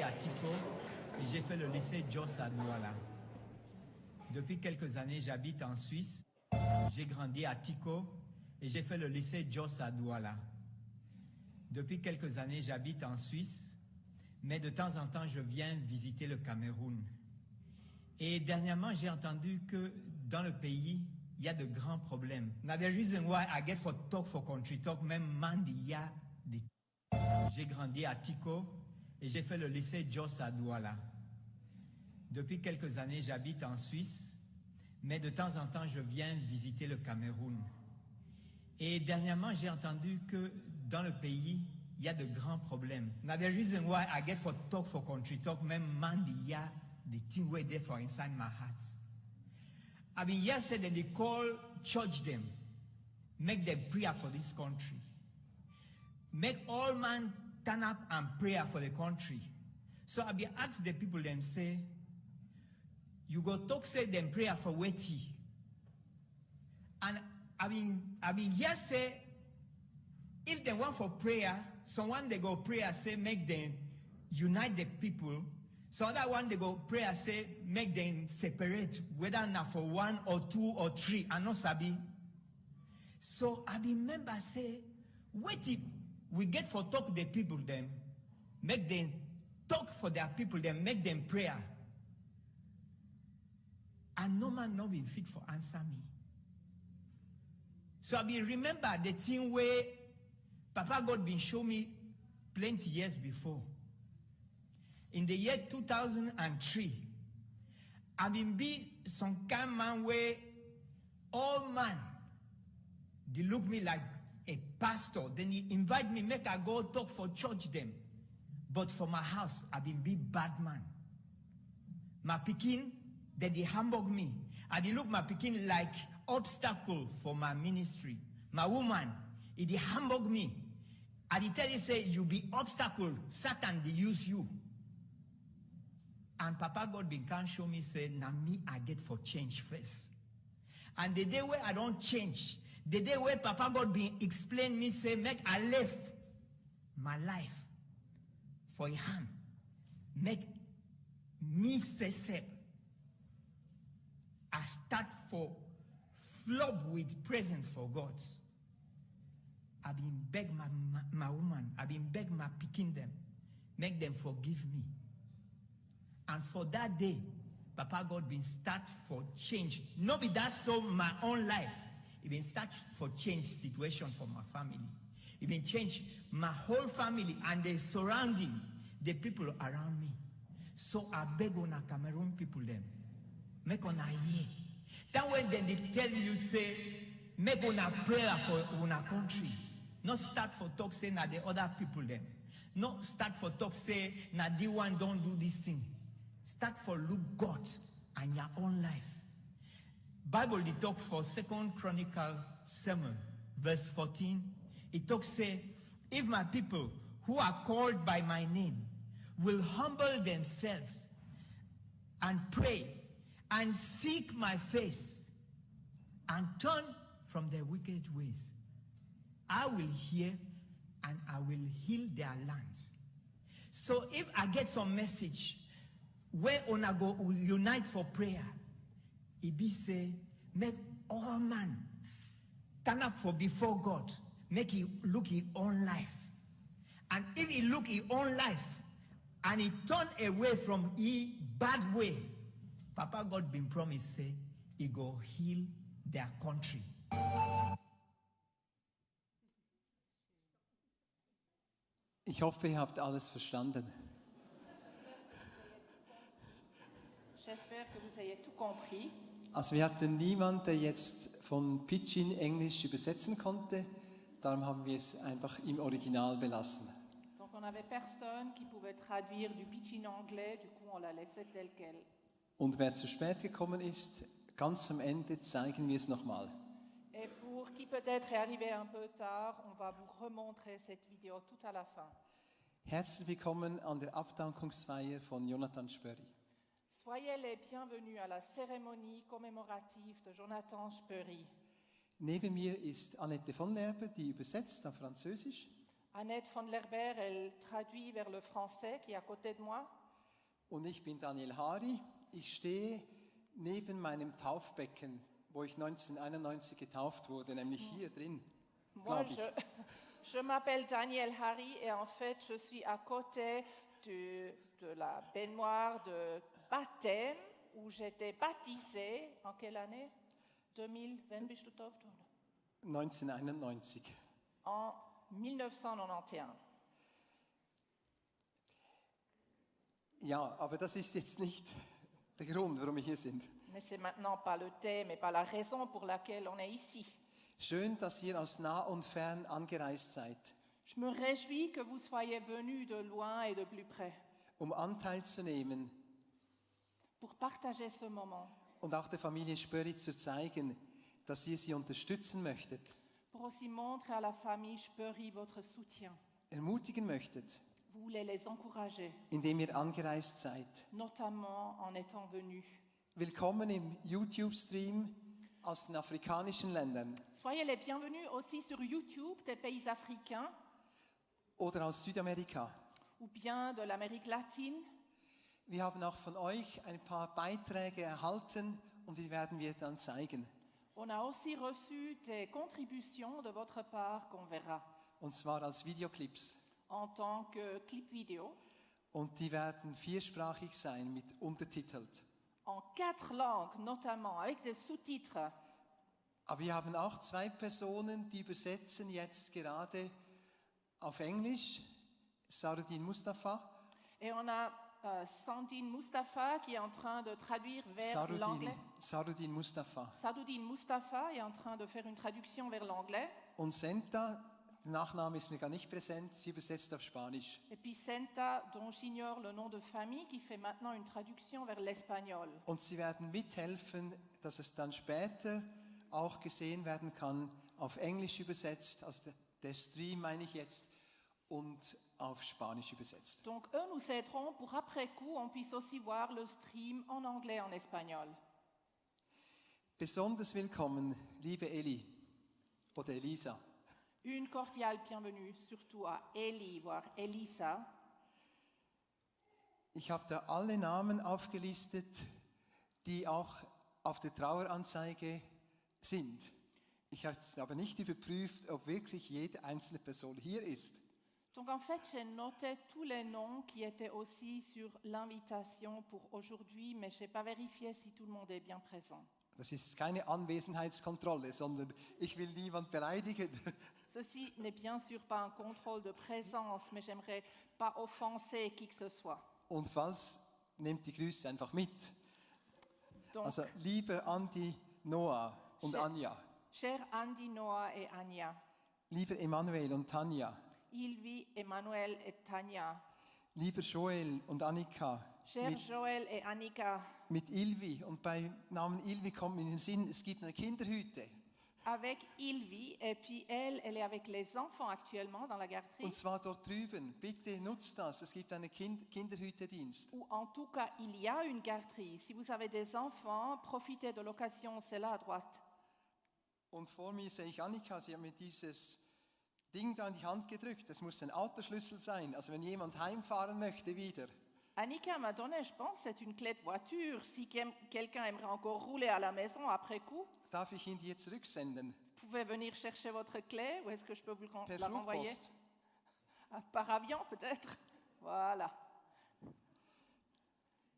à Tico et j'ai fait le lycée Jos à Douala. Depuis quelques années, j'habite en Suisse. J'ai grandi à Tico et j'ai fait le lycée Jos à Douala. Depuis quelques années, j'habite en Suisse, mais de temps en temps, je viens visiter le Cameroun. Et dernièrement, j'ai entendu que dans le pays, il y a de grands problèmes. Now, the reason why I get for talk for country talk, même Mandia, j'ai grandi à Tico et j'ai fait le lycée Jos à Douala. Depuis quelques années, j'habite en Suisse, mais de temps en temps, je viens visiter le Cameroun. Et dernièrement, j'ai entendu que dans le pays, il y a de grands problèmes. Now, the reason why I get for talk for country talk, même Mandia, the thing way there for inside my heart. I mean, yesterday they call church them, make them prayer for this country. Make all man turn up and pray for the country. So I be ask the people them say, you go talk say them prayer for weti. And I mean yes say, if they want for prayer, someone they go prayer say make them unite the people. So other one they go prayer say make them separate, whether not for one or two or three, and not sabi. So I remember say, wait if we get for talk the people them, make them talk for their people, then make them prayer. And no man not be fit for answer me. So I be remember the thing where Papa God been show me plenty years before. In the year 2003, I been be some kind man where all man, they look me like a pastor. Then he invite me, make I go talk for church them. But for my house, I been be bad man. My pikin, then they hamburg me. And they look my pikin like obstacle for my ministry. My woman, he hamburg me. And he tell you, say, you be obstacle, Satan, they use you. And Papa God been can show me, say, now me, I get for change first. And the day where I don't change, the day where Papa God been explain me, say, make I live my life for a hand. Make me say, I start for flop with present for God. I been beg my woman, I been beg my picking them, make them forgive me. And for that day, Papa God been start for change. Not be that so my own life. It been start for change situation for my family. It been change my whole family and the surrounding, the people around me. So I beg on a Cameroon people them, make on a year. That when then they tell you say, make on a prayer for on a country. Not start for talk say na the other people them. Not start for talk say na the one don't do this thing. Start for look God and your own life. Bible they talk for 2 Chronicle 7 verse 14. It talks say, if my people who are called by my name will humble themselves and pray and seek my face and turn from their wicked ways, I will hear and I will heal their land. So if I get some message where una go unite for prayer, it be say, make all man turn up for before God, make he look his own life. And if he look his own life and he turn away from his bad way, Papa God been promised say he go heal their country. Ich hoffe, ihr habt alles verstanden. J'espère que vous avez tout compris. Also wir hatten niemanden, der jetzt von Pidgin Englisch übersetzen konnte. Darum haben wir es einfach im Original belassen. Donc on n'avait personne qui pouvait traduire du Pidgin anglais, du coup on la laissait telle quelle. Und wer zu spät gekommen ist, ganz am Ende zeigen wir es nochmal. Et pour qui peut-être est arrivé un peu tard, on va vous remontrer cette vidéo tout à la fin. Herzlich willkommen an der Abdankungsfeier von Jonathan Spörri. Soyez les bienvenus à la cérémonie commémorative de Jonathan Spörri. Neben mir ist Annette von Lerber, die übersetzt auf Französisch. Annette von Lerber, elle traduit vers le français qui est à côté de moi. Und ich bin Daniel Hari. Ich stehe neben meinem Taufbecken, wo ich 1991 getauft wurde, nämlich hier drin, Moi, glaube ich. je m'appelle Daniel Hari et en fait, je suis à côté de la baignoire de baptême où j'étais baptisée. En quelle année? 2000, wann bist du getauft worden? 1991. En 1991. Ja, aber das ist jetzt nicht der Grund, warum wir hier sind. Mais c'est maintenant pas le thème et pas la raison pour laquelle on est ici. Schön, dass ihr aus nah und fern angereist seid, Je me réjouis que vous soyez venus de loin et de plus près um Anteil zu nehmen pour partager ce moment, und auch der Familie Spöri zu zeigen, dass ihr sie unterstützen möchtet, pour aussi montrer à la famille Spöri votre soutien. ermutigen möchtet, Vous voulez les encourager, indem ihr angereist seid. notamment en étant venus. Willkommen im YouTube-Stream aus den afrikanischen Ländern Soyez les bienvenus aussi sur YouTube des pays africains oder aus Südamerika. ou bien de l'Amérique latine. Wir haben auch von euch ein paar Beiträge erhalten und die werden wir dann zeigen. On a aussi reçu des contributions de votre part qu'on verra Und zwar als Videoclips. en tant que clip vidéo Und die werden viersprachig sein, mit untertitelt. en 4 langues notamment, avec des sous-titres. Aber wir haben auch 2 Personen, die übersetzen jetzt gerade auf Englisch. Sarudin Mustafa. Et on a Sandine Mustafa qui est en train de traduire vers l'anglais. Sarudin Mustafa. Sadoudine Mustafa est en train de faire une traduction vers l'anglais. Und Senta, der Nachname ist mir gar nicht präsent, sie übersetzt auf Spanisch. Et puis Senta, dont j'ignore le nom de famille, qui fait maintenant une traduction vers l'espagnol. Und sie werden mithelfen, dass es dann später auch gesehen werden kann, auf Englisch übersetzt, also der Stream meine ich jetzt, und auf Spanisch übersetzt. Donc eux nous aideront pour après coup, on puisse aussi voir le stream en anglais et en espagnol. Besonders willkommen, liebe Eli oder Elisa. Une cordiale bienvenue surtout à Eli, voire Elisa. Ich habe da alle Namen aufgelistet, die auch auf der Traueranzeige sind. Ich habe jetzt aber nicht überprüft, ob wirklich jede einzelne Person hier ist. Donc en fait, j'ai noté tous les noms qui étaient aussi sur l'invitation pour aujourd'hui, mais je n'ai pas vérifié si tout le monde est bien présent. Das ist keine Anwesenheitskontrolle, sondern ich will niemand beleidigen. Ceci n'est bien sûr pas un contrôle de présence, mais j'aimerais pas offenser qui que ce soit. Und falls, nehmt die Grüße einfach mit. Donc, Also liebe Andi, Noah und Cher- Anja, cher Andy, Noah et Anya, lieber Emanuel und Tanja, Ilvi, Emmanuel et Tania, lieber Joel und Annika, cher Joël et Annika, mit Ilvi. Und bei Namen Ilvi kommt mir in den Sinn, es gibt eine Kinderhütte. avec Ilvi, et puis elle est avec les enfants actuellement dans la garderie, Und zwar dort drüben. Bitte nutzt das. Es gibt einen Kinderhütedienst. ou en tout cas, il y a une garderie. Si vous avez des enfants, profitez de l'occasion, c'est là à droite. Und vor mir sehe ich Annika, sie hat mir dieses Ding da in die Hand gedrückt. Das muss ein Autoschlüssel sein. Also wenn jemand heimfahren möchte wieder. Annika m'a donné, je pense, c'est une clé de voiture. Si quelqu'un aimerait encore rouler à la maison après coup, Darf ich ihn dir zurücksenden? vous pouvez venir chercher votre clé, ou est-ce que je peux vous Per la renvoyer? Flugpost. Par avion peut-être. Voilà,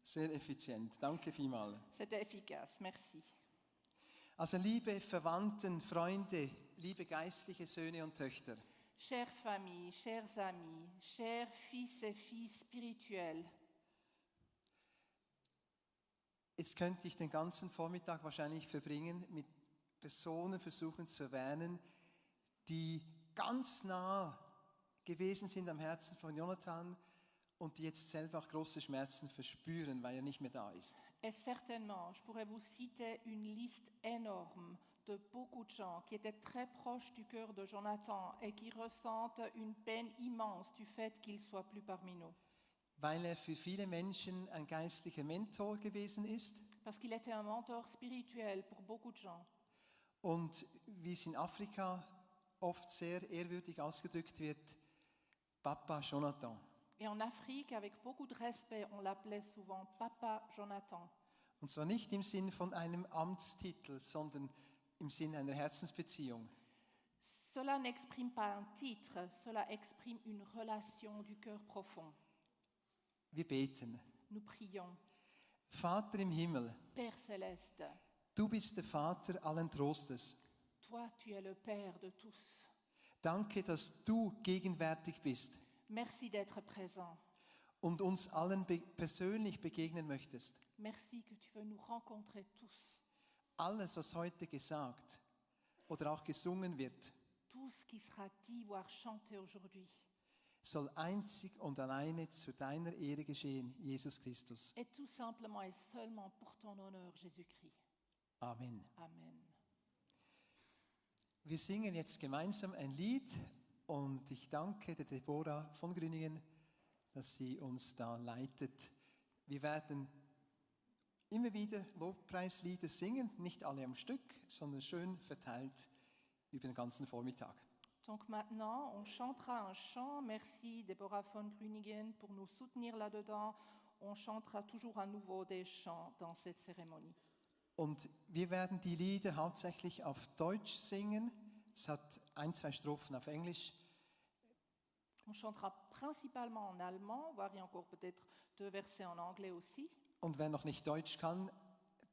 Sehr effizient. Danke vielmals. c'était efficace, merci. Also liebe Verwandten, Freunde, liebe geistliche Söhne und Töchter. Chère famille, chers amis, chers fils et filles spirituels, Jetzt könnte ich den ganzen Vormittag wahrscheinlich verbringen, mit Personen versuchen zu erwähnen, die ganz nah gewesen sind am Herzen von Jonathan und die jetzt selber auch große Schmerzen verspüren, weil er nicht mehr da ist. et certainement, je pourrais vous citer une liste énorme de beaucoup de gens qui étaient très proches du cœur de Jonathan et qui ressentent une peine immense du fait qu'il soit plus parmi nous. Weil er für viele Menschen ein geistlicher Mentor gewesen ist Parce qu'il était un mentor spirituel pour beaucoup de gens. und wie es in Afrika oft sehr ehrwürdig ausgedrückt wird, Papa Jonathan. Et en Afrique, avec beaucoup de respect, on l'appelait souvent Papa Jonathan. Und zwar nicht im Sinn von einem Amtstitel, sondern im Sinn einer Herzensbeziehung. Cela n'exprime pas un titre, cela exprime une relation du cœur profond. Wir beten. Nous prions. Vater im Himmel, Père céleste, du bist der Vater allen Trostes. toi tu es le Père de tous. Danke, dass du gegenwärtig bist Merci d'être présent. und uns allen persönlich begegnen möchtest. Merci que tu veux nous rencontrer tous. Alles, was heute gesagt oder auch gesungen wird, Tout ce qui sera dit, voire chanté aujourd'hui, soll einzig und alleine zu deiner Ehre geschehen, Jesus Christus. est tout simplement et seulement pour ton honneur, Jésus-Christ. Amen. Amen. Wir singen jetzt gemeinsam ein Lied und ich danke der Deborah von Grüningen, dass sie uns da leitet. Wir werden immer wieder Lobpreislieder singen, nicht alle am Stück, sondern schön verteilt über den ganzen Vormittag. Donc maintenant, on chantera un chant. Merci Deborah von Grüningen pour nous soutenir là-dedans. On chantera toujours à nouveau des chants dans cette cérémonie. Und wir werden die Lieder hauptsächlich auf Deutsch singen. Es hat 1-2 Strophen auf Englisch. On chantera principalement en allemand, voire il y a encore peut-être 2 versets en anglais aussi. Und wer noch nicht Deutsch kann,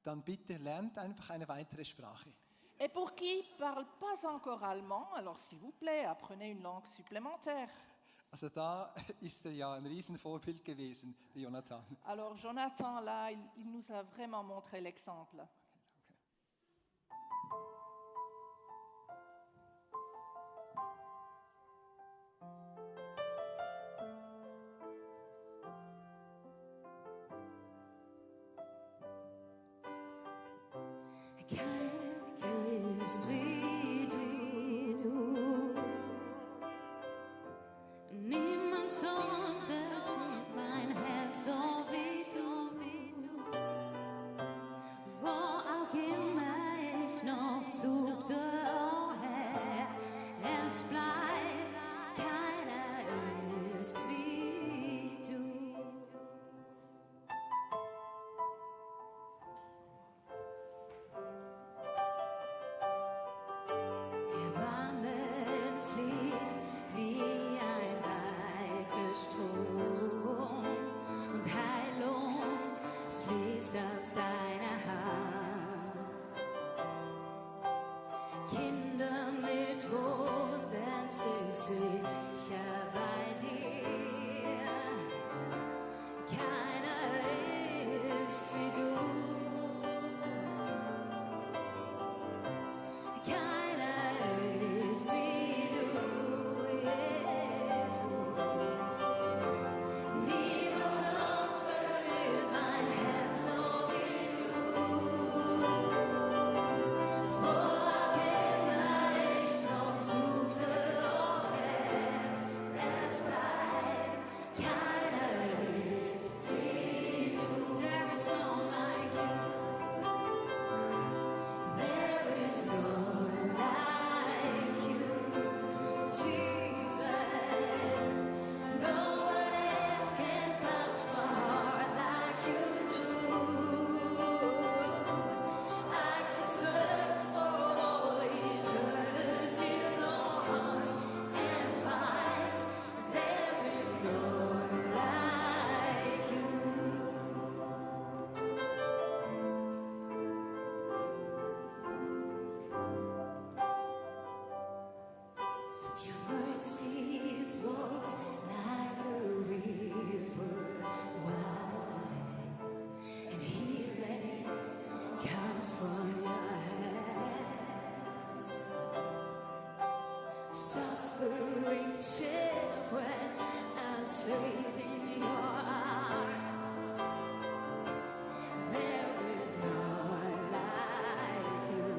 dann bitte lernt einfach eine weitere Sprache. Et pour qui ne parle pas encore allemand, alors s'il vous plaît, apprenez une langue supplémentaire. Also da ist er ja ein Riesenvorbild gewesen, der Jonathan. Alors Jonathan, là, il nous a vraiment montré l'exemple. Keiner ist wie du. Niemand sonst erfüllt mein Herz so wie du. Wo auch immer ich noch suchte, oh Herr, es bleibt, keiner ist wie du. Erbarmen fließt wie ein weiter Strom und Heilung fließt aus deiner Hand. Kinder mit Wunden sind sicher bei dir. Keiner ist wie du. Keiner ist wie du, Jesus. Niemand sonst berührt mein Herz so wie du. Wo auch immer ich noch suchte, oh Herr, es bleibt. Keiner ist wie du. There is no like you. There is no like you, Jesus. No one else can touch my heart like you do. I could search for all eternity, Lord, and find there is no like you. Your mercy flows like a river wide, and healing comes from your hands. Suffering children are safe in your arms. There is none like you.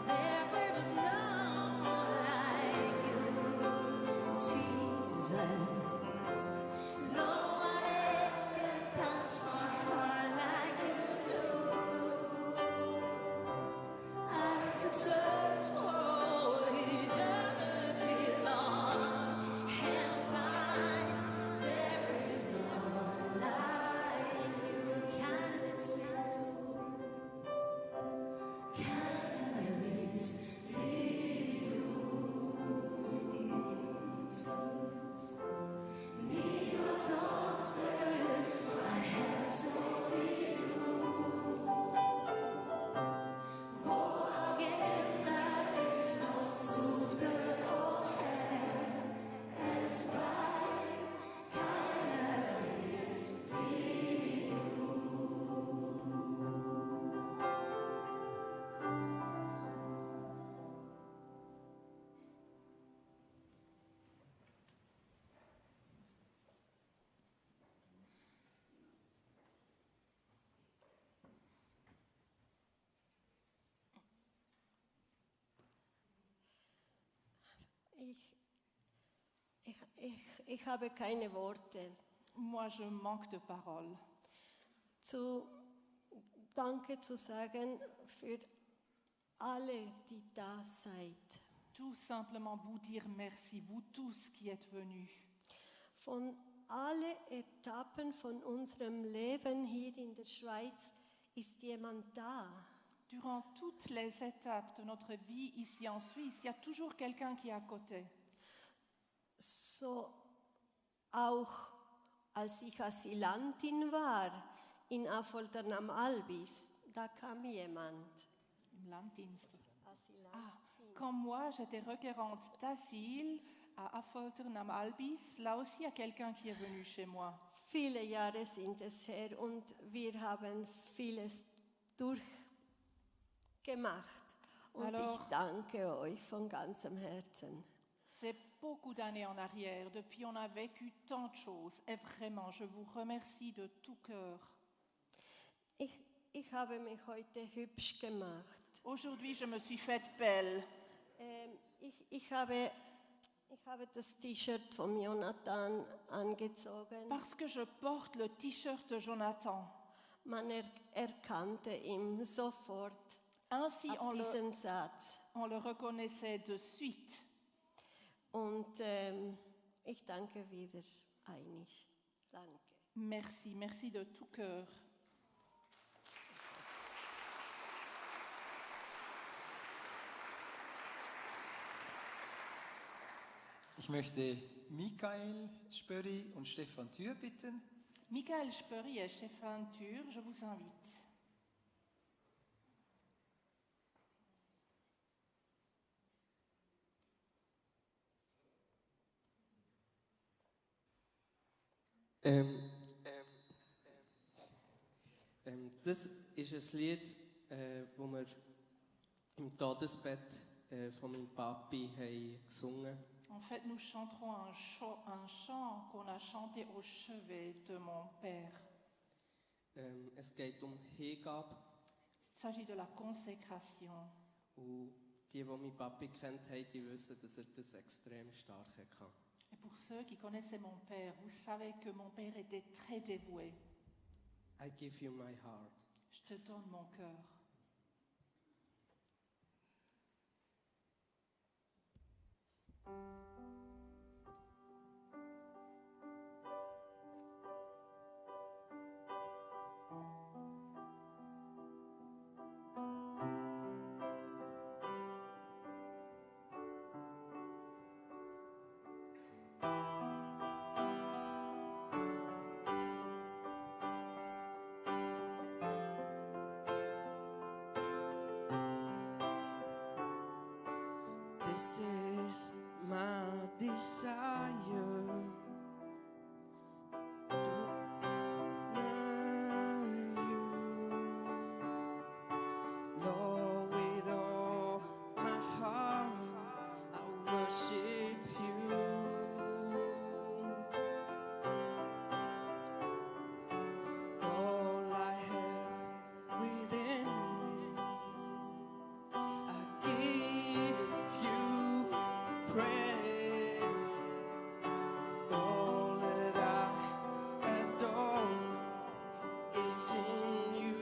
There Ich habe keine Worte. Moi, je manque de paroles. Danke zu sagen für alle, die da seid. Tout simplement vous dire merci, vous tous qui êtes venus. Von alle Etappen von unserem Leben hier in der Schweiz ist jemand da. Durant toutes les étapes de notre vie ici en Suisse, il y a toujours quelqu'un qui est à côté. So auch als ich Asylantin war in Affoltern am Albis, da kam jemand. Im Landdienst. Quand moi j'étais requérante d'asile à Affoltern am Albis, là aussi il y a quelqu'un qui est venu chez moi. Viele Jahre sind es her und wir haben vieles durchgemacht. Und Alors, ich danke euch von ganzem Herzen. C'est beaucoup d'années en arrière. Depuis, on a vécu tant de choses. Et vraiment, je vous remercie de tout cœur. Ich habe mich heute hübsch gemacht. Aujourd'hui, je me suis faite belle. Ich habe das T-Shirt von Jonathan angezogen. Parce que je porte le T-shirt de Jonathan. Man erkannte ihn sofort Ainsi, ab diesem Satz. on le reconnaissait de suite. Und ich danke wieder einig. Danke. Merci, merci de tout cœur. Ich möchte Michael Spöri und Stefan Thür bitten. Michael Spöri et Stéphane Thür, je vous invite. Das ist ein Lied, das wir im Todesbett von meinem Papi haben gesungen. En fait, nous chanterons un chant qu'on a chanté au chevet de mon père. Es geht um Hingabe. Il s'agit de la consécration. Und die meinen Papi kennt haben, die wissen, dass er das extrem stark hatte. Et pour ceux qui connaissaient mon père, vous savez que mon père était très dévoué. I give you my heart. Je te donne mon cœur. This is my desire to know you, Lord, with all my heart I worship you. All I have within me, I give you praise. All that I adore is in you.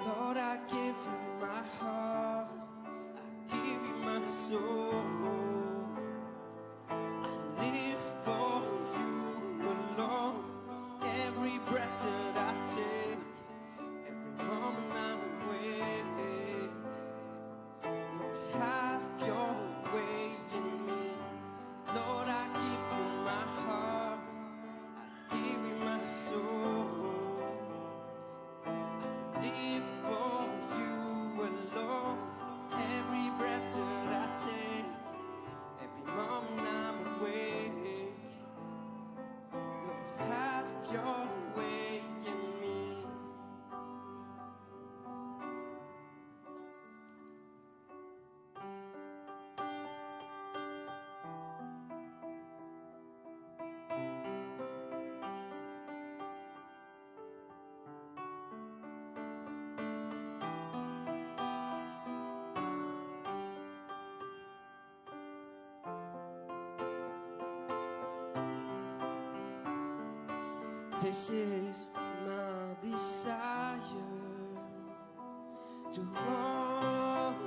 Lord, I give you my heart, I give you my soul. I live for you alone. Every breath that I take, every moment I'm awake. Lord, have your way in me. Lord, I give you my heart, I give you my soul. I live for you alone. Every breath that I take, every moment I'm awake. Lord, have your way This is my desire to honor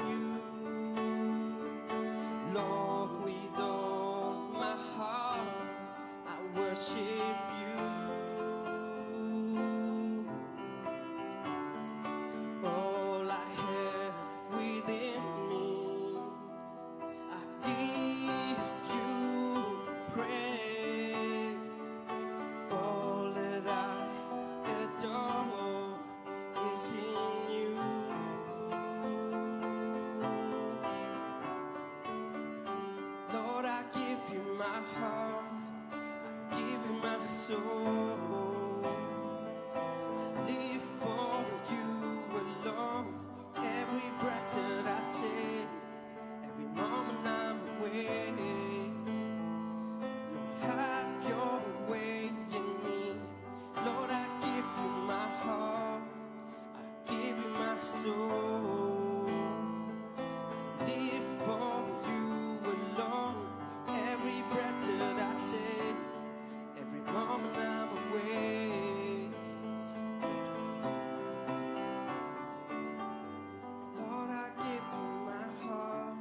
you, Lord, with all my heart I worship you. All I have within me, I give you praise. All that I adore is in you. Lord, I give you my heart, I give you my soul. I live for you alone. Every breath that I take, every moment I'm awake. Lord, have your way in me. Lord, I give you my heart, I give you my soul. I live for you alone. Every breath that I take, every moment I'm awake. Lord, I give you my heart,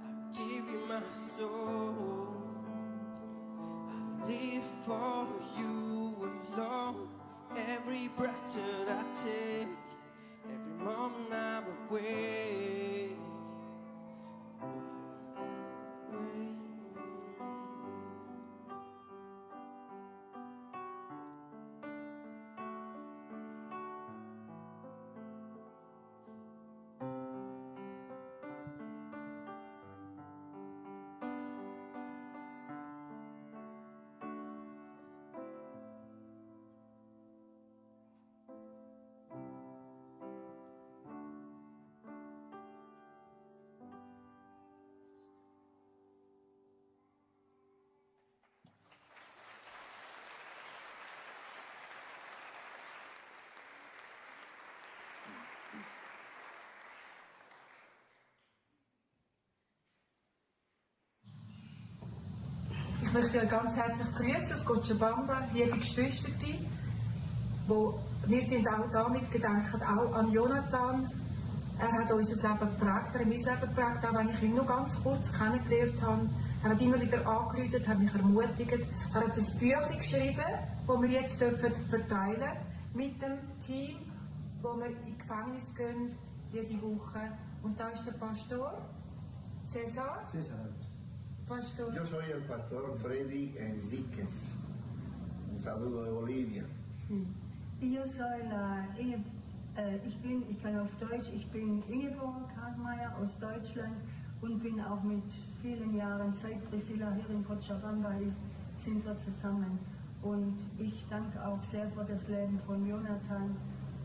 I give you my soul. I live for you alone. Every breath that I take, every moment I'm awake. Wait. Ich möchte euch ganz herzlich grüßen aus Cochabamba, liebe Geschwister. Wir sind auch da mitgedenken, auch an Jonathan. Er hat unser Leben geprägt, er hat mein Leben geprägt, auch wenn ich ihn nur ganz kurz kennengelernt habe. Er hat immer wieder angerufen, hat mich ermutigt. Er hat ein Büchlein geschrieben, das wir jetzt verteilen dürfen mit dem Team, wo wir in Gefängnis gehen, jede Woche. Und da ist der Pastor César. Pastor. Yo soy el pastor Freddy Enríquez. Un saludo de Bolivia. Sí. Ich kann auf Deutsch, ich bin Ingeborg Hagmeier aus Deutschland und bin auch mit vielen Jahren, seit Priscilla hier in Cochabamba ist, sind wir zusammen. Und ich danke auch sehr für das Leben von Jonathan.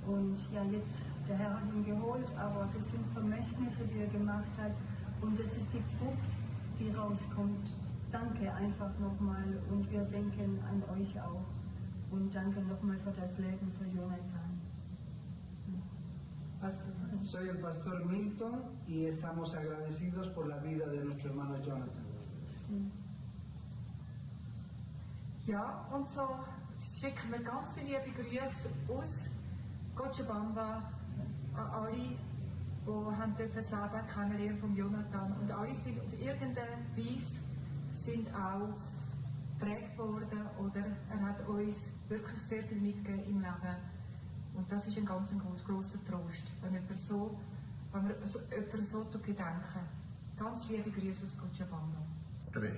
Und ja, jetzt, der Herr hat ihn geholt, aber das sind Vermächtnisse, die er gemacht hat. Und das ist die Frucht, die rauskommt. Danke einfach nochmal und wir denken an euch auch. Und danke nochmal für das Leben von Jonathan. Soy el pastor Milton y estamos agradecidos por la vida de nuestro hermano Jonathan. Ja, und so schicken wir ganz viele liebe Grüße aus Cochabamba an alle, die das Leben kennenlernen von Jonathan. Und alle sind auf irgendeine Weise sind auch geprägt worden oder er hat uns wirklich sehr viel mitgegeben im Leben. Und das ist ein ganz grosser Trost, wenn wir jemanden so gedenken. Ganz liebe Grüße aus Cochabamba. 3.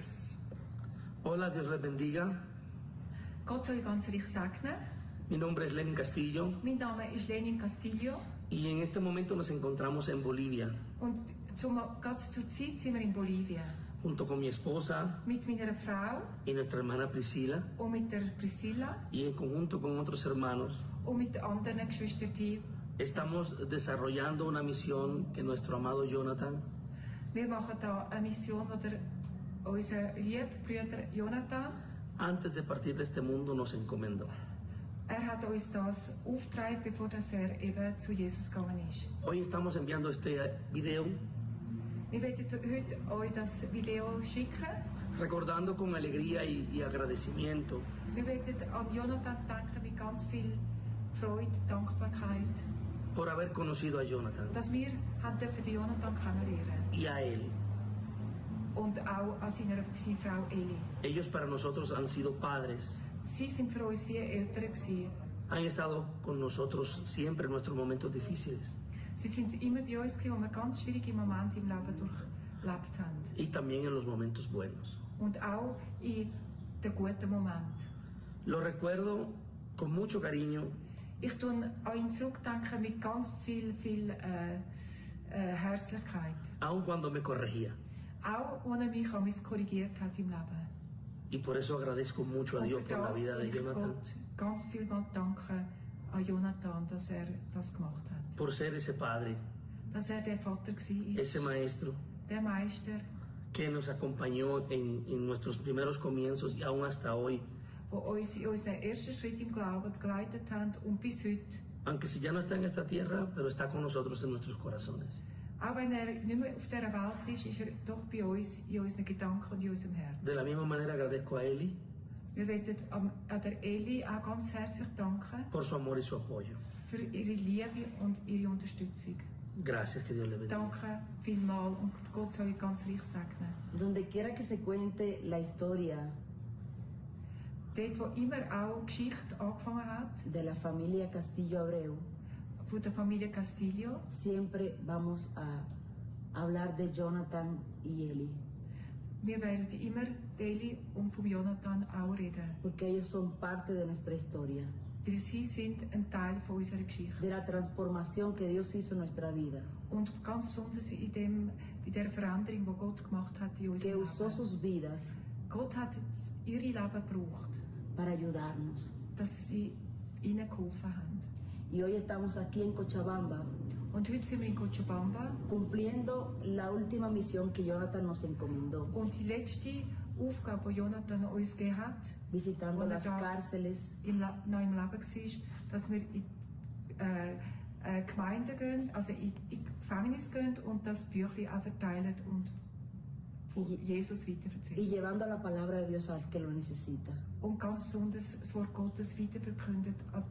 Hola, Dios les bendiga. Gott soll ganz reich segnen. Mi nombre es Lenin Castillo Mein Name ist Lenin Castillo y en este momento nos encontramos en Bolivia und gerade zur Zeit sind wir in Bolivien. junto con mi esposa Mit meiner Frau y nuestra hermana Priscila und mit der Priscilla y en conjunto con otros hermanos und mit den anderen Geschwistern. estamos desarrollando una misión que nuestro amado Jonathan Wir machen da eine Mission, die unser lieber Bruder Jonathan, antes de partir de este mundo nos encomendó. hat uns das aufgetragen, bevor er eben zu Jesus gegangen ist. Hoy estamos enviando este video Wir werden heute euch das Video schicken recordando con alegría y agradecimiento Wir wollen an Jonathan denken mit ganz viel Freude, Dankbarkeit, por haber conocido a Jonathan dass wir haben dürfen den Jonathan kennenlernen y a Eli. und auch an seine Frau Eli. Ellos para nosotros han sido padres, Sie sind für uns wie Eltern gewesen. han estado con nosotros siempre en nuestros momentos difíciles Sie sind immer bei uns gewesen, wo wir ganz schwierige Momente im Leben durchlebt haben. y también en los momentos buenos. Und auch in den guten Momenten. Lo recuerdo con mucho cariño Ich tue an ihn zurückdenken mit ganz viel Herzlichkeit. aun cuando me corregía. Auch, als mich an mich korrigiert hat im Leben. Y por eso agradezco mucho a Und Dios für por la das vida de will ich Jonathan, Gott ganz viel mal danken an Jonathan, dass er das gemacht hat. por ser ese padre, Dass er der Vater war, ese maestro der Meister, que nos acompañó en nuestros primeros comienzos y aún hasta hoy. der uns in unseren ersten Schritt im Glauben begleitet hat und bis heute. Aunque si ya no está en esta tierra, pero está con nosotros en nuestros corazones. Auch wenn er nicht mehr auf dieser Welt ist, ist er doch bei uns, in unseren Gedanken und in unserem Herzen. De la misma manera agradezco a Eli Wir wollen an der Eli auch ganz herzlich danken por su amor y su apoyo. für ihre Liebe und ihre Unterstützung. Gracias, que Dios le bendiga. Danke vielmals und Gott soll euch ganz reich segnen. Donde quiera que se cuente la historia Dort, wo immer auch die Geschichte angefangen hat, de la familia Castillo Abreu, von der Familie Castillo, siempre vamos a hablar de Jonathan y Eli, wir werden immer Eli und von Jonathan auch reden. porque ellos son parte de nuestra historia, Weil sie sind ein Teil von unserer Geschichte. de la transformación que Dios hizo en nuestra vida, Und ganz besonders in der Veränderung, die Gott gemacht hat in que unserem usó Leben. sus vidas Gott hat ihre Leben gebraucht, para ayudarnos. dass sie ihnen geholfen haben. Y hoy estamos aquí en Cochabamba Und heute sind wir in Cochabamba cumpliendo la última misión que Jonathan nos encomendó, und die letzte Aufgabe, die Jonathan uns gegeben hat, visitando wo er las da cárceles, noch im Leben war, dass wir in Gemeinden gehen, also in Gefängnis gehen und das Büchlein auch verteilen und von Jesus y weiterverzählen. llevando la palabra de Dios al que lo necesita. Und ganz besonders das Wort Gottes weiterverkündet an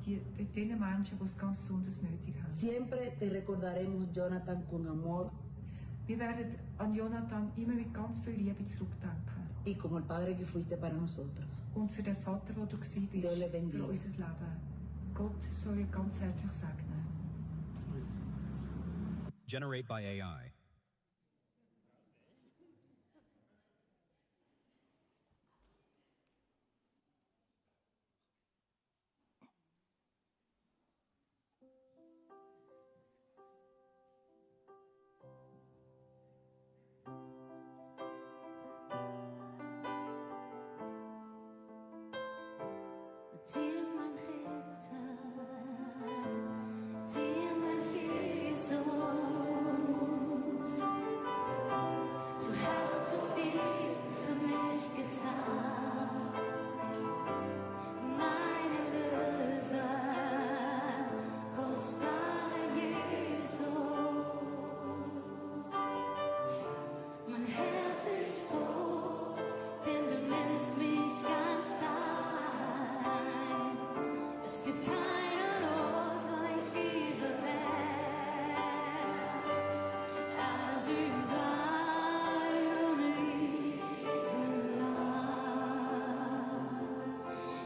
den Menschen, die es ganz besonders nötig haben. Siempre te recordaremos, Jonathan, con amor Wir werden an Jonathan immer mit ganz viel Liebe zurückdenken. y como el padre que fuiste para nosotros. Und für den Vater, der du gewesen Dios le bist, bendiga. für unser Leben. Gott soll euch ganz herzlich segnen. Generate by AI. Dir mein Retter, dir mein Jesus, du hast so viel für mich getan, mein Erlöser, kostbarer Jesus. Mein Herz ist froh, denn du nennst mich ganz dein. Es gibt keinen Ort, wo ich lieber wär, als in deinem Leben nah.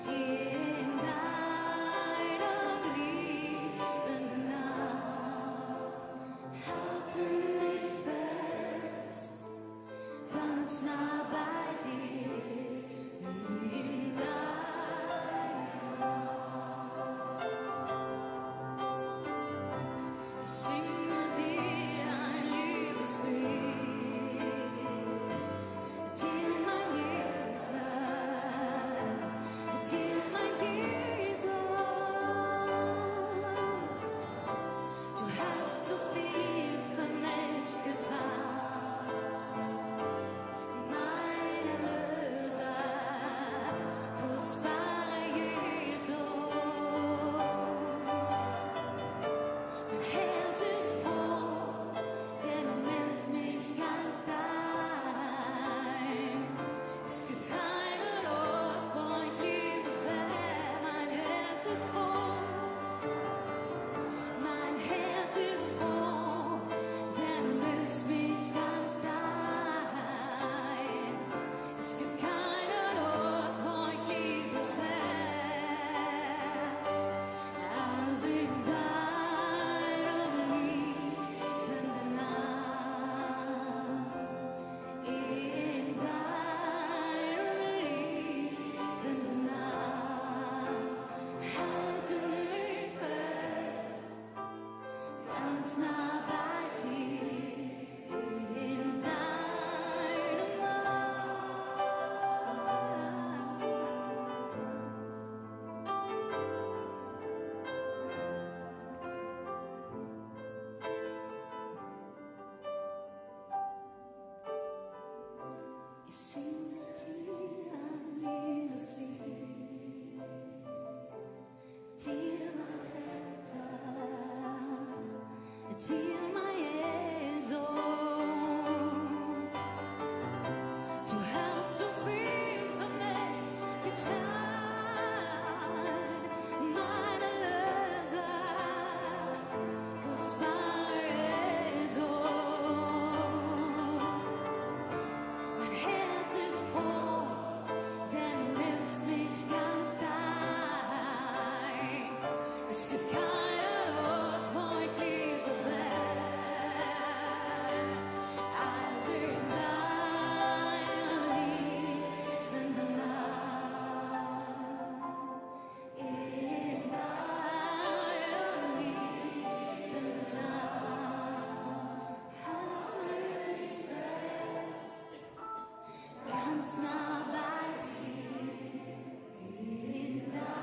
In deinem Leben nah. Halte mich fest, ganz nah bei dir. In deinem singe dir ein Liebeslied, dir mein Retter, dir mein Jesus. Du hast so viel für mich getan, meine Löser, kostbare Jesus. Mein Herz ist froh, denn du nimmst mich ganz dein. Es gibt keinen Ort, wo ich lieber wär, als in deinem liebenden Namen. In deinem liebenden Namen. Halte mich fest, ganz nah bei dir. In deinem Namen.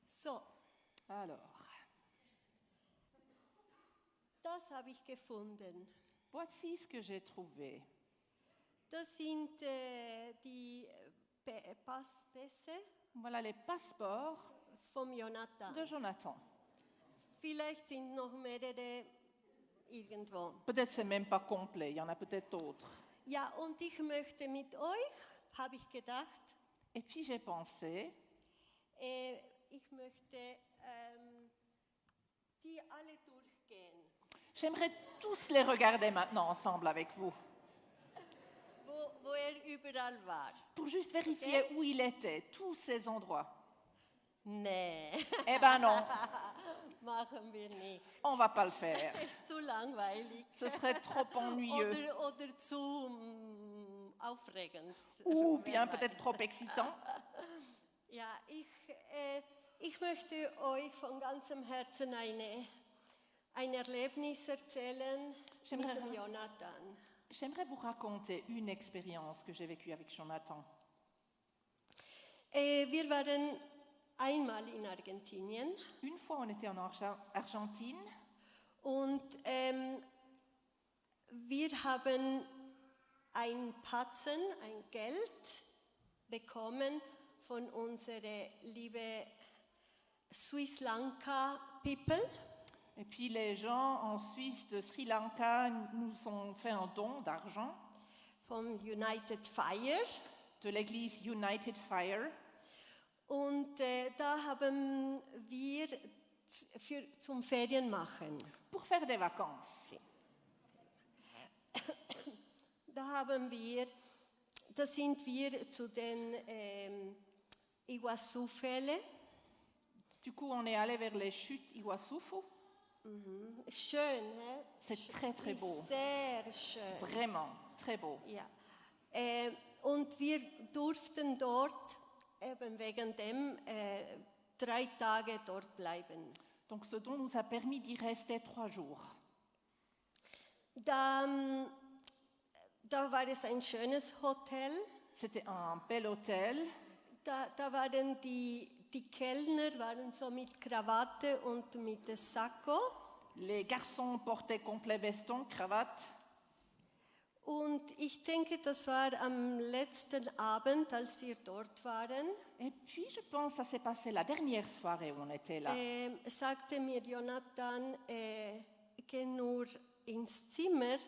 So, Alors, das habe ich gefunden. voici ce que j'ai trouvé. Das sind die Passpässe Voilà les passeports vom Jonathan. de Jonathan. Vielleicht sind noch mehrere irgendwo. Peut-être c'est même pas complet, il y en a peut-être d'autres. Ja, und ich möchte mit euch, habe ich gedacht, Et puis j'ai pensé, ich möchte die alle durchgehen, j'aimerais tous les regarder maintenant ensemble avec vous, wo überall war. pour juste vérifier où il était, tous ces endroits. Nee, Eh ben non, machen wir nicht. on va pas le faire. Ist zu langweilig. Ce serait trop ennuyeux. Oder zu aufregend. Ou bien peut-être trop excitant. Ja, ich möchte euch von ganzem Herzen ein Erlebnis erzählen mit dem Jonathan. J'aimerais vous raconter une expérience que j'ai vécue avec Jonathan. Wir waren einmal in Argentinien. Une fois, on était en Argentine. Und wir haben ein Patzen, ein Geld bekommen von unserer liebe Swiss Lanka People. Et puis les gens en Suisse de Sri Lanka nous ont fait un don d'argent. Vom United Fire. De l'église United Fire. Und da haben wir zum Ferien machen. Pour faire des vacances. Da sind wir zu den Iguazu-Fällen. Du coup, on est allé vers les chutes Iguazufu. Schön, hein? C'est très, très beau. Sehr schön. Vraiment, très beau. Ja. Und wir durften dort eben wegen dem 3 Tage dort bleiben. Donc ce don nous a permis d'y rester 3 jours. Da war es ein schönes Hotel. C'était un bel hôtel. Da waren die Kellner waren so mit Krawatte und mit Sakko. Les garçons portaient complet veston, cravate. Und ich denke, das war am letzten Abend, als wir dort waren. Et puis, je pense, ça s'est passé la dernière soirée où on était là. Sagte mir Jonathan, geh nur ins Zimmer.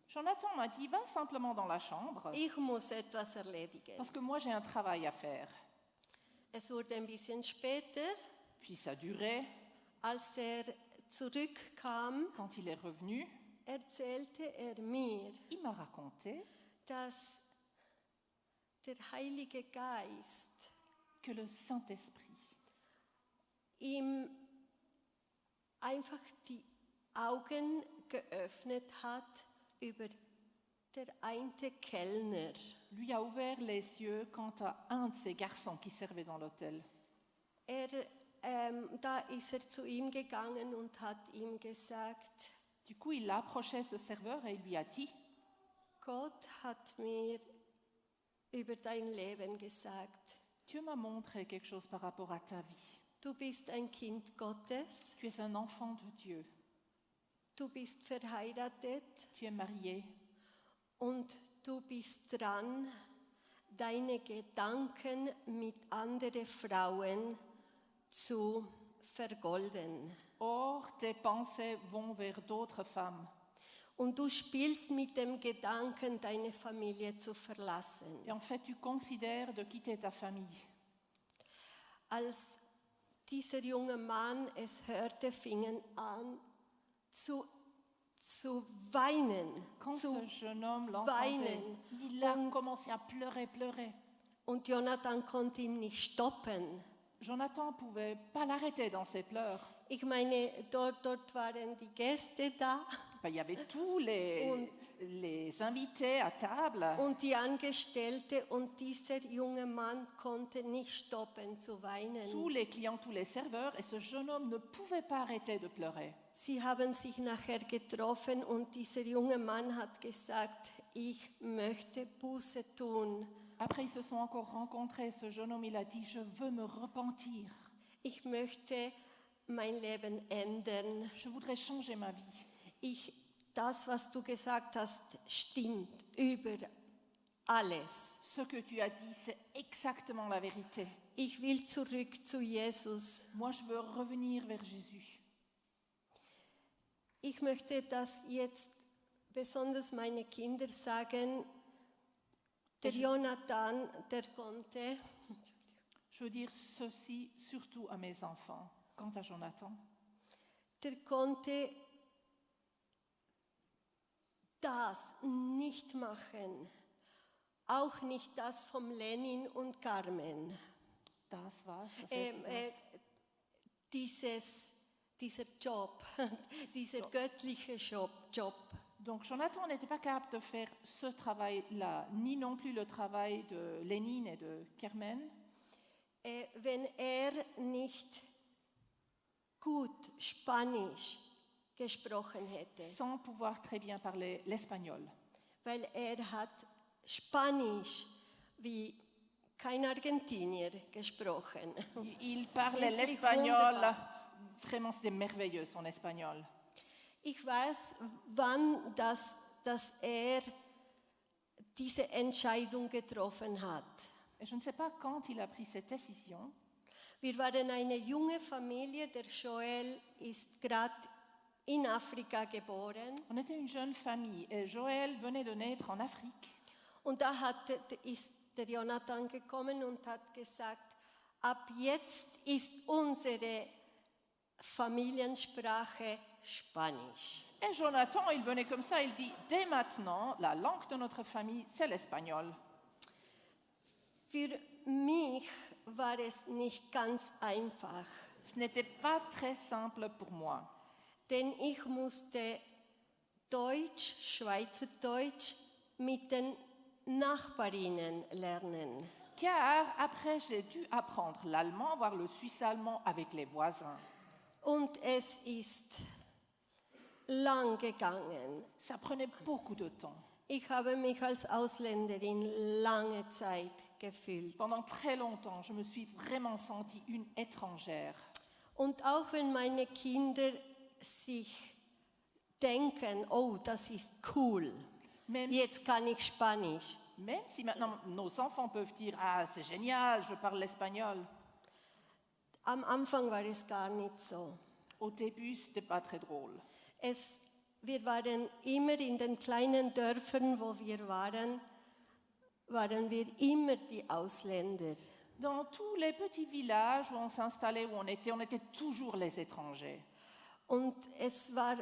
Jonathan m'a dit, va simplement dans la chambre. Ich muss etwas erledigen. Parce que moi, j'ai un travail à faire. Es wurde ein bisschen später. Puis ça durait. Als zurückkam, quand il est revenu, erzählte mir, il m'a raconté, dass der Heilige Geist, que le Saint-Esprit, ihm einfach die Augen geöffnet hat über der eine Kellner. Lui a ouvert les yeux quant à un de ces garçons qui servait dans l'hôtel. da ist er zu ihm gegangen und hat ihm gesagt, Du coup, il approchait ce serveur et il lui a dit, Gott hat mir über dein Leben gesagt, Dieu m'a montré quelque chose par rapport à ta vie. du bist ein Kind Gottes, Tu es un enfant de Dieu. du bist verheiratet Tu es marié und du bist dran, deine Gedanken mit anderen Frauen zu vergolden. Or, tes pensées vont vers d'autres femmes. Und du spielst mit dem Gedanken, deine Familie zu verlassen. Et en fait, tu considères de quitter ta famille. Als dieser junge Mann es hörte, fing er an zu weinen. Quand zu ce jeune homme l'entendait, weinen. il a commencé à pleurer. Und Jonathan konnte ihn nicht stoppen. Jonathan ne pouvait pas l'arrêter dans ses pleurs. Ich meine, dort waren die Gäste da. Il y avait tous les invités à table. Und die Angestellte und dieser junge Mann konnte nicht stoppen zu weinen. Tous les clients, tous les serveurs, et ce jeune homme ne pouvait pas arrêter de pleurer. Sie haben sich nachher getroffen und dieser junge Mann hat gesagt, ich möchte Buße tun. Après, ils se sont encore rencontrés. Ce jeune homme, il a dit, je veux me repentir. Ich möchte mein Leben ändern. Je voudrais changer ma vie. Das, was du gesagt hast, stimmt über alles. Ce que tu as dit, c'est exactement la vérité. Ich will zurück zu Jesus. Moi, je veux revenir vers Jésus. Ich möchte das jetzt besonders meine Kinder sagen. Der Jonathan, der konnte. Je veux dire ceci surtout à mes enfants. Quant à Jonathan, der konnte das nicht machen. Auch nicht das vom Lenin und Carmen. Das was? Dieser Job, dieser göttliche Job. Donc Jonathan n'était pas capable de faire ce travail-là, ni non plus le travail de Lénine et de Carmen. Wenn nicht gut Spanisch gesprochen hätte. Sans pouvoir très bien parler l'espagnol. Weil hat Spanisch wie kein Argentinier gesprochen. Il parlait l'espagnol. Vraiment, c'était merveilleux, son espagnol. Ich weiß, wann dass diese Entscheidung getroffen hat. Et je ne sais pas quand il a pris cette décision. Wir waren eine junge Familie, der Joel ist gerade in Afrika geboren. On était une jeune famille et Joël venait de naître en Afrique. Und da ist der Jonathan gekommen und hat gesagt, ab jetzt ist unsere Familiensprache Spanisch. Et Jonathan, il venait comme ça, il dit, dès maintenant, la langue de notre famille, c'est l'espagnol. Für mich war es nicht ganz einfach. Ce n'était pas très simple pour moi. Denn ich musste Deutsch, Schweizerdeutsch mit den Nachbarinnen lernen. Car après, j'ai dû apprendre l'allemand, voire le suisse-allemand avec les voisins. Und es ist lang gegangen. Ça prenait beaucoup de temps. Ich habe mich als Ausländerin lange Zeit gefühlt. Pendant très longtemps, je me suis vraiment sentie une étrangère. Und auch wenn meine Kinder sich denken, oh, das ist cool, jetzt kann ich Spanisch. Même si maintenant nos enfants peuvent dire, ah, c'est génial, je parle l'espagnol. Am Anfang war es gar nicht so. Au début, c'était pas très drôle. Wir waren immer in den kleinen Dörfern, wo wir waren wir immer die Ausländer. Dans tous les petits villages où on s'installait, où on était toujours les étrangers. Und es war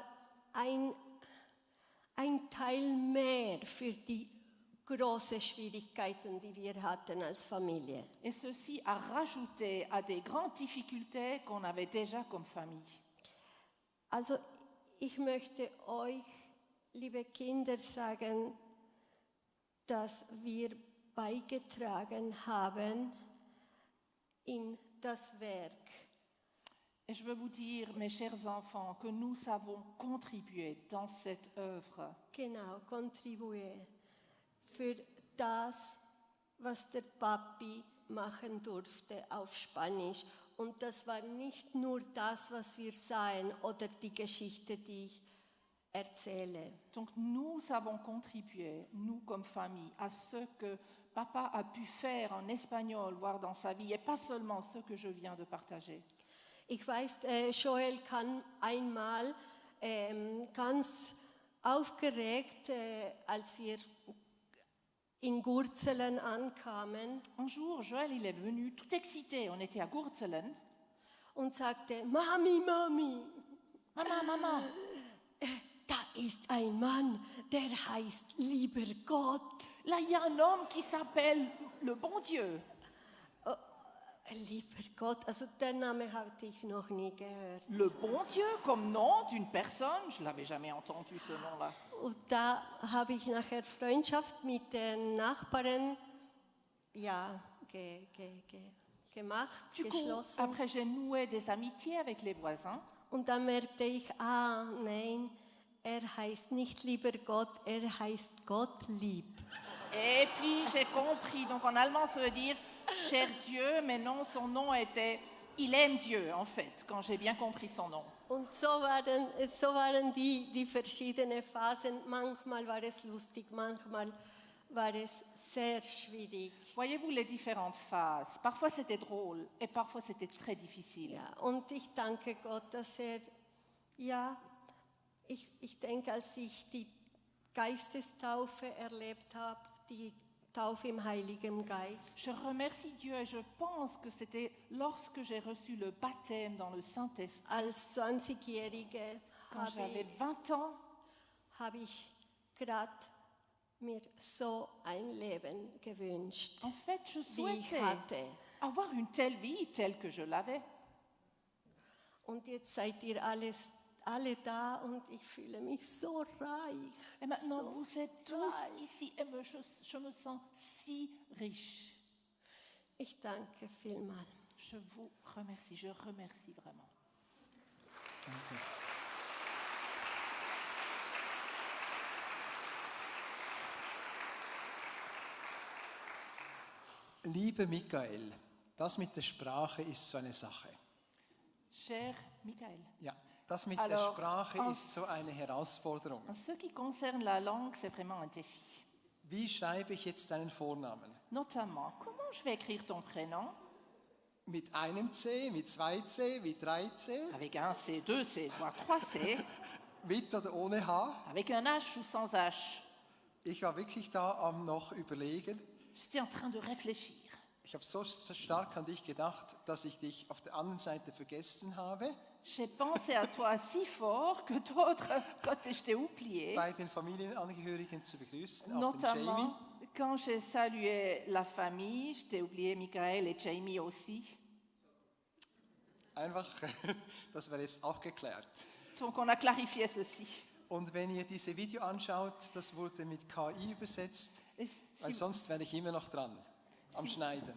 ein Teil mehr für die großen Schwierigkeiten, die wir hatten als Familie. Et ceci a rajouté à des grandes difficultés qu'on avait déjà comme famille. Also ich möchte euch, liebe Kinder, sagen, dass wir beigetragen haben in das Werk Et je veux vous dire, mes chers enfants, que nous avons contribué dans cette œuvre. Genau, contribuer für das, was der Papi machen durfte auf Spanisch. Und das war nicht nur das, was wir sahen oder die Geschichte, die ich erzähle. Donc nous avons contribué, nous comme famille, à ce que papa a pu faire en espagnol, voir dans sa vie, et pas seulement ce que je viens de partager. Ich weiß, Joel kann einmal ganz aufgeregt, als wir in Gurzelen ankamen. Un jour, Joël, il est venu tout excité. On était à Gurzelen. Und sagte, Mami, Mami, Mama, Mama, da ist ein Mann, der heißt lieber Gott. Là, il y a un homme qui s'appelle le bon Dieu. Lieber Gott, also der Name hatte ich noch nie gehört. Le bon Dieu comme nom d'une personne, je l'avais jamais entendu ce nom-là. Und da habe ich nachher Freundschaft mit den Nachbarn gemacht, Du coup, geschlossen. après j'ai noué des amitiés avec les voisins. Und dann merkte ich, nein, er heißt nicht lieber Gott, er heißt Gottlieb. Et puis j'ai compris, donc en allemand ça veut dire cher Dieu, mais non, son nom était il aime Dieu en fait, quand j'ai bien compris son nom. Und so waren die verschiedenen Phasen. Manchmal war es lustig, manchmal war es sehr schwierig. Voyez-vous les différentes phases? Parfois c'était drôle et parfois c'était très difficile. Ja, und ich danke Gott, dass ich denke, als ich die Geistestaufe erlebt habe, die Taufe im Heiligen Geist. Je remercie Dieu et je pense que c'était lorsque j'ai reçu le baptême dans le Saint-Esprit. Als 20-Jährige Quand j'avais 20 ans, habe ich gerade mir so ein Leben gewünscht, en fait, je wie ich souhaitais hatte. avoir une telle vie, telle que je l'avais. Und jetzt seid ihr alle da und ich fühle mich so reich. Et maintenant, so vous êtes tous reich. ici et je me sens si riche. Ich danke vielmals. Je vous remercie, je remercie vraiment. Danke. Liebe Michael, das mit der Sprache ist so eine Sache. Cher Michael, Ja, das mit der Alors, Sprache ist so eine Herausforderung. en ce qui concerne la langue, c'est vraiment un défi. Wie schreibe ich jetzt deinen Vornamen? Notamment, comment je vais écrire ton prénom? Mit einem C, mit zwei C, mit drei C? Avec un C, deux C, voire trois C. Mit oder ohne H? Avec un H ou sans H? Ich war wirklich da am noch überlegen. J'étais en train de réfléchir. Ich habe so stark an dich gedacht, dass ich dich auf der anderen Seite vergessen habe. J'ai pensé à toi si fort que d'autres côtés je t'ai oublié. Bei den Familienangehörigen zu begrüßen, auch den Jamie. Notamment, quand j'ai salué la famille, je t'ai oublié Michael et Jamie aussi. Einfach, das wäre jetzt auch geklärt. Donc on a clarifié ceci. Und wenn ihr diese Video anschaut, das wurde mit KI übersetzt, Et weil sonst wäre ich immer noch dran, am Schneiden.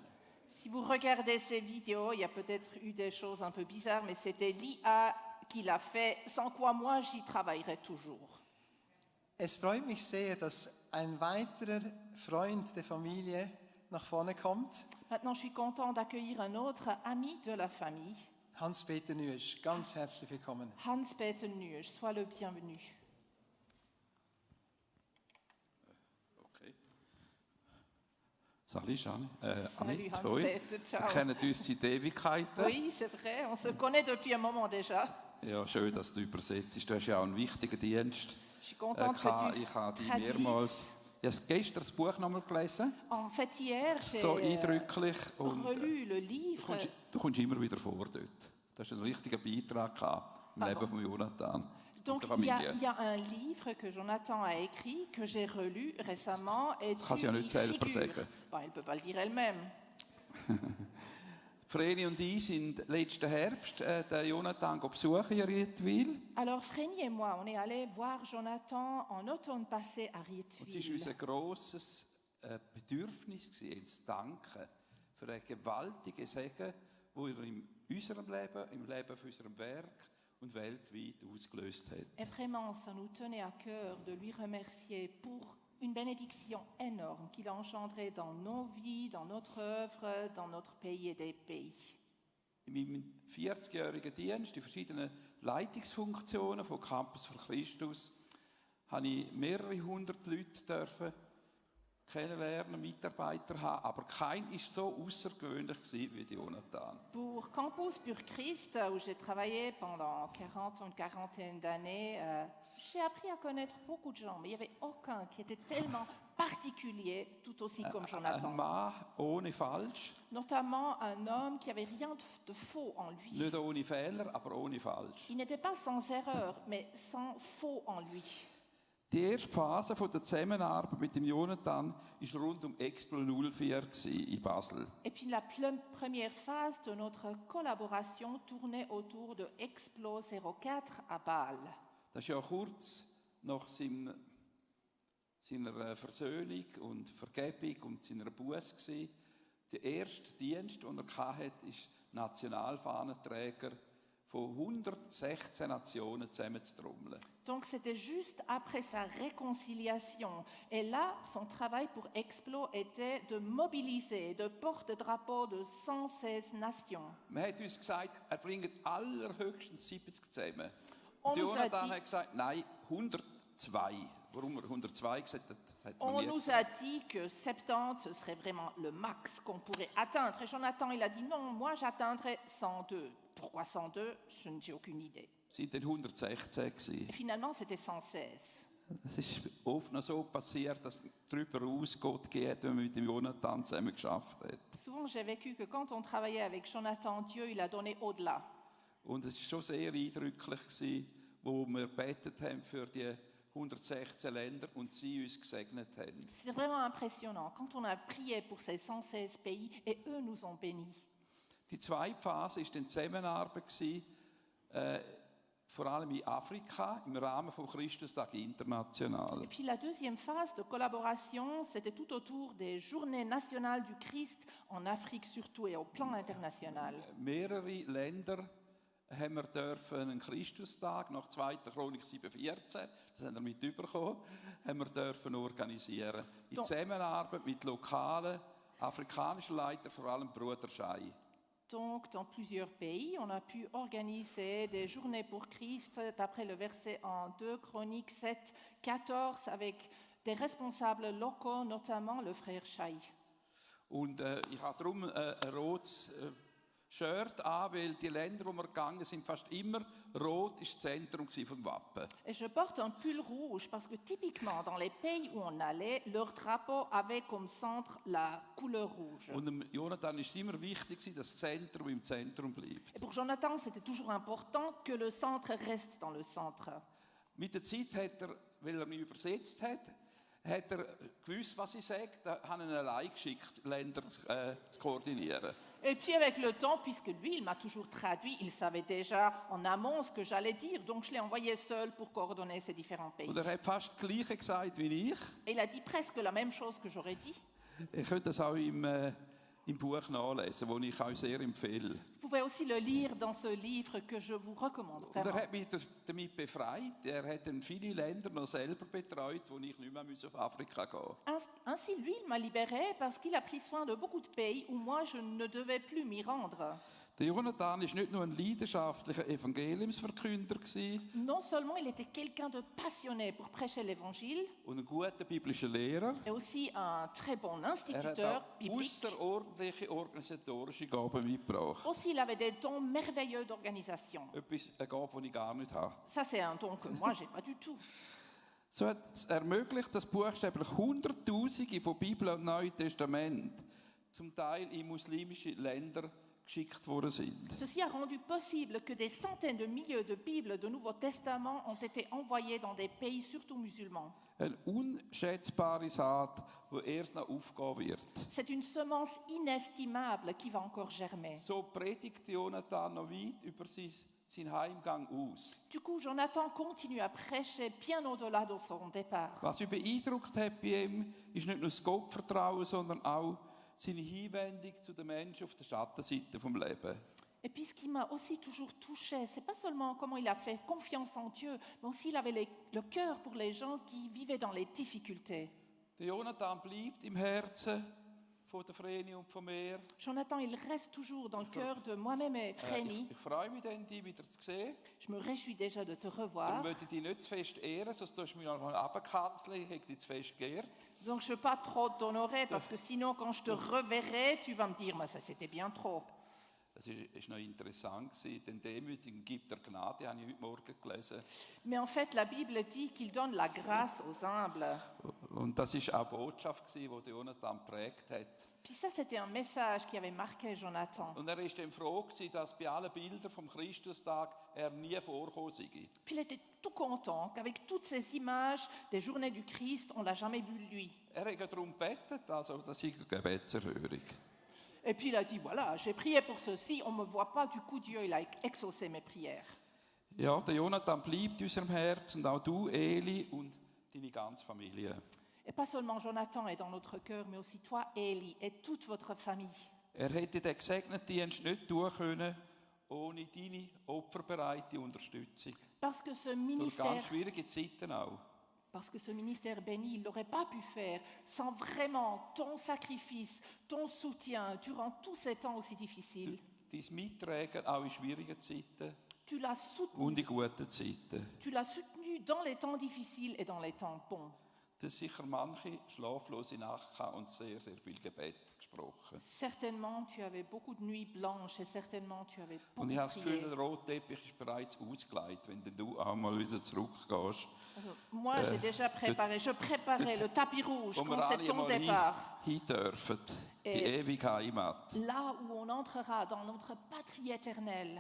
Si vous regardez ces vidéos, il y a peut-être eu des choses un peu bizarres, mais c'était l'IA qui l'a fait, sans quoi moi j'y travaillerais toujours. Es freut mich sehr, dass ein weiterer Freund der Familie nach vorne kommt. Maintenant, je suis content d'accueillir un autre ami de la famille, Hans-Peter Nüesch, ganz herzlich willkommen. Hans-Peter Nüesch. Sois le bienvenu. Okay. Salut Jeanne. Salut Annette, hoi. Hans-Peter, ciao. Wir kennen uns seit Ewigkeiten. Oui, c'est vrai, on se connaît depuis un moment déjà. Ja, schön, dass du übersetzt. Du hast ja auch einen wichtigen Dienst. Je suis contente que tu Ich habe dich traduises. mehrmals... Ich habe gestern das Buch nochmal gelesen. En fait, hier, j'ai So eindrücklich. Und relu le livre. du kommst immer wieder vor dort. Du hast einen richtigen Beitrag gehabt im Leben von Jonathan Donc, und der il y Familie. a un livre que Jonathan a écrit, que j'ai relu récemment. Et Das kann sie ja nicht selber sagen. Bon, elle ne peut pas le dire elle-même. Vreni und ich sind letzten Herbst den Jonathan besuchen in Rietwil. Alors, Frénie et moi, on est allés voir Jonathan en automne passé à Und es war Rietwil. unser grosses Bedürfnis, ihm zu danken für einen gewaltigen Segen, den er ihm unserem Leben, im Leben von unserem Werk und weltweit ausgelöst hat. Et vraiment, ça nous tenait à cœur de lui remercier pour une bénédiction énorme qu'il a engendrée dans nos vies, dans notre œuvre, dans notre pays et des pays. In meinem 40-jährigen Dienst, in verschiedenen Leitungsfunktionen von Campus für Christus, habe ich mehrere hundert Leute dürfen kennenlernen, Mitarbeiter haben, aber kein war so außergewöhnlich wie Jonathan. Pour Campus pour Christ, où j'ai travaillé pendant 40 ou une quarantaine d'années, j'ai appris à connaître beaucoup de gens, mais il n'y avait aucun qui était tellement particulier, tout aussi comme Jonathan. Ein Mann ohne Falsch. Notamment un homme qui n'avait rien de faux en lui. Nicht ohne Fehler, aber ohne Falsch. Il n'était pas sans erreur, mais sans faux en lui. Die erste Phase der Zusammenarbeit mit dem Jonathan war rund um Explo 04 in Basel. Et puis la première phase de notre collaboration tournait autour de Explo 04 à Bâle. Das war ja kurz nach seiner Versöhnung und Vergebung und seiner Buße. Der erste Dienst, den er hatte, war Nationalfahnenträger von 116 Nationen zusammenzutrommeln. Donc c'était juste après sa réconciliation. Et là, son travail pour Explo était de mobiliser, de porte-drapeau de 116 nations. Man hat uns gesagt, bringt allerhöchstens 70 zusammen. Und Jonathan hat gesagt, nein, 102. Warum er 102 gesagt hat, das hat man On nie nous gesagt. a dit que 70, ce serait vraiment le max qu'on pourrait atteindre. Et Jonathan, il a dit non, moi j'atteindrai 102. Pourquoi 102? Je n'ai aucune idée. Es waren dann 116 gewesen. Et finalement, c'était 116. Es ist oft noch so passiert, dass darüber hinaus Gott geht, wenn man mit dem Jonathan zusammen geschafft hat. Souvent, j'ai vécu que quand on travaillait avec Jonathan, Dieu, il a donné au-delà. Und es war schon sehr eindrücklich gewesen, wo wir gebetet haben für die 116 Länder und sie uns gesegnet haben. C'était vraiment impressionnant quand on a prié pour ces 116 pays et eux nous ont bénis. Die zweite Phase war die Zusammenarbeit, vor allem in Afrika, im Rahmen des Christustag international. Et puis la deuxième phase de collaboration, c'était tout autour des journées nationales du Christ en Afrique surtout et au plan international. Mehrere Länder haben wir dürfen einen Christustag nach 2. Chronik 7,14, das haben wir mit überkommen, haben wir dürfen organisieren. In Zusammenarbeit mit lokalen afrikanischen Leitern, vor allem Bruder Schei. Donc, dans plusieurs pays, on a pu organiser des journées pour Christ d'après le verset en 2 Chroniques 7, 14 avec des responsables locaux, notamment le frère Chai. Und ich habe darum ein rotes Shirt an, weil die Länder, wo wir gegangen sind, fast immer rot war das Zentrum vom Wappen. Et je porte un pull rouge parce que typiquement dans les pays où on allait, leur drapeau avait comme centre la couleur rouge. Und dem Jonathan war es immer wichtig, dass das Zentrum im Zentrum bleibt. Et pour Jonathan, c'était toujours important que le centre reste dans le centre. Mit der Zeit hat er, weil er mich übersetzt hat er gewusst, was ich sage, da habe ich ihn allein geschickt, Länder zu koordinieren. Et puis avec le temps, puisque lui, il m'a toujours traduit, il savait déjà en amont ce que j'allais dire, donc je l'ai envoyé seul pour coordonner ces différents pays. Und er hat fast das Gleiche gesagt wie ich. Et il a dit presque la même chose que j'aurais dit. Ihr könnt das auch im Buch nachlesen, das ich euch sehr empfehle. Vous pouvez aussi le lire dans ce livre que je vous recommande Und er vraiment. hat mich damit befreit. Er hat dann viele Länder noch selber betreut, wo ich nicht mehr auf Afrika gehen musste. Ainsi, lui, il m'a libéré parce qu'il a pris soin de beaucoup de pays où moi, je ne devais plus m'y rendre. Der Jonathan war nicht nur ein leidenschaftlicher Evangeliumsverkünder Non seulement il était quelqu'un de passionné pour prêcher l'évangile, und ein guter biblischer Lehrer, et aussi un très bon er hat instituteur auch biblique. außerordentliche organisatorische Gaben mitgebracht. Aussi, il avait des dons merveilleux d'organisation. Eine Gabe, die ich gar nicht habe. Ça, c'est un don que moi, je n'ai pas du tout. So hat es ermöglicht, dass buchstäblich Hunderttausende von Bibel und Neuen Testament zum Teil in muslimische Länder geschickt worden sind. Ceci a rendu possible que des centaines de milliers de Bibles, de Nouveaux Testaments ont été envoyés dans des pays, surtout musulmans. Eine unschätzbare Saat, die erst noch aufgehen wird. C'est une semence inestimable qui va encore germer. So predigt Jonathan noch weit über seinen Heimgang aus. Du coup, Jonathan continue à prêcher bien au-delà de son départ. Was mich beeindruckt hat bei ihm, ist nicht nur das Gottvertrauen, sondern auch seine Hinwendung zu den Menschen auf der Schattenseite des Lebens. Et puis ce qui m'a aussi toujours touchée, c'est pas seulement comment il a fait confiance en Dieu, mais aussi il avait le cœur pour les gens qui vivaient dans les difficultés. Der Jonathan bleibt im Herzen von der Vreni und von mir. Jonathan, il reste toujours dans le cœur de moi-même et Vreni. Ich freue mich dann, dich wieder zu sehen. Je me réjouis déjà de te Darum revoir. möchte ich dich nicht zu fest ehren, sonst tust du mich noch runterkanzeln, ich habe dich zu fest geehrt. Donc je ne veux pas trop t'honorer parce que sinon quand je te reverrai, tu vas me dire, mais ça c'était bien trop. Es war noch interessant, den Demütigen gibt er Gnade, habe ich heute Morgen gelesen. Mais en fait, la Bible dit qu'il donne la grâce aux humbles. Und das war auch die Botschaft, die Jonathan geprägt hat. Puis ça, c'était un message qui avait marqué Jonathan. Und er war dann froh, dass bei allen Bildern vom Christustag er nie vorgekommen sei. Puis il était tout content qu'avec toutes ces images des journées du Christ, on ne l'a jamais vu lui. Er hat darum gebetet, also das ist eine Gebetserhörung. Et puis il a dit, voilà, j'ai prié pour ceci, on ne me voit pas, du coup Dieu il a exaucé mes prières. Ja, der Jonathan bleibt in unserem Herz und auch du, Eli, und deine ganze Familie. Et pas seulement Jonathan est dans notre cœur, mais aussi toi, Eli, et toute votre famille. Er hätte den gesegneten Dienst nicht tun können, ohne deine opferbereite Unterstützung. Parce que ce Durch ministère, ganz schwierige Zeiten auch. parce que ce ministère béni, il n'aurait pas pu faire sans vraiment ton sacrifice, ton soutien durant tous ces temps aussi difficiles. Dein Mittragen auch in schwierigen Zeiten Tu l'as soutenu. und in guten Zeiten. Tu l'as soutenu dans les temps difficiles et dans les temps bons. Du hast sicher manche schlaflose Nacht gehabt und sehr, sehr viel Gebet gesprochen. Certainement, tu avais beaucoup de nuits blanches et certainement, tu avais beaucoup Und ich habe das Gefühl, prié. der rote Teppich ist bereits ausgelegt, wenn du auch mal wieder zurückgehst. Also, moi, j'ai déjà préparé. Je préparais le tapis rouge Wo wir quand c'est alle ton mal départ. hin dürfen, die Et- ewige Heimat. Là où on entrera dans notre patrie éternelle.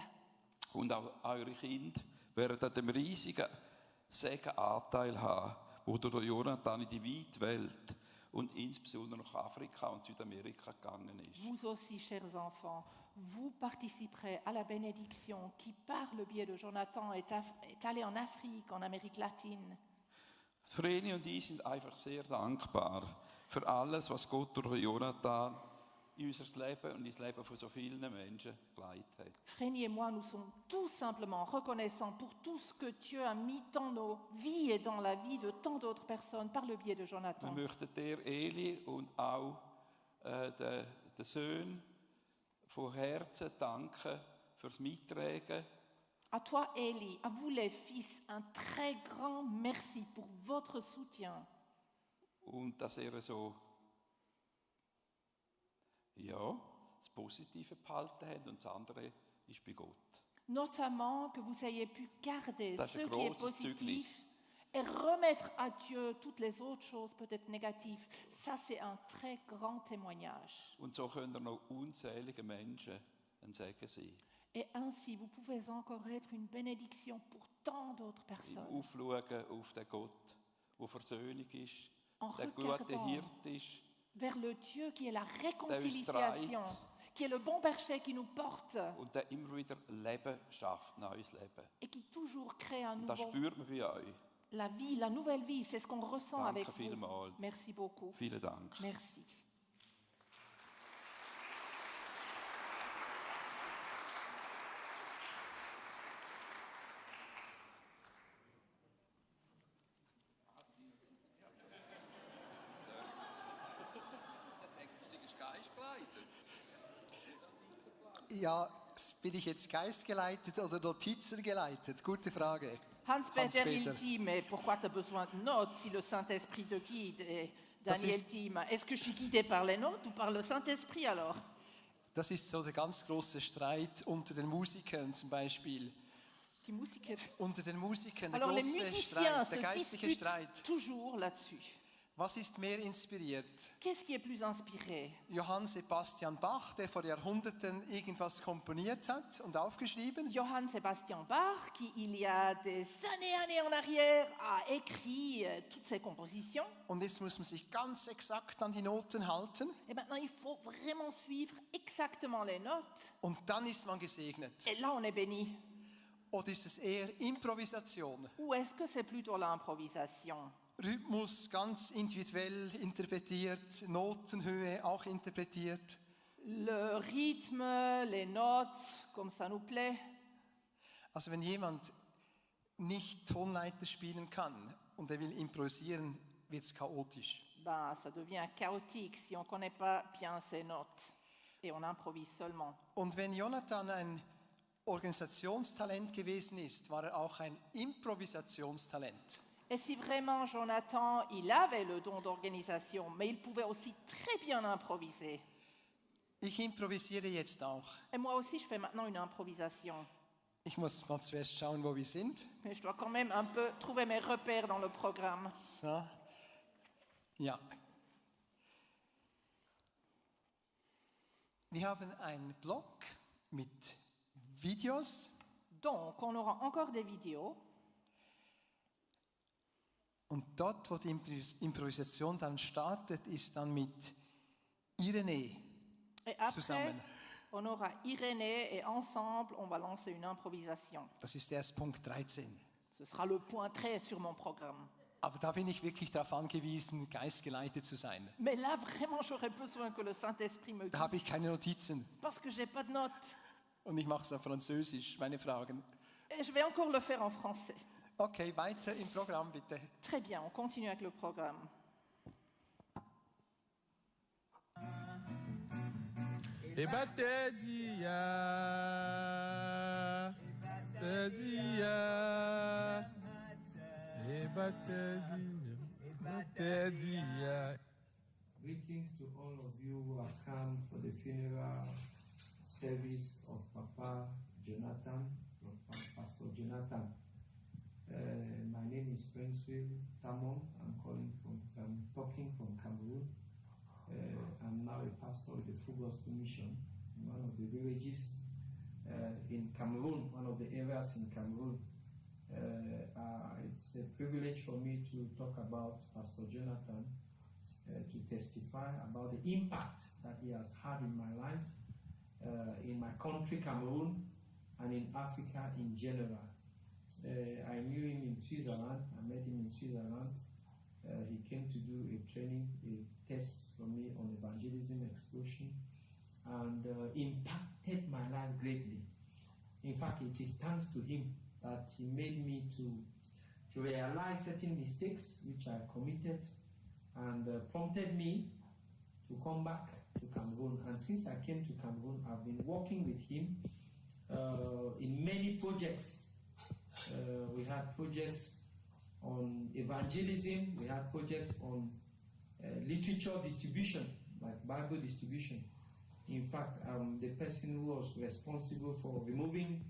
Und auch eure Kinder werden an dem riesigen Segen Anteil haben, wo der Jonathan in die weite Welt und insbesondere nach Afrika und Südamerika gegangen ist. Vous aussi, chers enfants, vous participerez à la bénédiction qui, par le biais de Jonathan, est allée en Afrique, en Amérique latine. Vreni und ich sind einfach sehr dankbar für alles, was Gott durch Jonathan in unser Leben und ins Leben von so vielen Menschen geleitet hat. Frénie et moi, nous sommes tout simplement reconnaissants pour tout ce que Dieu a mis dans nos vies et dans la vie de tant d'autres personnes par le biais de Wir Jonathan. möchten dir, Eli, und auch den Söhnen von Herzen danken fürs Mittragen. À toi, Élie, à vous les fils, un très grand merci pour votre soutien. Und dass er so, ja, das Positive behalten hat und das andere ist bei Gott. Notamment que vous ayez pu garder Das ce ist ein qui est grosses positif Zeugnis. et remettre à Dieu toutes les autres choses peut-être négatives. Ça, c'est un très grand témoignage. Und so können er noch unzählige Menschen ein Segen sein. Et ainsi, vous pouvez encore être une bénédiction pour tant d'autres Im personnes. Aufschauen auf den Gott, der Versöhnung ist, En der gute regardant Hirte ist, vers le Dieu qui est la uns réconciliation, treibt. qui est le bon berger qui nous porte und der immer wieder Leben schafft, neues Leben. et qui toujours crée un Und das nouveau, spürt man bei euch. la vie, la nouvelle vie. C'est ce qu'on ressent Danke avec vous. vielmals. Merci beaucoup. Vielen Dank. Merci. Ja, bin ich jetzt geistgeleitet oder Notizen geleitet? Gute Frage. Hans-Peter, Hans-Peter. il dit, mais pourquoi tu as besoin de notes si le Saint-Esprit te guide? Et Das Daniel ist- dit, mais est-ce que je suis guidé par les notes ou par le Saint-Esprit alors? Das ist so der ganz große Streit unter den Musikern zum Beispiel. Die Musiker. Unter den Musikern, der Alors les große musiciens Streit, se der geistliche disputent Streit. toujours là-dessus. Was ist mehr inspiriert? Qu'est-ce qui est plus inspiré? Johann Sebastian Bach, der vor Jahrhunderten irgendwas komponiert hat und aufgeschrieben? Johann Sebastian Bach, qui il y a des années en arrière a écrit toutes ses compositions. Und jetzt muss man sich ganz exakt an die Noten halten Et maintenant, il faut vraiment suivre exactement les notes. und dann ist man gesegnet. Et là, on est béni. Oder ist es eher Improvisation? Ou est-ce que c'est plutôt l'improvisation? Rhythmus ganz individuell interpretiert, Notenhöhe auch interpretiert. le rythme, les notes, comme ça nous plaît. Also wenn jemand nicht Tonleiter spielen kann und er will improvisieren, wird es chaotisch. Ben, ça devient chaotique si on ne connaît pas bien ces notes et on improvise seulement. Und wenn Jonathan ein Organisationstalent gewesen ist, war er auch ein Improvisationstalent. Et si vraiment Jonathan, il avait le don d'organisation, mais il pouvait aussi très bien improviser. Ich improvisiere jetzt auch. Et moi aussi, je fais maintenant une improvisation. Ich muss mal zuerst schauen, wo wir sind. Mais je dois quand même un peu trouver mes repères dans le programme. So. Ja. Wir haben einen Blog mit Videos. Donc, on aura encore des vidéos. Und dort, wo die Improvisation dann startet, ist dann mit Irene Et après, zusammen. on aura Irénée et ensemble, on va lancer une improvisation. Das ist erst Punkt 13. Ce sera le point 13 sur mon programme. Aber da bin ich wirklich darauf angewiesen, geistgeleitet zu sein. Mais là, vraiment, j'aurais besoin que le Saint-Esprit me Da guide. habe ich keine Notizen. Parce que j'ai pas de notes. Und ich mache es auf Französisch, meine Fragen. Et je vais encore le faire en français. Okay, weiter im Programm bitte. Très bien, on continue avec le programme. Greetings to all of you who have come for the funeral service of Papa Jonathan, Pastor Jonathan. My name is Prince Will Tamon. I'm talking from Cameroon. I'm now a pastor of the Full Gospel Mission in one of the villages in Cameroon, one of the areas in Cameroon. It's a privilege for me to talk about Pastor Jonathan, to testify about the impact that he has had in my life, in my country, Cameroon, and in Africa in general. I knew him in Switzerland. I met him in Switzerland. He came to do a training, a test for me on evangelism explosion, and impacted my life greatly. In fact, it is thanks to him that he made me to realize certain mistakes which I committed, and prompted me to come back to Cameroon. And since I came to Cameroon, I've been working with him in many projects. We had projects on evangelism, we had projects on literature distribution, like Bible distribution. In fact, I'm the person who was responsible for removing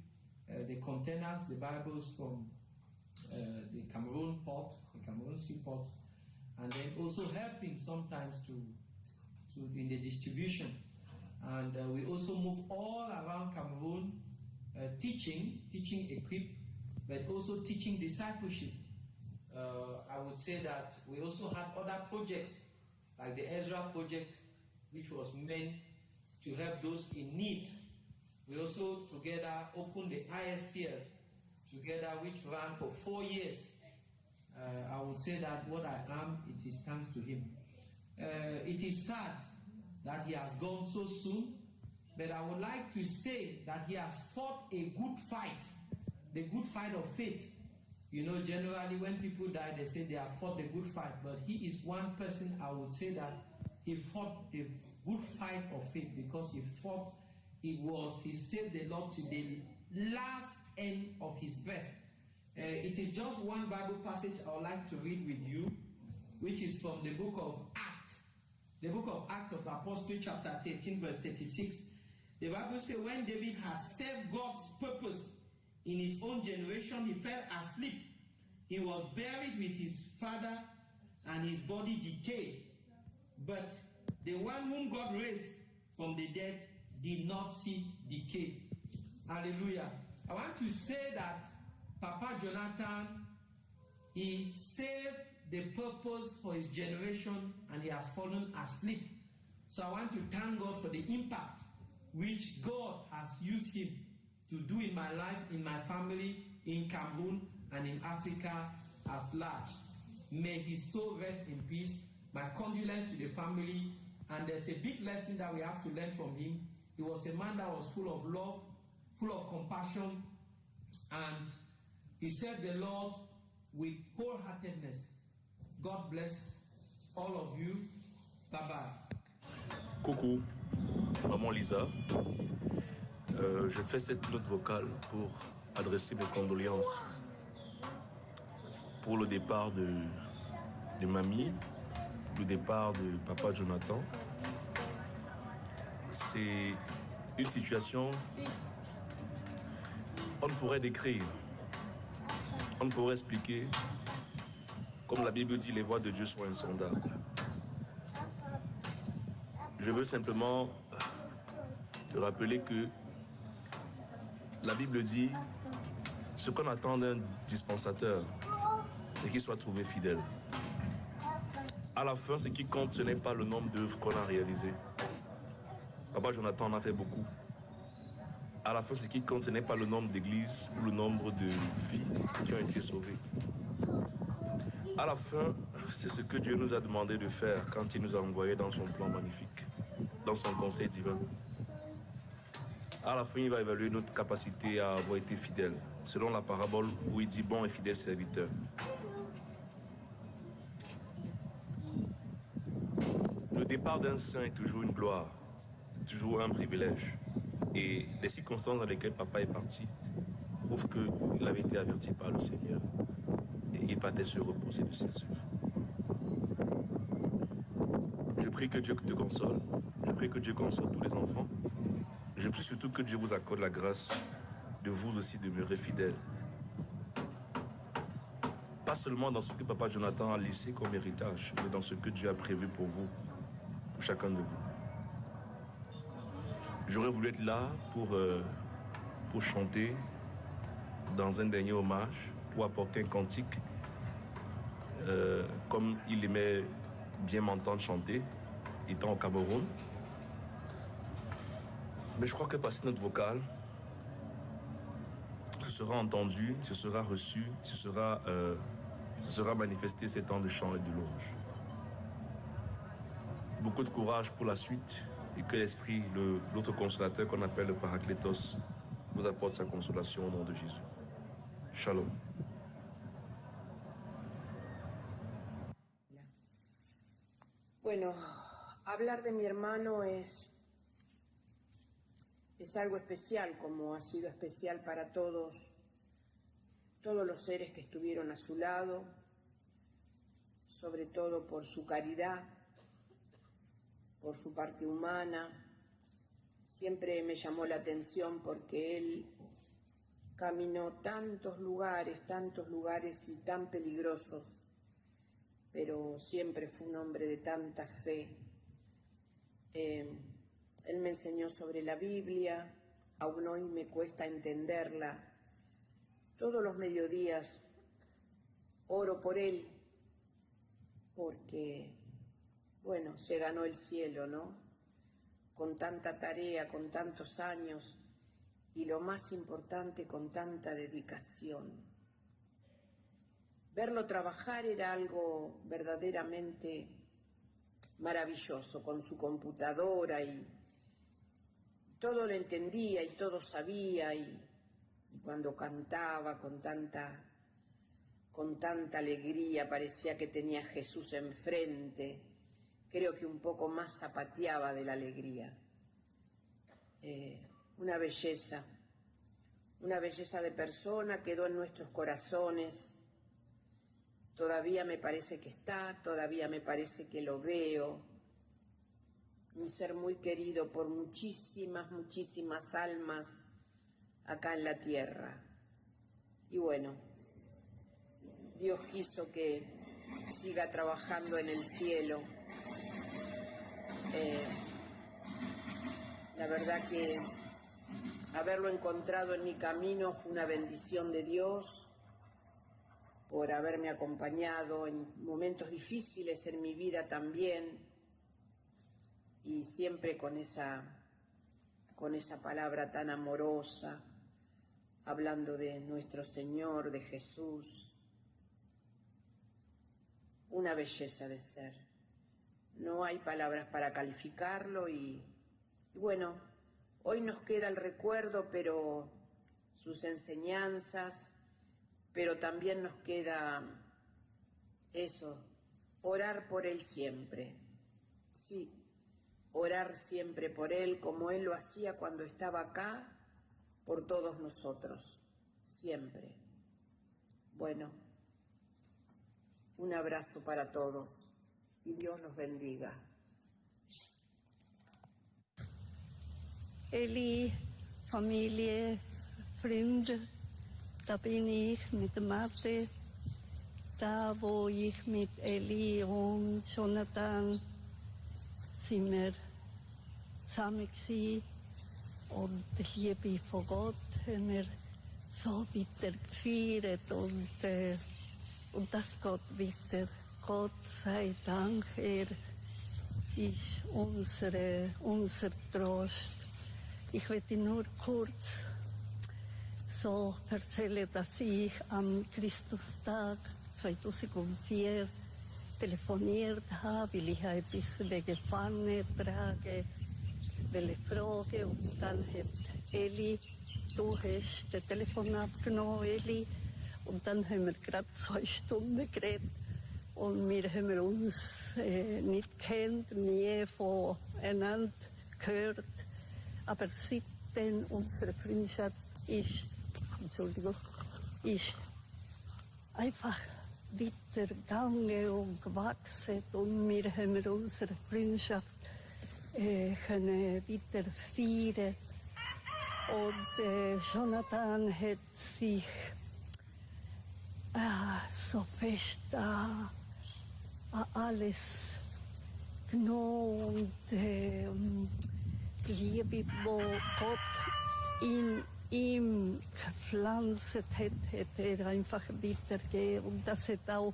the containers, the Bibles from the Cameroon port, the Cameroon seaport, and then also helping sometimes to in the distribution. And we also move all around Cameroon, teaching equip, but also teaching discipleship. I would say that we also had other projects, like the Ezra project, which was meant to help those in need. We also together opened the ISTL together, which ran for 4 years. I would say that what I am, it is thanks to him. It is sad that he has gone so soon, but I would like to say that he has fought a good fight, the good fight of faith. You know, generally when people die, they say they have fought the good fight, but he is one person, I would say that he fought the good fight of faith, because he saved the Lord to the last end of his breath. It is just one Bible passage I would like to read with you, which is from the book of Acts. The book of Acts of the Apostle, chapter 13, verse 36. The Bible says, when David had served God's purpose in his own generation, he fell asleep. He was buried with his father, and his body decayed. But the one whom God raised from the dead did not see decay. Hallelujah. I want to say that Papa Jonathan, he saved the purpose for his generation, and he has fallen asleep. So I want to thank God for the impact which God has used him to do in my life, in my family, in Cameroon, and in Africa at large. May his soul rest in peace. My condolence to the family And there's a big lesson that we have to learn from him. He was a man that was full of love, full of compassion, and he served the Lord with wholeheartedness. God bless all of you. Bye-bye. Coucou, maman Lisa. Je fais cette note vocale pour adresser mes condoléances pour le départ de mamie, le départ de papa Jonathan. C'est une situation on ne pourrait décrire, on ne pourrait expliquer. Comme la Bible dit, les voies de Dieu sont insondables. Je veux simplement te rappeler que la Bible dit ce qu'on attend d'un dispensateur, c'est qu'il soit trouvé fidèle. À la fin, ce qui compte, ce n'est pas le nombre d'œuvres qu'on a réalisées. Papa Jonathan en a fait beaucoup. À la fin, ce qui compte, ce n'est pas le nombre d'églises ou le nombre de vies qui ont été sauvées. À la fin, c'est ce que Dieu nous a demandé de faire quand il nous a envoyés dans son plan magnifique, dans son conseil divin. À la fin, il va évaluer notre capacité à avoir été fidèles, selon la parabole où il dit bon et fidèle serviteur. Le départ d'un saint est toujours une gloire, c'est toujours un privilège. Et les circonstances dans lesquelles papa est parti prouvent qu'il avait été averti par le Seigneur. Et il partait se reposer de ses œuvres. Je prie que Dieu te console. Je prie que Dieu console tous les enfants. Je prie surtout que Dieu vous accorde la grâce de vous aussi demeurer fidèles. Pas seulement dans ce que papa Jonathan a laissé comme héritage, mais dans ce que Dieu a prévu pour vous, pour chacun de vous. J'aurais voulu être là pour chanter dans un dernier hommage, pour apporter un cantique, comme il aimait bien m'entendre chanter, étant au Cameroun. Mais je crois que par cette note vocale, ce sera entendu, ce sera reçu, ce sera manifesté ces temps de chant et de louange. Beaucoup de courage pour la suite et que l'Esprit, l'autre consolateur qu'on appelle le Paraclétos, vous apporte sa consolation au nom de Jésus. Shalom. Bueno, hablar de mi hermano es algo especial, como ha sido especial para todos los seres que estuvieron a su lado, sobre todo por su caridad, por su parte humana. Siempre me llamó la atención porque él caminó tantos lugares y tan peligrosos, pero siempre fue un hombre de tanta fe. Él me enseñó sobre la Biblia, aún hoy me cuesta entenderla. Todos los mediodías oro por él, porque, bueno, se ganó el cielo, ¿no? Con tanta tarea, con tantos años, y lo más importante, con tanta dedicación. Verlo trabajar era algo verdaderamente maravilloso, con su computadora, y todo lo entendía y todo sabía, y cuando cantaba con tanta alegría, parecía que tenía a Jesús enfrente. Creo que un poco más zapateaba de la alegría. Una belleza de persona, quedó en nuestros corazones. Todavía me parece que está, todavía me parece que lo veo. Un ser muy querido por muchísimas almas acá en la tierra. Y bueno, Dios quiso que siga trabajando en el cielo. La verdad que haberlo encontrado en mi camino fue una bendición de Dios, por haberme acompañado en momentos difíciles en mi vida también, y siempre con esa palabra tan amorosa, hablando de nuestro Señor, de Jesús. Una belleza de ser. No hay palabras para calificarlo y bueno, hoy nos queda el recuerdo, pero sus enseñanzas, pero también nos queda eso, orar por él siempre. Sí, orar siempre por él como él lo hacía cuando estaba acá, por todos nosotros, siempre. Bueno, un abrazo para todos y Dios los bendiga. Eli, Familie, Freunde, da bin ich mit Mathe, da wo ich mit Eli und Jonathan sind wir zusammen gewesen. Und die Liebe von Gott haben wir so weiter gefeiert und das geht weiter. Gott sei Dank, er ist unser Trost. Ich möchte nur kurz so erzählen, dass ich am Christustag 2004 telefoniert habe, weil ich etwas wegen Pfanne trage, welche Frage. Und dann hat Eli, du hast das Telefon abgenommen, Eli. Und dann haben wir gerade 2 Stunden geredet. Und wir haben uns nicht kennt, nie voneinander gehört. Aber seitdem unsere Freundschaft ist einfach weitergegangen und gewachsen. Und wir haben unsere Freundschaft können weiter feiern. Und Jonathan hat sich so fest an alles genommen und die Liebe, die Gott in ihm gepflanzt hat, hat er einfach weitergegeben. Und das hat auch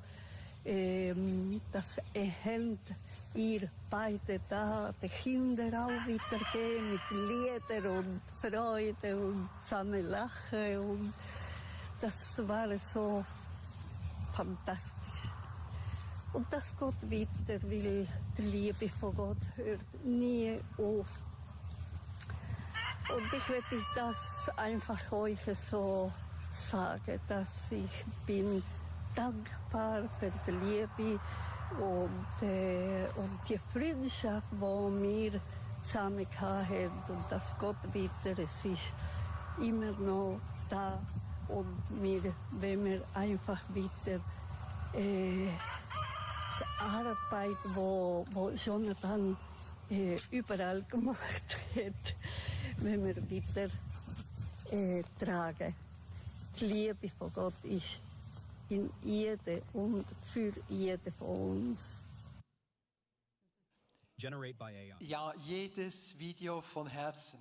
das habt ihr beide da, die Kinder auch weitergegeben mit Liedern und Freude und zusammen lachen. Und das war so fantastisch. Und das geht weiter, weil die Liebe von Gott hört nie auf. Und ich möchte das einfach euch so sagen, dass ich bin dankbar für die Liebe und die Freundschaft, die wir zusammen hatten. Und das Gott weiter, es ist immer noch da. Und wenn wir einfach weiter die Arbeit, wo Jonathan überall gemacht hat, wenn wir weiter tragen. Die Liebe von Gott ist in jede und für jede von uns. Generate by AI. Ja, jedes Video von Herzen.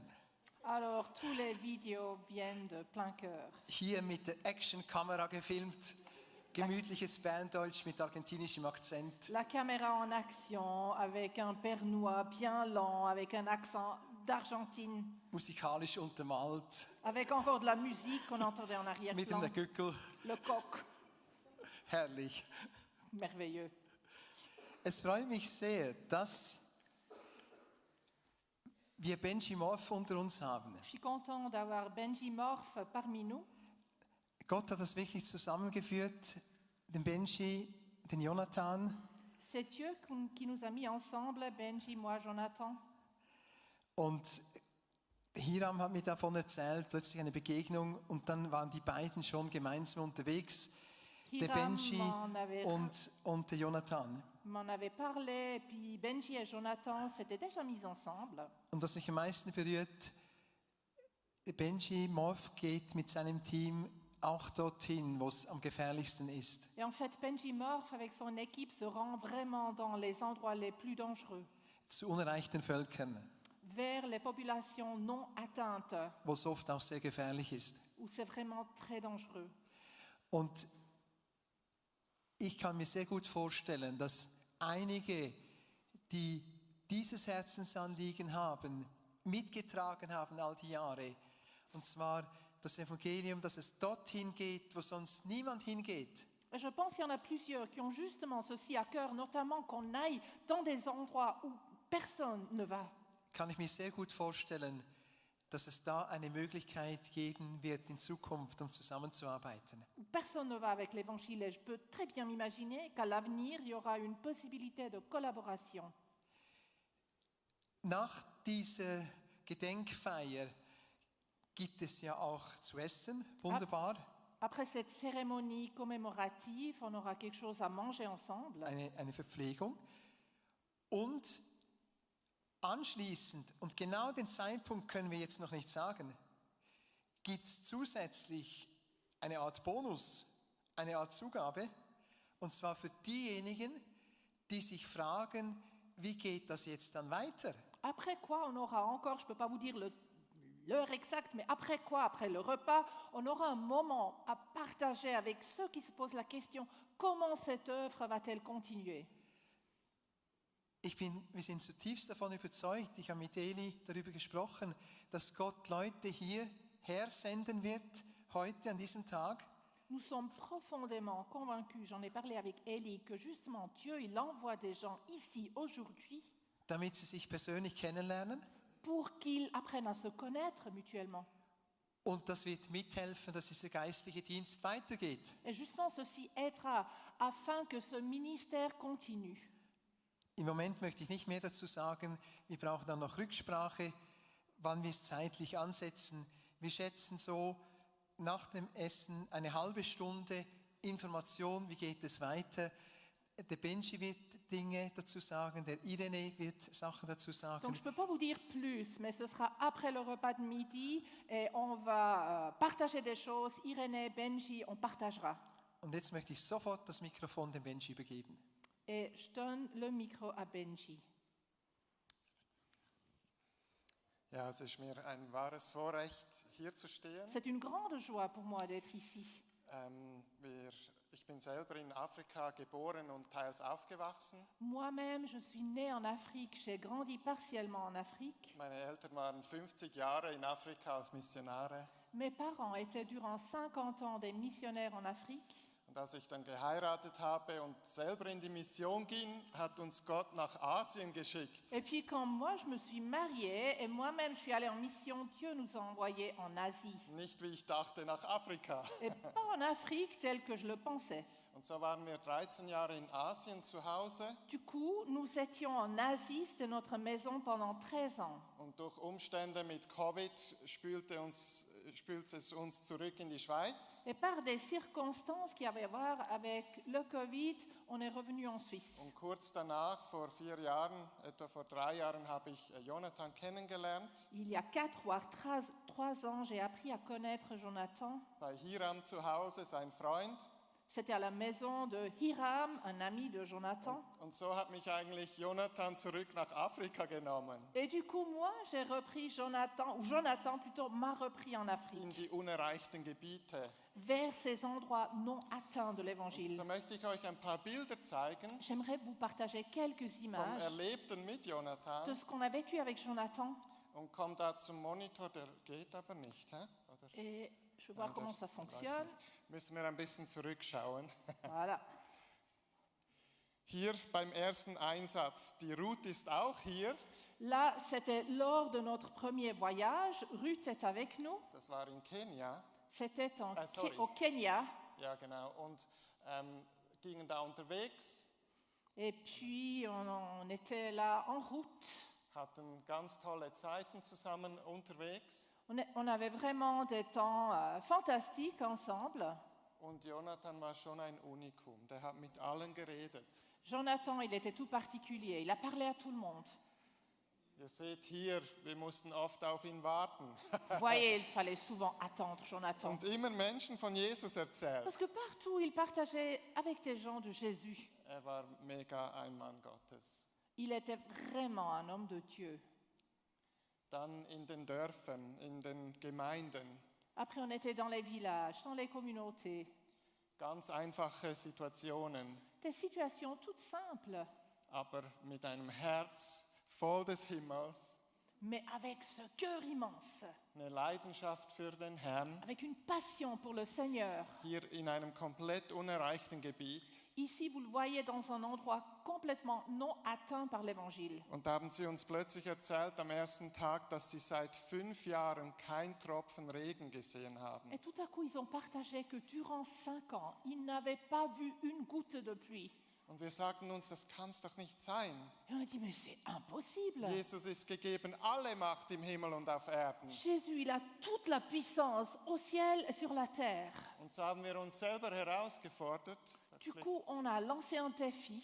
Alors, tous les vidéos viennent de plein cœur. Hier mit der Action-Kamera gefilmt, gemütliches Berndeutsch mit argentinischem Akzent. La caméra en action, avec un pernois bien lent, avec un accent d'Argentine. Musikalisch untermalt. Avec encore de la musique qu'on entendait en arrière-plan. Mit einem Gückel. Le coq. Herrlich. Merveilleux. Es freut mich sehr, dass wir Benji Morf unter uns haben. Je suis content d'avoir Benji Morf parmi nous. Gott hat das wirklich zusammengeführt, den Benji, den Jonathan. C'est Dieu qui nous a mis ensemble, Benji, moi, Jonathan. Und Hiram hat mir davon erzählt, plötzlich eine Begegnung, und dann waren die beiden schon gemeinsam unterwegs, der Benji und der Jonathan. M'en avait parlé, et puis Benji et Jonathan s'étaient déjà mis ensemble. Und was mich am meisten berührt, Benji Morf geht mit seinem Team auch dorthin, wo es am gefährlichsten ist. Et en fait, Benji Morf avec son équipe se rend vraiment dans les endroits les plus dangereux. Zu unerreichten Völkern. Vers les populations non atteintes. Wo es oft auch sehr gefährlich ist. Où c'est vraiment très dangereux. Und ich kann mir sehr gut vorstellen, dass einige, die dieses Herzensanliegen haben, mitgetragen haben all die Jahre, und zwar das Evangelium, dass es dorthin geht, wo sonst niemand hingeht. Et je pense qu'il y en a plusieurs qui ont justement ceci à cœur, notamment qu'on aille dans des endroits où personne ne va. Kann ich mir sehr gut vorstellen, dass es da eine Möglichkeit geben wird in Zukunft, um zusammenzuarbeiten. Personne ne va avec l'Évangile et je peux très bien m'imaginer qu'à l'avenir, il y aura une possibilité de collaboration. Nach dieser Gedenkfeier gibt es ja auch zu essen, wunderbar. Après cette cérémonie commémorative, on aura quelque chose à manger ensemble. Eine Verpflegung. Und anschließend, und genau den Zeitpunkt können wir jetzt noch nicht sagen, gibt es zusätzlich eine Art Bonus, eine Art Zugabe, und zwar für diejenigen, die sich fragen, wie geht das jetzt dann weiter? Après quoi, on aura encore, je ne peux pas vous dire l'heure exacte, mais après quoi, après le repas, on aura un moment à partager avec ceux qui se posent la question, comment cette œuvre va-t-elle continuer? Wir sind zutiefst davon überzeugt, ich habe mit Eli darüber gesprochen, dass Gott Leute hierher senden wird, heute an diesem Tag. Nous sommes profondément convaincus, j'en ai parlé avec Eli, que justement Dieu, il envoie des gens ici aujourd'hui damit sie sich persönlich kennenlernen. Pour qu'ils apprennent à se connaître mutuellement. Und das wird mithelfen, dass dieser geistliche Dienst weitergeht. Et justement, ceci aidera afin que ce ministère continue. Im Moment möchte ich nicht mehr dazu sagen. Wir brauchen dann noch Rücksprache, wann wir es zeitlich ansetzen. Wir schätzen so nach dem Essen eine halbe Stunde Information, wie geht es weiter. Der Benji wird Dinge dazu sagen, der Irene wird Sachen dazu sagen. Donc je ne peux pas vous dire plus, mais ce sera après le repas de midi et on va partager des choses. Irene, Benji, on partagera. Und jetzt möchte ich sofort das Mikrofon dem Benji übergeben. Et je donne le micro à Benji. Ja, es ist mir ein wahres Vorrecht, hier zu stehen. C'est une grande joie pour moi d'être ici. Ich bin selber in Afrika geboren und teils aufgewachsen. Moi-même, je suis née en Afrique, j'ai grandi partiellement en Afrique. Meine Eltern waren 50 Jahre in Afrika als Missionare. Mes parents étaient durant 50 ans des missionnaires en Afrique. Und als ich dann geheiratet habe und selber in die Mission ging, hat uns Gott nach Asien geschickt. Et puis quand moi je me suis mariée et moi-même je suis allée en mission, Dieu nous a envoyés en Asie. Nicht wie ich dachte nach Afrika. Et pas en Afrique tel que je le pensais. Und so waren wir 13 Jahre in Asien zu Hause. Du coup, nous étions en Asie, c'était notre maison pendant 13 ans. Und durch Umstände mit Covid spülte es uns zurück in die Schweiz. Et par des circonstances qui avaient à voir avec le Covid, on est revenu en Suisse. Und kurz danach, vor 4 Jahren, etwa vor 3 Jahren, habe ich Jonathan kennengelernt. Il y a 4 ou 3 ans, j'ai appris à connaître Jonathan. Bei Hiram zu Hause, sein Freund. C'était à la maison de Hiram, un ami de Jonathan. Und so hat mich eigentlich Jonathan zurück nach Afrika genommen. Et du coup, moi, j'ai repris Jonathan, ou Jonathan plutôt, m'a repris en Afrique. In die unerreichten Gebiete. Vers ces endroits non atteints de l'Évangile. So möchte ich euch ein paar Bilder zeigen. J'aimerais vous partager quelques images vom Erlebten mit Jonathan. De ce qu'on a vécu avec Jonathan. Und kommt da zum Monitor, der geht aber nicht. Hä? Oder? Et je vais voir comment ça fonctionne. Müssen wir ein bisschen zurückschauen. Voilà. Hier beim ersten Einsatz, die Ruth ist auch hier. Là, c'était lors de notre premier voyage. Ruth est avec nous. Das war in Kenia. C'était au Kenya. Ja, genau. Und gingen da unterwegs. Et puis, on était là en route. Hatten ganz tolle Zeiten zusammen unterwegs. On avait vraiment des temps fantastiques ensemble. Und Jonathan war schon ein Unikum. Der hat mit allen geredet. Jonathan, il était tout particulier. Il a parlé à tout le monde. Ihr seht hier, wir mussten oft auf ihn warten. Vous voyez, il fallait souvent attendre Jonathan. Und immer Menschen von Jesus erzählt. Parce que partout, il partageait avec des gens de Jésus. Er war mega ein Mann Gottes. Il était vraiment un homme de Dieu. Dann in den Dörfern, in den Gemeinden. Après, on était dans les villages, dans les communautés. Ganz einfache Situationen. Des situations toutes simples. Aber mit einem Herz voll des Himmels. mais avec ce cœur immense, eine Leidenschaft für den Herrn, avec une passion pour le Seigneur. hier in einem komplett unerreichten Gebiet. Ici, vous le voyez dans un endroit complètement non atteint par l'Évangile. Und da haben sie uns plötzlich erzählt am ersten Tag, dass sie seit 5 Jahren kein Tropfen Regen gesehen haben. Et tout à coup, ils ont partagé que durant 5 ans, ils n'avaient pas vu une goutte de pluie. Und wir sagten uns, das kann es doch nicht sein. Et on a dit, mais c'est impossible. Jesus ist gegeben alle Macht im Himmel und auf Erden. Jésus, il a toute la puissance au ciel et sur la terre. Und so haben wir uns selber herausgefordert. Du coup, on a lancé un défi.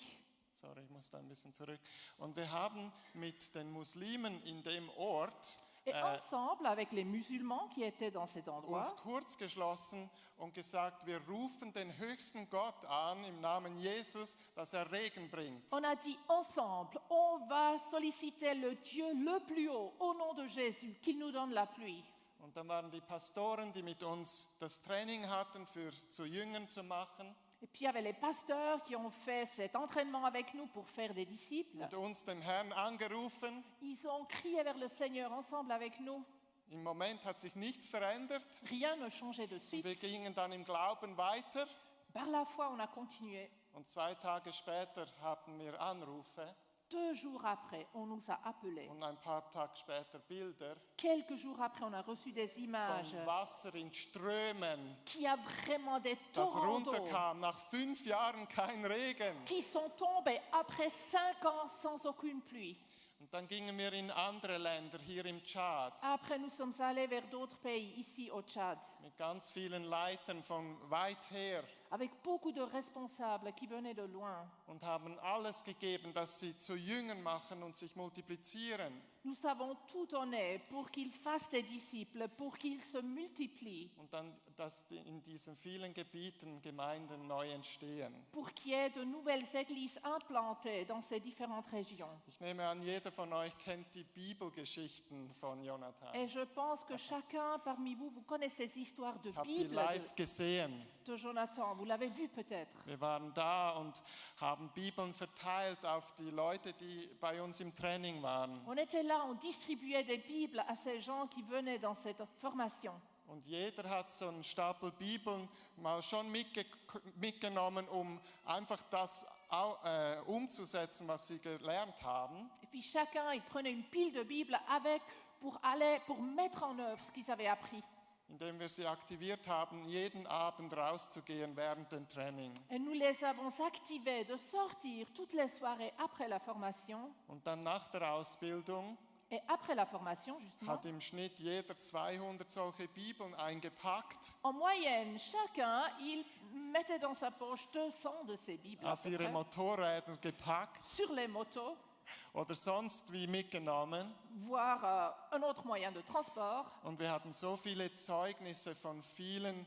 Sorry, ich muss da ein bisschen zurück. Und wir haben mit den Muslimen in dem Ort Et ensemble, avec les musulmans qui étaient dans cet endroit, uns kurz geschlossen und gesagt, wir rufen den höchsten Gott an im Namen Jesus, dass er Regen bringt. on a dit ensemble, on va solliciter le Dieu le plus haut, au nom de Jésus, qu'il nous donne la pluie. Und dann waren die Pastoren, die mit uns das Training hatten, für zu Jüngern zu machen. Et puis il y avait les pasteurs qui ont fait cet entraînement avec nous pour faire des disciples. Mit uns den Herrn angerufen. Ils ont crié vers le Seigneur ensemble avec nous. Im Moment hat sich nichts verändert. Rien ne changeait de suite. Wir gingen dann im Glauben weiter. Par la foi, on a continué. Und 2 Tage später hatten wir Anrufe. 2 jours après, on nous a appelés. Und ein paar Tage später Bilder. Quelques jours après, on a reçu des images. Von Wasser in Strömen. Qui a vraiment des Das torrents d'eau. runterkam, nach 5 Jahren kein Regen. Qui sont tombés après 5 ans sans aucune pluie. Und dann gingen wir in andere Länder, hier im Tschad. Après, nous sommes allés vers d'autres pays, ici au Tchad, Mit ganz vielen Leitern von weit her. avec beaucoup de responsables qui venaient de loin. Und haben alles gegeben, dass sie zu Jüngern machen und sich multiplizieren. Nous avons tout donné pour qu'ils fassent des disciples, pour qu'ils se multiplient, Und dann, dass in diesen vielen Gebieten Gemeinden neu entstehen. pour qu'il y ait de nouvelles églises implantées dans ces différentes régions. Ich nehme an, jeder von euch kennt die Bibelgeschichten von Jonathan. Et je pense que chacun parmi vous, vous connaissez ces histoires de Ich habe die Bible live gesehen. de Jonathan. Vous l'avez vu peut-être. Wir waren da und haben Bibeln verteilt auf die Leute, die bei uns im Training waren. On était là, on distribuait des Bibles à ces gens qui venaient dans cette formation. Und jeder hat so einen Stapel Bibeln mal schon mitgenommen, um einfach das umzusetzen, was sie gelernt haben. Et puis chacun, il prenait une pile de Bibles avec pour mettre en œuvre ce qu'ils avaient appris. Indem wir sie aktiviert haben, jeden Abend rauszugehen während dem Training. Et nous les avons activés de sortir toutes les soirées après la formation. Und dann nach der Ausbildung Et après la formation, justement, hat im Schnitt jeder 200 solche Bibeln eingepackt, en moyenne, chacun, il mettait dans sa poche 200 de ces Bibles à auf peu ihre près, Motorräder gepackt sur les motos, oder sonst wie mitgenommen. voire un autre moyen de transport. Und wir hatten so viele Zeugnisse von vielen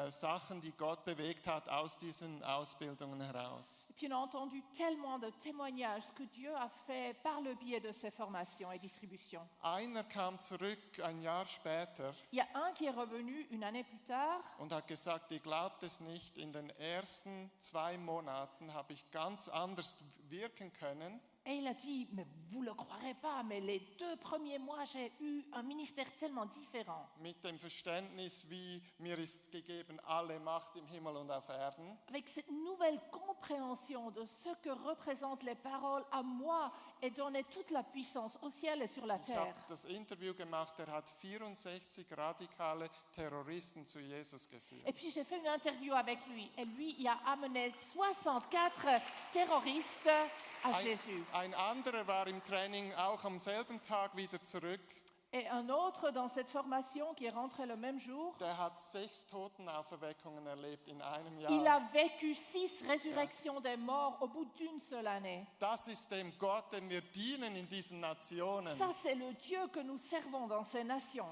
Sachen, die Gott bewegt hat aus diesen Ausbildungen heraus. Et puis on a entendu tellement de témoignages que Dieu a fait par le biais de ces formations et distributions. Einer kam zurück ein Jahr später Il y a un qui est revenu une année plus tard und hat gesagt, ihr glaubt es nicht, in den ersten 2 Monaten habe ich ganz anders wirken können. et il a dit, mais vous ne le croirez pas, mais les 2 premiers mois, j'ai eu un ministère tellement différent. Mit dem Verständnis, wie mir ist gegeben alle Macht im Himmel und auf Erden. Avec cette nouvelle compréhension de ce que représentent les paroles à moi et donner toute la puissance au ciel et sur la Ich habe terre. das Interview gemacht, er hat 64 radikale Terroristen zu Jesus geführt. Et puis j'ai fait une interview avec lui et lui, il a amené 64 terroristes à Jésus. Ein anderer war im Training auch am selben Tag wieder zurück. Et un autre dans cette formation qui est rentré le même jour, Der hat 6 Totenauferweckungen erlebt in einem Jahr. il a vécu 6 résurrections des morts au bout d'une seule année. Das ist dem Gott, dem wir dienen in diesen Nationen. Ça, c'est le Dieu que nous servons dans ces nations.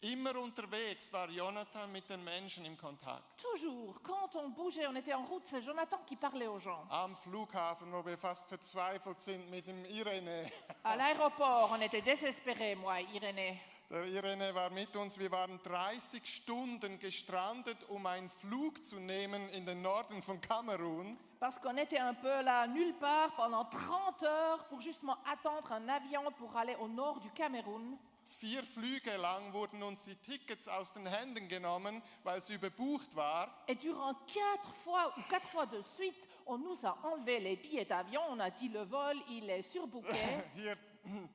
Immer unterwegs war Jonathan mit den Menschen im Kontakt. Toujours, quand on bougeait, on était en route, c'est Jonathan qui parlait aux gens. Am Flughafen, wo wir fast verzweifelt sind mit dem Irene. À l'aéroport, on était désespérés, moi, Irénée. Der Irene war mit uns. Wir waren 30 Stunden gestrandet, um einen Flug zu nehmen in den Norden von Kamerun. Parce qu'on était un peu là, nulle part, pendant 30 heures pour justement attendre un avion pour aller au nord du Cameroun. 4 Flüge lang wurden uns die Tickets aus den Händen genommen, weil es überbucht war. Et durant 4 fois de suite, on nous a enlevé les billets d'avion. On a dit le vol, il est surbooké. Hier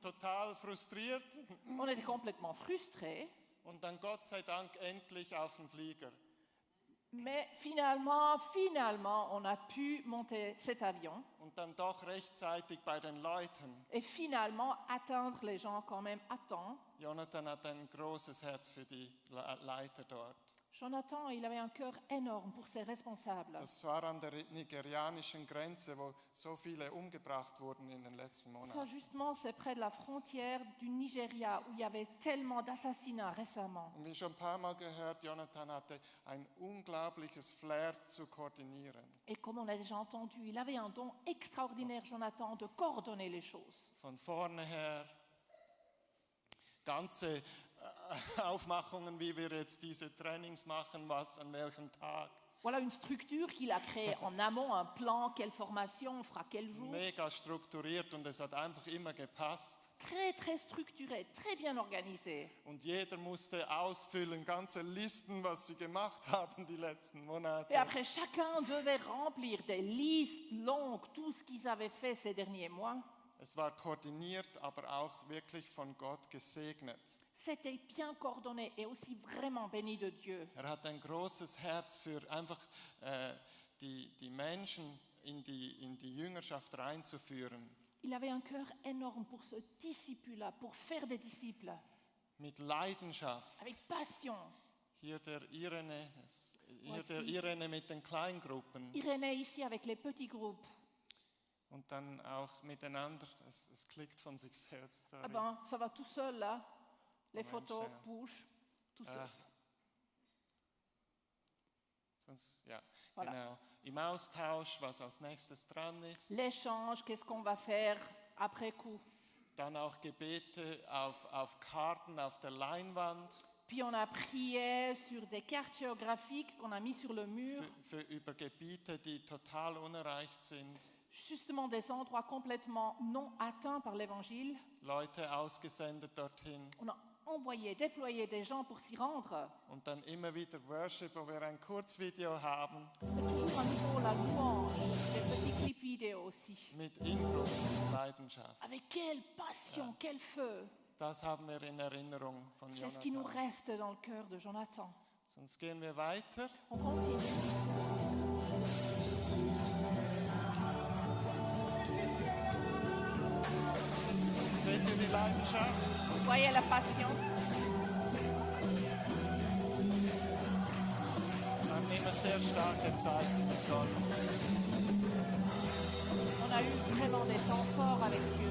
total frustriert. On était complètement frustrés. Und dann Gott sei Dank endlich auf den Flieger. Mais finalement, on a pu monter cet avion. Und dann doch rechtzeitig bei den Leuten. Et finalement, atteindre les gens quand même à temps. Jonathan hat ein großes Herz für die Leiter dort. Jonathan, il avait un cœur énorme pour ses responsables. Das war an der nigerianischen Grenze, wo so viele umgebracht wurden in den letzten Ça, Monaten. justement, c'est près de la frontière du Nigeria, où il y avait tellement d'assassinats récemment. Und wie schon ein paar Mal gehört, Jonathan hatte ein unglaubliches Flair zu koordinieren. Et comme on a déjà entendu, il avait un don extraordinaire, Jonathan, de coordonner les choses. Von vorne her ganze Aufmachungen, wie wir jetzt diese Trainings machen, was an welchem Tag. Voilà une structure qu'il a créée en amont, un plan, quelle formation, on fera quel jour. Mega strukturiert und es hat einfach immer gepasst. Très, très structuré, très bien organisé. Und jeder musste ausfüllen, ganze Listen, was sie gemacht haben die letzten Monate. Et après, chacun devait remplir des listes longues, tout ce qu'ils avaient fait ces derniers mois. Es war koordiniert, aber auch wirklich von Gott gesegnet. C'était bien coordonné et aussi vraiment béni de Dieu. Hat ein großes Herz für einfach die Menschen in die Jüngerschaft reinzuführen. Il avait un cœur énorme pour ce disciple-là, pour faire des disciples. Mit Leidenschaft. Avec passion. Hier der Irene mit den Kleingruppen. Irene ici avec les petits groupes. Und dann auch miteinander, es klickt von sich selbst. Sorry. Ah ben, ça va tout seul là. Les photos bougent tout seul. Sonst, ja, Voilà. Genau. Im Austausch, was als nächstes dran ist. L'échange, qu'est-ce qu'on va faire après coup. Dann auch Gebete auf Karten auf der Leinwand. Puis on a prié sur des cartes géographiques qu'on a mis sur le mur. Über Gebiete, die total unerreicht sind. Justement des endroits complètement non atteints par l'évangile. Leute ausgesendet dorthin. On a envoyé, déployé des gens pour s'y rendre. Und dann immer wieder Worship, wo wir ein Kurzvideo haben. Et toujours à nouveau la louange, des petits clips vidéo aussi. Mit Inbrunst, Leidenschaft. Avec quelle passion, quel feu. Das haben wir in Erinnerung von Jonathan. C'est ce qui nous reste dans le cœur de Jonathan. Sonst gehen wir weiter. On continue. Seht ihr die Leidenschaft? Voyez la passion. Wir haben immer sehr starke Zeiten mit Gott. On a eu vraiment des temps forts avec Dieu.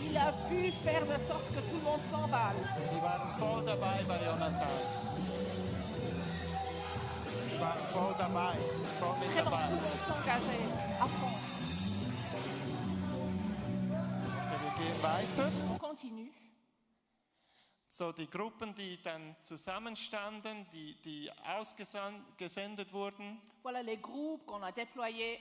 Il a pu faire de sorte que tout le monde s'emballe. Die waren voll dabei bei Jonathan. Die waren voll dabei, voll mit Vraiment, dabei. tout le monde s'engageait à fond. Okay, wir gehen weiter. On continue. So, die Gruppen, die dann zusammenstanden, die ausgesendet wurden. Voilà les groupes qu'on a déployés.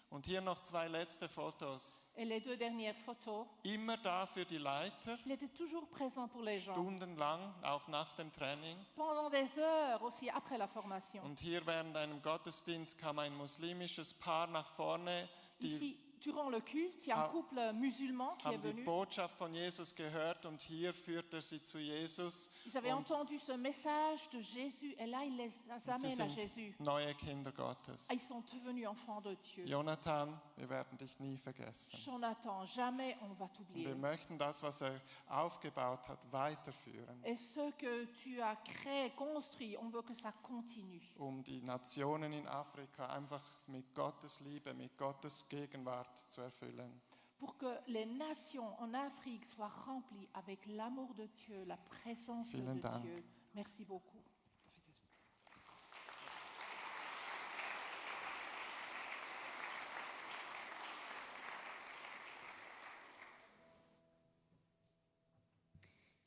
Und hier noch 2 letzte Fotos. Et les 2 dernières photos. Immer da für die Leiter. Il était toujours présent pour les gens. Stundenlang, auch nach dem Training. Pendant des heures, aussi après la formation. Und hier während einem Gottesdienst kam ein muslimisches Paar nach vorne, die Ici, durant le culte, il y a un couple musulman qui est haben die venu. Botschaft von Jesus gehört und hier führt er sie zu Jesus. Ils avaient Und entendu ce message de Jésus et là, il les sie amène à sind Jésus. neue Kinder Gottes. Ils sont devenus enfants de Dieu. Jonathan, wir werden dich nie vergessen. Jonathan, jamais on va Und t'oublier. wir möchten das, was er aufgebaut hat, weiterführen, Et ce que tu as créé, construit, on veut que ça continue. um die Nationen in Afrika einfach mit Gottes Liebe, mit Gottes Gegenwart zu erfüllen. Pour que les nations en Afrique soient remplies avec l'amour de Dieu, la présence Vielen de Dank. Dieu. Merci beaucoup.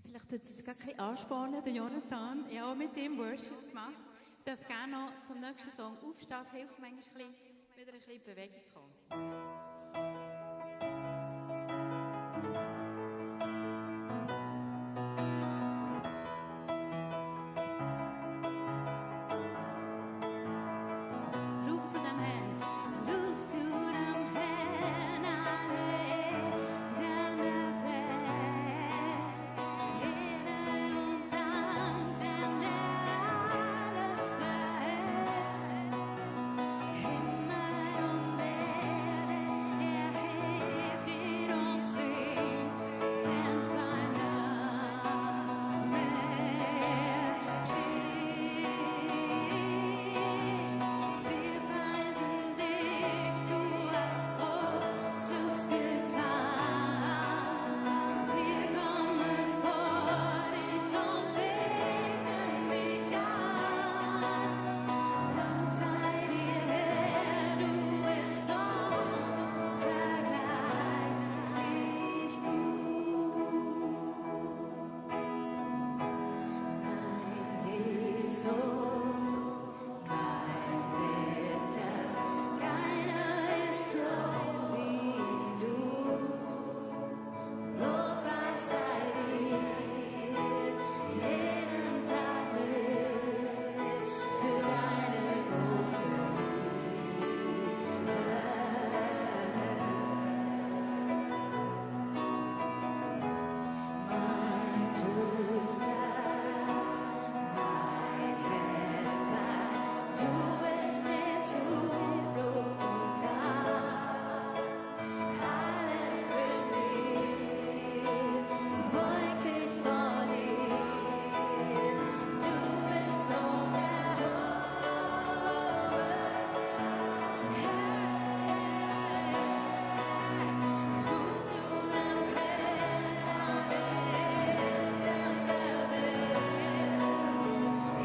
Vielleicht tut es jetzt gar kein Anspornen, der Jonathan. Ich habe auch mit ihm Worship gemacht. Ich darf gerne noch zum nächsten Song aufstehen. Es hilft manchmal wieder ein bisschen in Bewegung kommen. Ruf zu dem Herrn, ruf zu dem Herrn, alle Enden der Welt. Ehre und Dank, dem der alles erhält. Himmel und Erde, erhebt ihn und singt, wenn sein Name klingt. Wir preisen dich, du hast Großes getan. Wir kommen vor dich und beten dich an. Dank sei dir, Herr, du bist unvergleichlich gut. Mein Jesus, mein Retter, keiner ist so wie du. Lobpreis sei dir, jeden Tag mit, für deine große Liebe. Mein Tröster, mein Helfer, du bist mir Zuflucht und Kraft. Alles für mich beugt sich vor dir. Du bist ruf zu dem Herrn, alle Enden der Welt.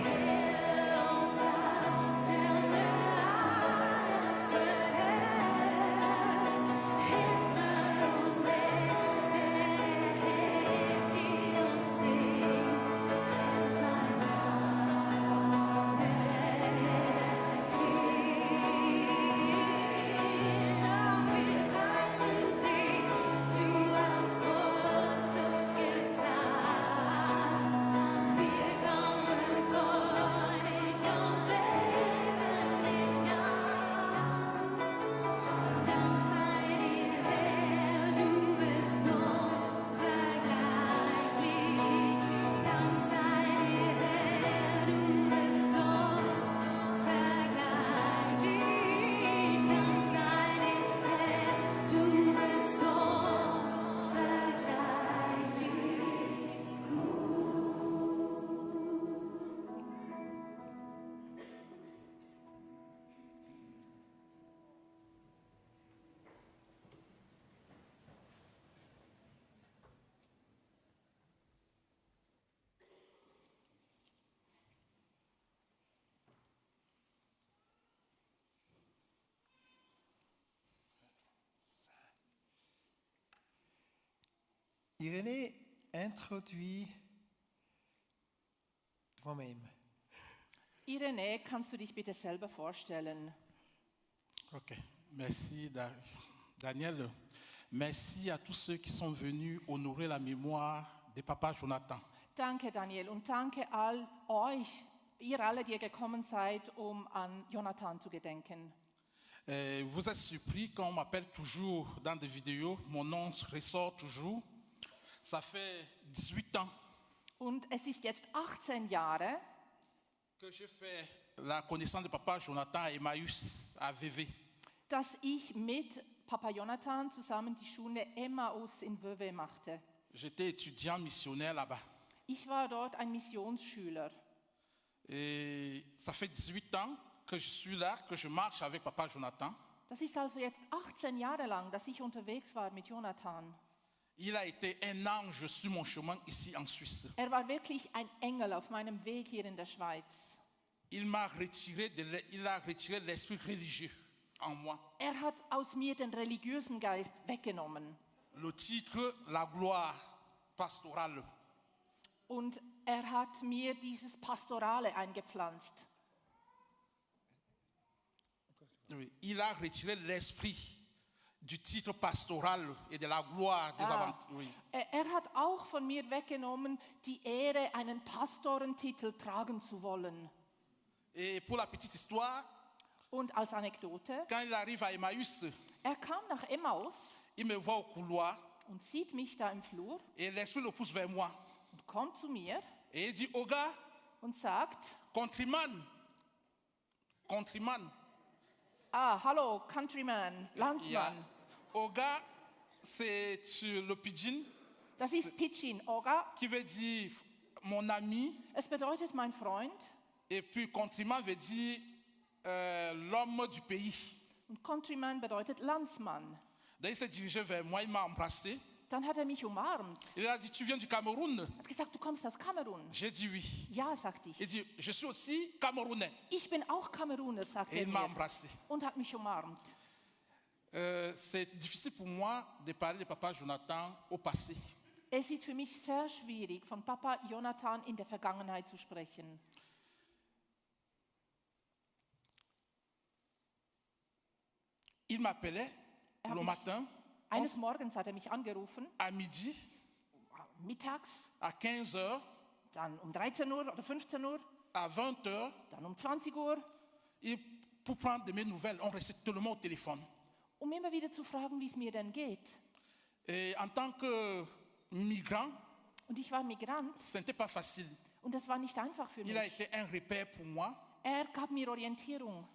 Ehre und Dank, dem der alles erhält. Himmel und Erde, erhebt ihn und singt, wenn sein Name klingt. Doch wir preisen dich, du hast Großes getan. Wir kommen vor dich und beten dich an. Dank sei dir, Herr, du bist unvergleichlich. Dank sei dir, Herr, du bist unvergleichlich. Dank sei dir, Herr, du bist unvergleichlich gut. Irénée introduit toi-même. Irene, kannst du dich bitte selber vorstellen? Ok, merci Daniel. Merci à tous ceux qui sont venus honorer la mémoire de Papa Jonathan. Danke, Daniel, und danke all euch, ihr alle, die ihr gekommen seid, um an Jonathan zu gedenken. Vous êtes surpris quand on m'appelle toujours dans des vidéos, mon nom ressort toujours. Ça fait 18 ans Und es ist jetzt 18 Jahre, que je fais la connaissance de Papa Jonathan à Emmaüs à VV. dass ich mit Papa Jonathan zusammen die Schule Emmaus in Vevey machte. J'étais étudiant missionnaire là-bas. Ich war dort ein Missionsschüler. Et ça fait 18 ans que je suis là, que je marche avec Papa Jonathan. Das ist also jetzt 18 Jahre lang, dass ich unterwegs war mit Jonathan. Il a été un ange sur mon chemin ici en Suisse. Er war wirklich ein Engel auf meinem Weg hier in der Schweiz. Il a retiré l'esprit religieux en moi. Er hat aus mir den religiösen Geist weggenommen. Le titre, la gloire pastorale. Und er hat mir dieses Pastorale eingepflanzt. Oui, il a retiré l'esprit du titre pastoral et de la gloire des aventures. Oui. Er hat auch von mir weggenommen, die Ehre, einen Pastorentitel tragen zu wollen. Et pour la petite histoire, und als Anekdote, quand il arrive à Emmaüs, er kam nach Emmaus il me voit au couloir und sieht mich da im Flur et l'esprit le pousse vers moi. Und kommt zu mir et il dit, Oga, und sagt, countryman. hallo, Countryman, Landsmann. Yeah. Oga, c'est le pidgin. Das ist Pidgin, Oga. Qui veut dire mon ami. Es bedeutet mein Freund. Et puis countryman veut dire l'homme du pays. Und Countryman bedeutet Landsmann. Donc il s'est dirigé vers moi, il m'a embrassé. Dann hat er mich umarmt. Il a dit, tu viens du Cameroun? Er hat gesagt, du kommst aus Kamerun. J'ai dit oui. Ja, sagte ich. Il dit, je suis aussi Camerounais. Ich bin auch Kameruner, sagte Et er il m'a mir. embrassé. Und hat mich umarmt. C'est difficile pour moi de parler de Papa Jonathan au passé. Es ist für mich sehr schwierig, von Papa Jonathan in der Vergangenheit zu sprechen. Il m'appelait le matin. Eines Morgens hat er mich angerufen. À midi. Mittags. À 15 heures. Dann um 13 Uhr oder 15 Uhr. À 20 heures. Dann um 20 Uhr. Et pour prendre de mes nouvelles, on restait tellement au téléphone. Um immer wieder zu fragen, wie es mir denn geht. Et en tant que migrant, und ich war Migrant. Ce n'était pas facile. Und das war nicht einfach für mich. Il a été un repère pour moi. Er gab mir Orientierung.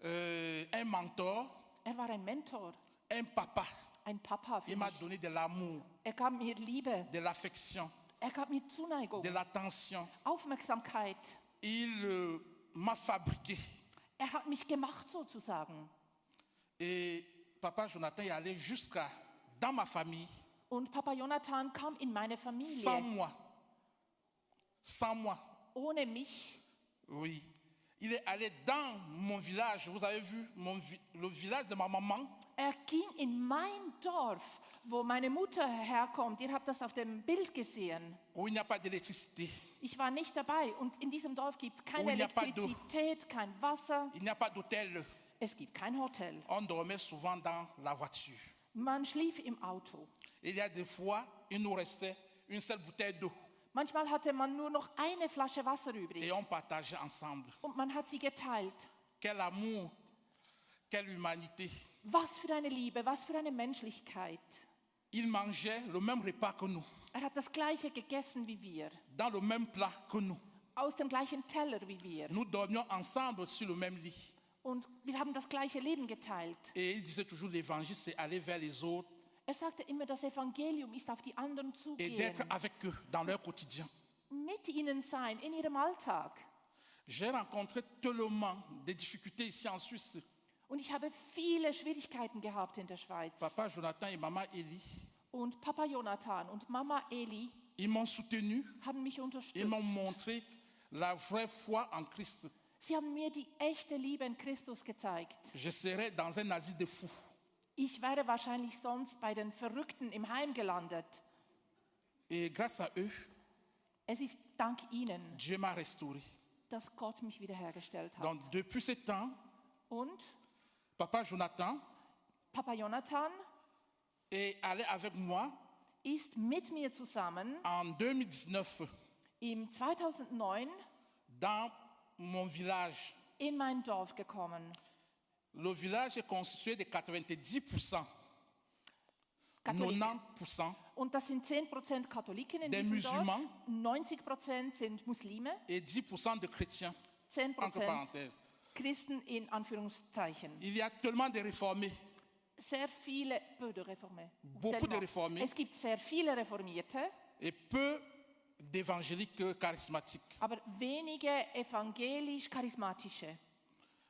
Un mentor. Er war ein Mentor. Un papa. Ein Papa für Il m'a donné de l'amour. Er gab mir Liebe. De l'affection. Er gab mir Zuneigung. De l'attention. Aufmerksamkeit. Il m'a fabriqué. Er hat mich gemacht sozusagen. Et Papa Jonathan est allé jusqu'à dans ma famille. Und Papa Jonathan kam in meine Familie. Sans moi. Sans moi. Ohne mich. Oui. Il est allé dans mon village. Vous avez vu le village de ma maman. Er ging in mein Dorf, wo meine Mutter herkommt. Ihr habt das auf dem Bild gesehen. Où il n'y a pas d'électricité. Ich war nicht dabei und in diesem Dorf gibt es keine Elektrizität, kein Wasser. Il n'y a pas d'hôtel. Es gibt kein Hotel. On dormait souvent dans la voiture. Man schlief im Auto. Il y a des fois, il nous restait une seule bouteille d'eau. Manchmal hatte man nur noch eine Flasche Wasser übrig. Et on partageait ensemble. Und man hat sie geteilt. Quel amour, quelle humanité. Was für eine Liebe, was für eine Menschlichkeit. Il mangeait le même repas que nous. Er hat das gleiche gegessen wie wir. Dans le même plat que nous. Aus dem gleichen Teller wie wir. Nous dormions ensemble sur le même lit. Und wir haben das gleiche Leben geteilt. Et il disait toujours l'évangile, c'est aller vers les autres. Er sagte immer, das Evangelium ist auf die anderen zugehen. Et d'être avec eux dans leur quotidien. Mit ihnen sein, in ihrem Alltag. J'ai rencontré tellement de difficultés ici en Suisse. Und ich habe viele Schwierigkeiten gehabt in der Schweiz. Papa Jonathan et Maman Eli. Und Papa Jonathan und Mama Eli. Ils m'ont soutenu. Haben mich unterstützt. Ils m'ont montré la vraie foi en Christ. Sie haben mir die echte Liebe in Christus gezeigt. Je serais dans un asile de fous. Ich wäre wahrscheinlich sonst bei den Verrückten im Heim gelandet. Et grâce à eux, es ist dank ihnen, Dieu m'a restauré. Dass Gott mich wiederhergestellt hat. Donc depuis ce temps, und Papa Jonathan est allé avec moi ist mit mir zusammen en 2019 im 2009 dans mon village. In mein Dorf gekommen. Le village est constitué de 90%, Katholiken. 90% Und das sind 10% Katholiken in des diesem Dorf, musulmans 90% sind Muslime, et 10% de chrétiens, entre 10% parenthèses. Christen in Anführungszeichen. Il y a tellement de réformés, Sehr viele, peu de Reformés. beaucoup de réformés Es gibt sehr viele Reformierte, et peu d'évangéliques charismatiques. aber wenige evangelisch-charismatische.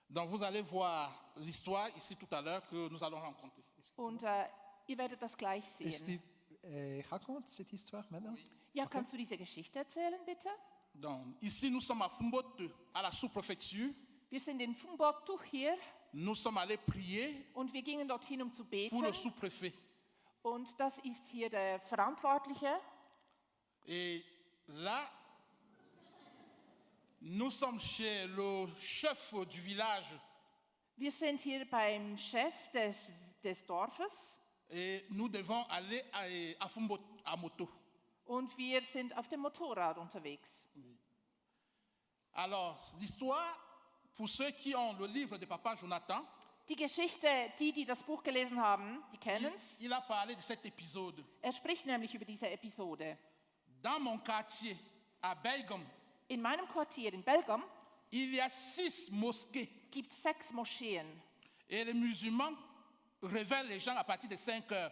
Donc vous allez voir l'histoire ici tout à l'heure que nous allons rencontrer. Und ihr werdet das gleich sehen. Raconte cette histoire maintenant. Ja, kannst du diese Geschichte erzählen, bitte? Donc ici nous sommes à Fumbote, à la sous-préfecture. Wir sind in Fumbotu hier Nous sommes allés prier und wir gingen dorthin, um zu beten. pour le sous-préfet. Und das ist hier der Verantwortliche. Et là, nous sommes chez le chef du village Wir sind hier beim Chef des Dorfes et nous devons aller à Fumbote à moto. und wir sind auf dem Motorrad unterwegs. Alors, l'histoire, pour ceux qui ont le livre de Papa Jonathan, Die Geschichte, die das Buch gelesen haben, die kennen es. il a parlé de cet épisode. Er spricht nämlich über diese Episode. Dans mon quartier, à Belgium, In meinem Quartier in Belgium il y a 6 mosquées. gibt es 6 Moscheen. Et les musulmans réveillent les gens à partir de 5 heures.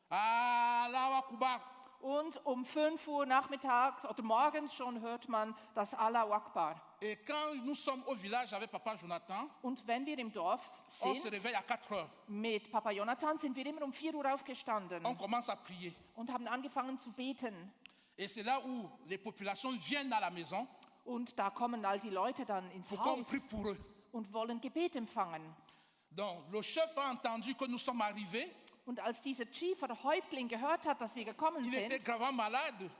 Allahu Akbar. Und um 5 Uhr nachmittags oder morgens schon hört man das Allahu Akbar. Et quand nous sommes au village avec Papa Jonathan, Und wenn wir im Dorf on se sind, réveille à 4 heures. mit Papa Jonathan, sind wir immer um 4 Uhr aufgestanden On commence à prier. und haben angefangen zu beten. Et c'est là où les populations viennent à la maison Und da kommen all die Leute dann ins pour qu'on Haus prie pour eux. und wollen Gebet empfangen. Donc le chef a entendu que nous sommes arrivés. Und als dieser Chief oder Häuptling gehört hat, dass wir gekommen Il était sind, gravement malade.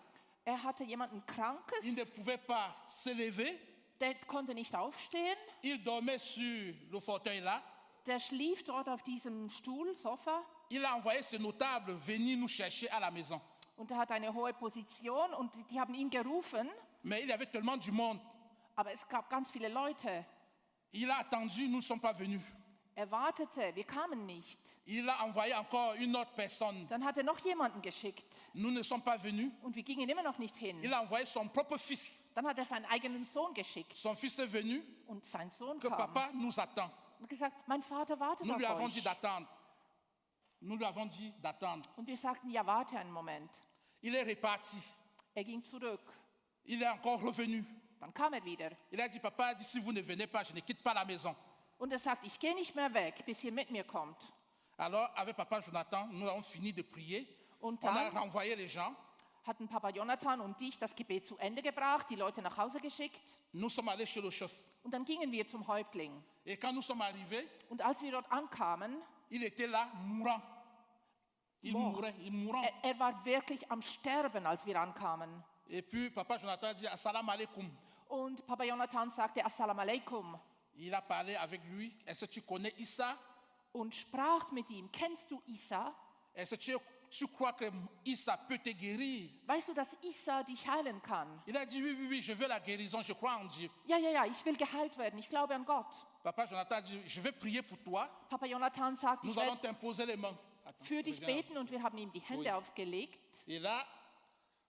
er hatte jemanden Krankes, Il ne pouvait pas se lever. der konnte nicht aufstehen, Il dormait sur le fauteuil là. der schlief dort auf diesem Stuhl, Sofa, Il a envoyé ses notables venir nous chercher à la maison. und er hat eine hohe Position und die haben ihn gerufen, Mais il y avait tellement du monde. aber es gab ganz viele Leute. Il a attendu, nous ne sommes pas venus. Er wartete, wir kamen nicht. Il a envoyé encore une autre personne. Dann hat er noch jemanden geschickt Nous ne sommes pas venus. und wir gingen immer noch nicht hin. Il a envoyé son propre fils. Dann hat er seinen eigenen Sohn geschickt Son fils est venu, und sein Sohn que kam papa nous attend. und hat gesagt, mein Vater wartet Nous lui auf avons dit euch. d'attendre. Nous lui avons dit d'attendre. Und wir sagten, ja, warte einen Moment. Il est reparti. Er ging zurück. Il est encore revenu. Dann kam er wieder. Il a dit, papa, dit, si vous ne venez pas, je ne quitte pas la maison. Und er sagt, ich gehe nicht mehr weg, bis ihr mit mir kommt. Alors, avec papa Jonathan, nous avons fini de prier. Und On a dann renvoyé les gens. hatten Papa Jonathan und ich das Gebet zu Ende gebracht, die Leute nach Hause geschickt. Nous sommes allés chez le chef. Und dann gingen wir zum Häuptling. Et quand nous sommes arrivés, Und als wir dort ankamen, il était là, mourant. Il mourait, il mourant. er war wirklich am Sterben, als wir ankamen. Et puis, papa Jonathan dit, assalamu alaikum. Und Papa Jonathan sagte, Assalamu alaikum. Il a parlé avec lui. Est-ce que tu connais Issa? Und sprach mit ihm, kennst du Isa? Est-ce que tu crois que Issa peut te guérir? Weißt du, dass Isa dich heilen kann? Il a dit, oui, oui, oui, je veux la guérison, je crois en Dieu. Ja, ja, ja, ich will geheilt werden, ich glaube an Gott. Papa Jonathan dit, je vais prier pour toi. Papa Jonathan sagt, ich Nous allons werde t'imposer les mains. Attends, für dich reviens. beten und wir haben ihm die Hände Oui. aufgelegt. Et là,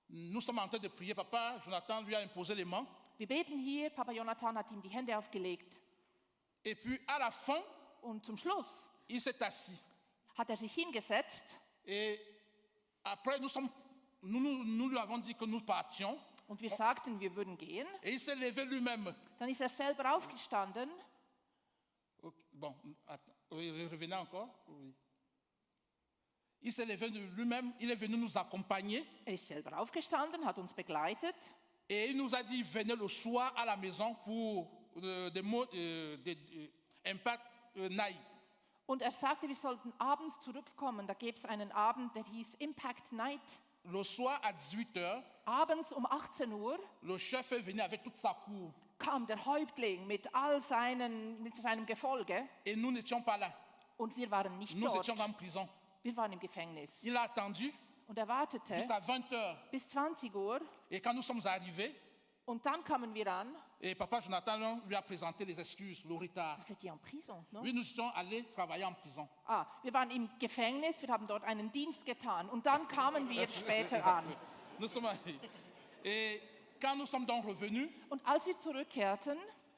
nous sommes en train de prier. Papa Jonathan lui a imposé les mains. Wir beten hier, Papa Jonathan hat ihm die Hände aufgelegt. Et puis, à la fin, Und zum Schluss il s'est assis. hat er sich hingesetzt Et après, nous lui avons dit que nous partions. und wir sagten, wir würden gehen. Et il s'est levé lui-même. Dann ist er selber aufgestanden. Ok, bon, attends, oui, revenez encore. Oui. Il s'est levé de lui-même, il est venu nous accompagner. Er ist selber aufgestanden, hat uns begleitet. Et il nous a dit, venez le soir à la maison pour des mots Impact Night. Und er sagte, wir sollten abends zurückkommen. Da gäbe es einen Abend, der hieß Impact Night. Le soir à 18h, Abends um 18 Uhr le chef est venu avec toute sa cour. kam der Häuptling mit seinem Gefolge. Et nous n'étions pas là. Und wir waren nicht Nous dort. étions en prison. Wir waren im Gefängnis. Il a attendu Und er wartete jusqu'à 20h. bis 20 Uhr. Et quand nous sommes arrivés, Und dann kamen wir an. Et papa Jonathan lui a présenté les excuses, le retard. Vous étiez en prison, non? Oui, nous sommes allés travailler en prison. Ah, wir waren im Gefängnis, wir haben dort einen Dienst getan und dann kamen wir später an. Nous sommes allés. Et quand nous sommes donc revenus, Und als wir zurückkehrten,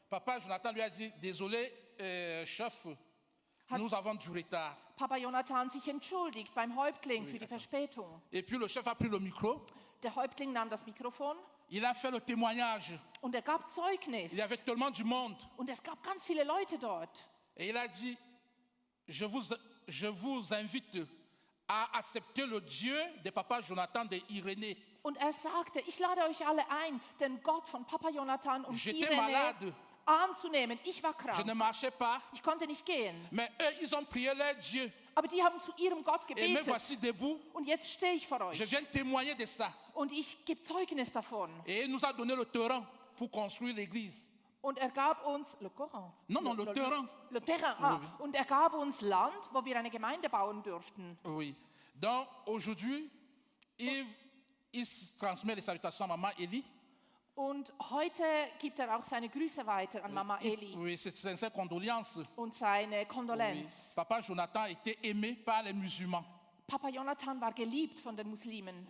papa Jonathan lui a dit, désolé, chef, nous avons du retard. Papa Jonathan sich entschuldigt beim Häuptling für die Verspätung. Et puis le chef a pris le micro. Der Häuptling nahm das Mikrofon. Il a fait le témoignage. Und er gab Zeugnis. Il y avait tellement du monde. Und es gab ganz viele Leute dort. Et il a dit, je vous invite à accepter le Dieu de papa Jonathan de Irénée. Und er sagte, ich lade euch alle ein, den Gott von Papa Jonathan und J'étais Irene malade. anzunehmen. Ich war Je ne krank. marchais pas. Ich konnte nicht gehen. Mais eux, ils ont prié leur Dieu. Aber die haben zu ihrem Gott Et me gebetet. voici debout. Und jetzt stehe ich vor Je euch. viens témoigner de ça. Und ich gebe Zeugnis davon. Et il nous a donné le terrain pour construire l'église. Und er gab uns le Coran. Non, non, le terrain. Le terrain. Ah. Und er gab uns Land, wo wir eine Gemeinde bauen dürften. Oui. Donc aujourd'hui, il transmet les salutations à maman Elie. Und heute gibt er auch seine Grüße weiter an Mama Eli Oui, c'est sincère condoléances. und seine Oui. Kondolenz. Papa Jonathan était aimé par les musulmans. Papa Jonathan war geliebt von den Muslimen.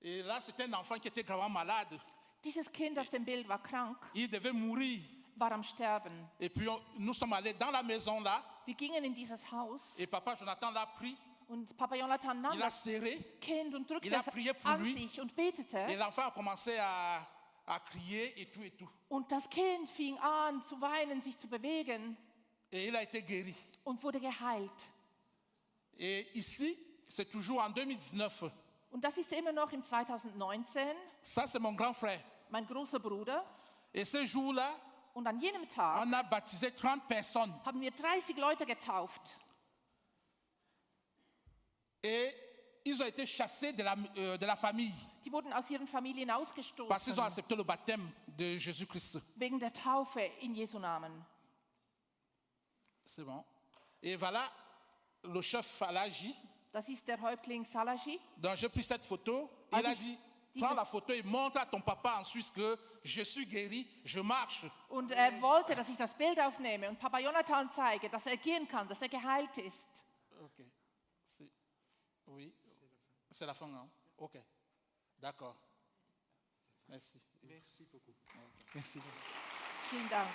Et là, c'était un enfant qui était gravement malade. Dieses Kind auf dem Bild war krank, Il devait mourir. war am Sterben. Et puis, nous sommes allés dans la maison là. Wir gingen in dieses Haus Et papa Jonathan l'a pris. und Papa Jonathan nahm Il a das serré. Kind und drückte Il a es prié pour an lui. sich und betete. Et l'enfant a commencé à crier et tout et tout. Und das Kind fing an zu weinen, sich zu bewegen Et il a été guéri. und wurde geheilt. Et ici, c'est toujours en 2019. Und das ist immer noch im 2019. Ça, c'est mon grand frère. Mein großer Bruder. Et ce jour-là, Und an jenem Tag on a baptisé 30 personnes. haben wir 30 Leute getauft. Et ils ont été chassés de la famille Die wurden aus ihren Familien parce qu'ils ausgestoßen ont accepté le baptême de Jésus-Christ. wegen der Taufe in Jesu Namen. C'est bon. Et voilà le chef Falaji. Das ist der Häuptling Salaji. Donc j'ai pris cette photo. Il Also a ich- dit, dieses- prends la photo et montre à ton papa en Suisse que je suis guéri, je marche. Und er wollte, dass ich das Bild aufnehme und Papa Jonathan zeige, dass er gehen kann, dass er geheilt ist. Ok. Oui. C'est la fin, hein? Ok. D'accord. Merci. Merci beaucoup. Merci. Vielen Dank.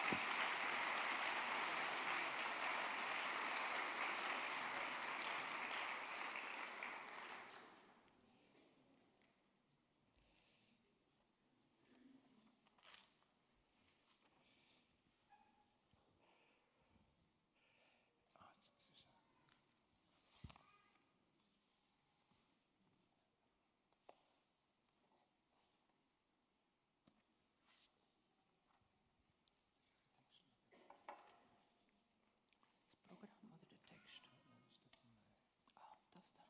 Programm oder der Text? Ah, das da.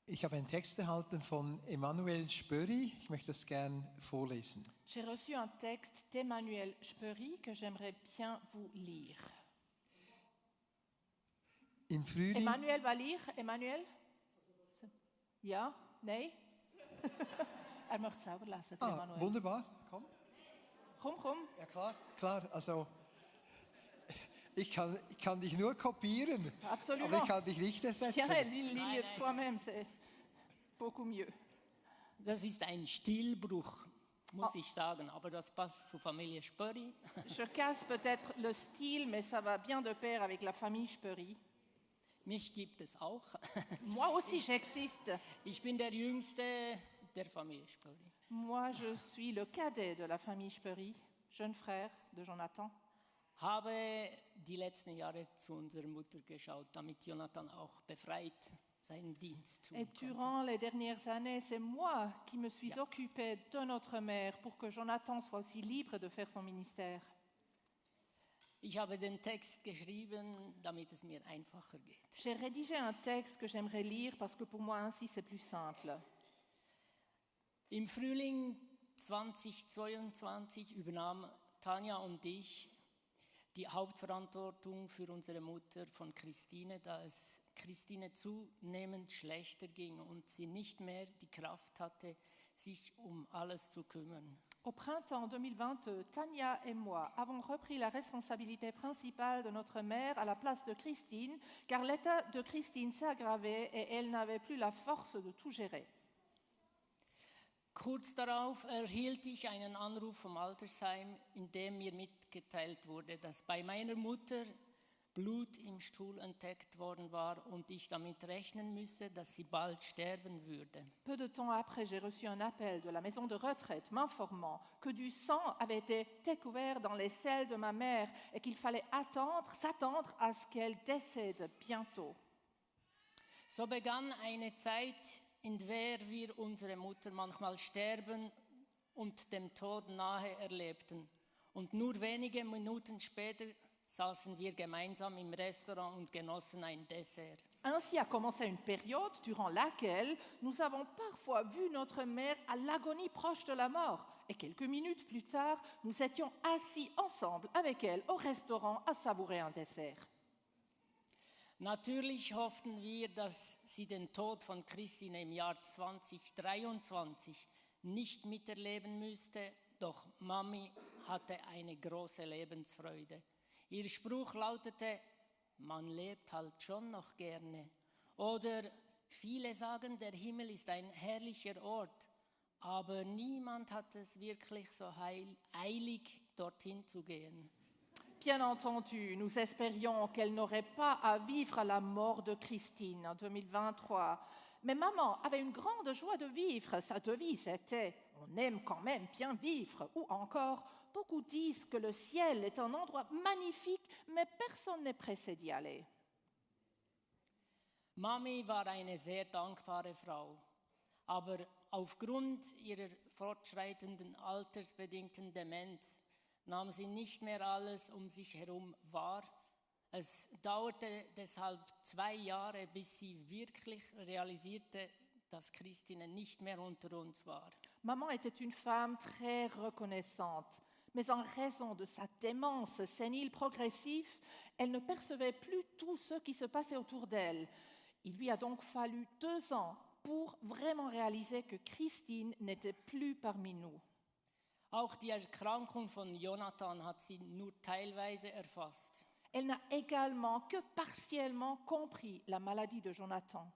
Ich habe einen Text erhalten von Emanuel Spöri. Ich möchte das gern vorlesen. J'ai reçu un texte d'Emmanuel Speury que j'aimerais bien vous lire. Im Frühling, Emmanuel va lire. Emmanuel? Ja? Nein? Er möchte es selber lesen, der Emmanuel. wunderbar, komm. Komm. Ja klar, also ich kann dich nur kopieren, Absolument. aber ich kann dich nicht ersetzen. Tiens, lis-le toi-même, c'est beaucoup mieux. Das ist ein Stilbruch, muss ich sagen, aber das passt zur Familie Spöri. Je casse peut-être le style, mais ça va bien de pair avec la famille Speury. Mich gibt es auch. Moi aussi, j'existe. Ich bin der Jüngste der Familie Spöri. Moi, je suis le cadet de la famille Speury, jeune frère de Jonathan. Habe die letzten Jahre zu unserer Mutter geschaut, damit Jonathan auch befreit seinen Dienst tun Et konnte. durant les dernières années, c'est moi qui me suis occupée de notre mère pour que Jonathan soit aussi libre de faire son ministère. Ich habe den Text geschrieben, damit es mir einfacher geht. J'ai rédigé un texte que j'aimerais lire parce que pour moi ainsi c'est plus simple. Im Frühling 2022 übernahm Tanja und ich die Hauptverantwortung für unsere Mutter von Christine, da es Christine zunehmend schlechter ging und sie nicht mehr die Kraft hatte, sich um alles zu kümmern. Au printemps 2020, Tania et moi avons repris la responsabilité principale de notre mère à la place de Christine, car l'état de Christine s'est aggravé et elle n'avait plus la force de tout gérer. Kurz darauf erhielt ich einen Anruf vom Altersheim, in dem mir mitgeteilt wurde, dass bei meiner Mutter Blut im Stuhl entdeckt worden war und ich damit rechnen müsse, dass sie bald sterben würde. Peu de temps après, j'ai reçu un appel de la maison de retraite m'informant que du sang avait été découvert dans les selles de ma mère et qu'il fallait s'attendre à ce qu'elle décède bientôt. So begann eine Zeit, in der wir unsere Mutter manchmal sterben und dem Tod nahe erlebten. Und nur wenige Minuten später saßen wir gemeinsam im Restaurant und genossen ein Dessert. Ainsi a commencé une période durant laquelle nous avons parfois vu notre mère à l'agonie proche de la mort. Et quelques minutes plus tard, nous étions assis ensemble avec elle au restaurant à savourer un dessert. Natürlich hofften wir, dass sie den Tod von Christine im Jahr 2023 nicht miterleben müsste, doch Mami hatte eine große Lebensfreude. Ihr Spruch lautete, man lebt halt schon noch gerne. Oder viele sagen, der Himmel ist ein herrlicher Ort, aber niemand hat es wirklich so eilig, dorthin zu gehen. Bien entendu, nous espérions qu'elle n'aurait pas à vivre la mort de Christine en 2023. Mais maman avait une grande joie de vivre. Sa devise était « On aime quand même bien vivre » ou encore « Beaucoup disent que le ciel est un endroit magnifique, mais personne n'est pressé d'y aller. » Mami war eine sehr dankbare Frau, aber aufgrund ihrer fortschreitenden altersbedingten Demenz nahm sie nicht mehr alles um sich herum wahr. Es dauerte deshalb 2 Jahre, bis sie wirklich realisierte, dass Christine nicht mehr unter uns war. Maman était une femme très reconnaissante, mais en raison de sa démence sénile progressive, elle ne percevait plus tout ce qui se passait autour d'elle. Il lui a donc fallu 2 ans pour vraiment réaliser que Christine n'était plus parmi nous. Auch die Erkrankung von Jonathan hat sie nur teilweise erfasst. Elle n'a également que partiellement compris la maladie de Jonathan.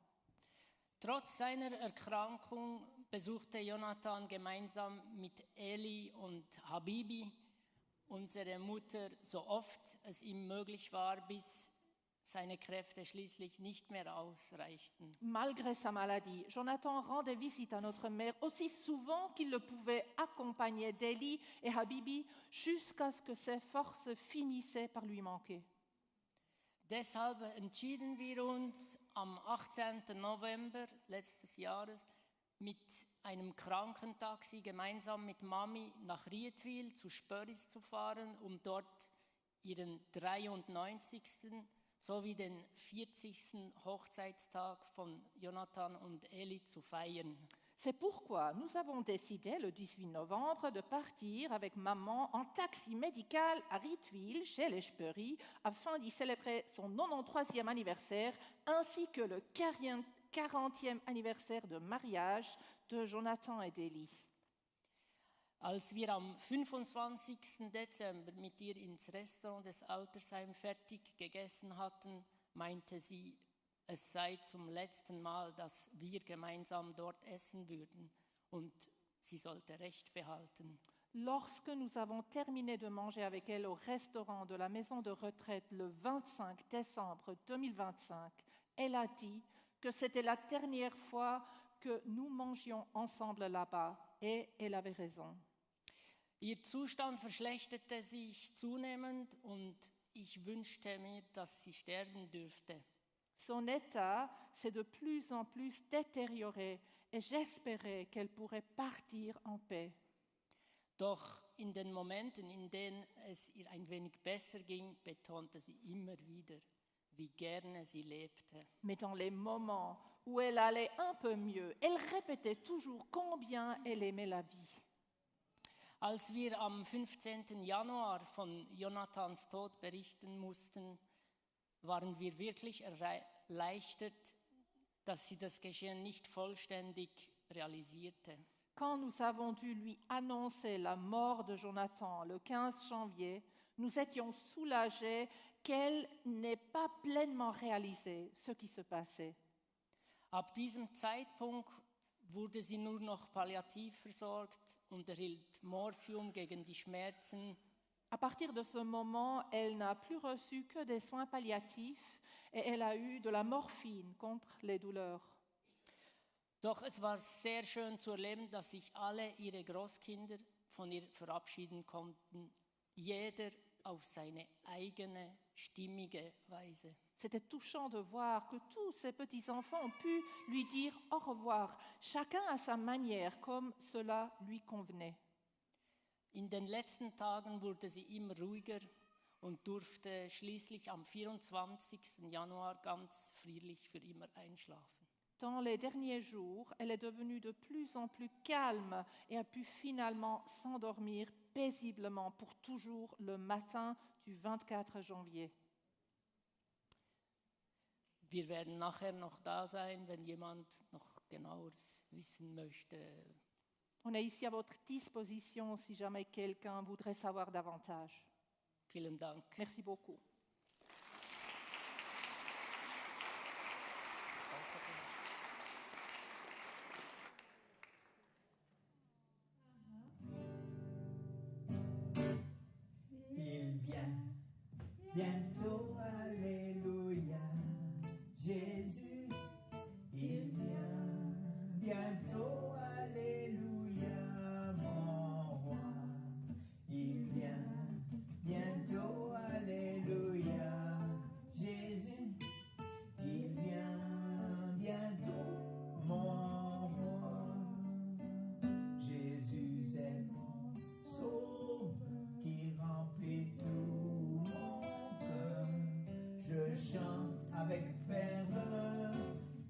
Trotz seiner Erkrankung besuchte Jonathan gemeinsam mit Eli und Habibi unsere Mutter so oft es ihm möglich war, bis seine Kräfte schließlich nicht mehr ausreichten. Malgré sa maladie, Jonathan rendait visite à notre mère aussi souvent qu'il le pouvait, accompagné d'Eli et Habibi, jusqu'à ce que ses forces finissaient par lui manquer. Deshalb entschieden wir uns am 18. November letztes Jahres mit einem Krankentaxi gemeinsam mit Mami nach Rietwil zu Spöris zu fahren, um dort ihren 93. sowie den 40. Hochzeitstag von Jonathan und Eli zu feiern. C'est pourquoi nous avons décidé le 18 novembre de partir avec maman en taxi médical à Rietwil, chez les Spöri, afin d'y célébrer son 93e anniversaire ainsi que le 40e anniversaire de mariage de Jonathan et d'Eli. Als wir am 25. Dezember mit ihr ins Restaurant des Altersheim fertig gegessen hatten, meinte sie, es sei zum letzten Mal, dass wir gemeinsam dort essen würden und sie sollte Recht behalten. Lorsque nous avons terminé de manger avec elle au restaurant de la maison de retraite le 25 décembre 2025, elle a dit que c'était la dernière fois que nous mangions ensemble là-bas et elle avait raison. Ihr Zustand verschlechterte sich zunehmend und ich wünschte mir, dass sie sterben dürfte. Son état s'est de plus en plus détérioré et j'espérais qu'elle pourrait partir en paix. Doch in den Momenten, in denen es ihr ein wenig besser ging, betonte sie immer wieder, wie gerne sie lebte. Mais dans les moments où elle allait un peu mieux, elle répétait toujours combien elle aimait la vie. Als wir am 15. Januar von Jonathans Tod berichten mussten, waren wir wirklich erleichtert, dass sie das Geschehen nicht vollständig realisierte. Quand nous avons dû lui annoncer la mort de Jonathan le 15 janvier, nous étions soulagés qu'elle n'ait pas pleinement réalisé ce qui se passait. Ab diesem Zeitpunkt wurde sie nur noch palliativ versorgt und erhielt Morphium gegen die Schmerzen. À partir de ce moment, elle n'a plus reçu que des soins palliatifs et elle a eu de la morphine contre les douleurs. Doch es war sehr schön zu erleben, dass sich alle ihre Großkinder von ihr verabschieden konnten, jeder auf seine eigene, stimmige Weise. C'était touchant de voir que tous ces petits-enfants ont pu lui dire au revoir, chacun à sa manière, comme cela lui convenait. In den letzten Tagen wurde sie immer ruhiger und durfte schließlich am 24. Januar ganz friedlich für immer einschlafen. Dans les derniers jours, elle est devenue de plus en plus calme et a pu finalement s'endormir paisiblement pour toujours le matin du 24 janvier. Wir werden nachher noch da sein, wenn jemand noch genaueres wissen möchte. On est ici à votre disposition si jamais quelqu'un voudrait savoir davantage. Vielen Dank. Merci beaucoup. Il vient bientôt, alléluia, Jésus, il vient bientôt, alléluia, mon roi, il vient bientôt, alléluia, Jésus, il vient bientôt, mon roi, Jésus est mon sauveur qui remplit tout mon cœur. Je chante avec ferveur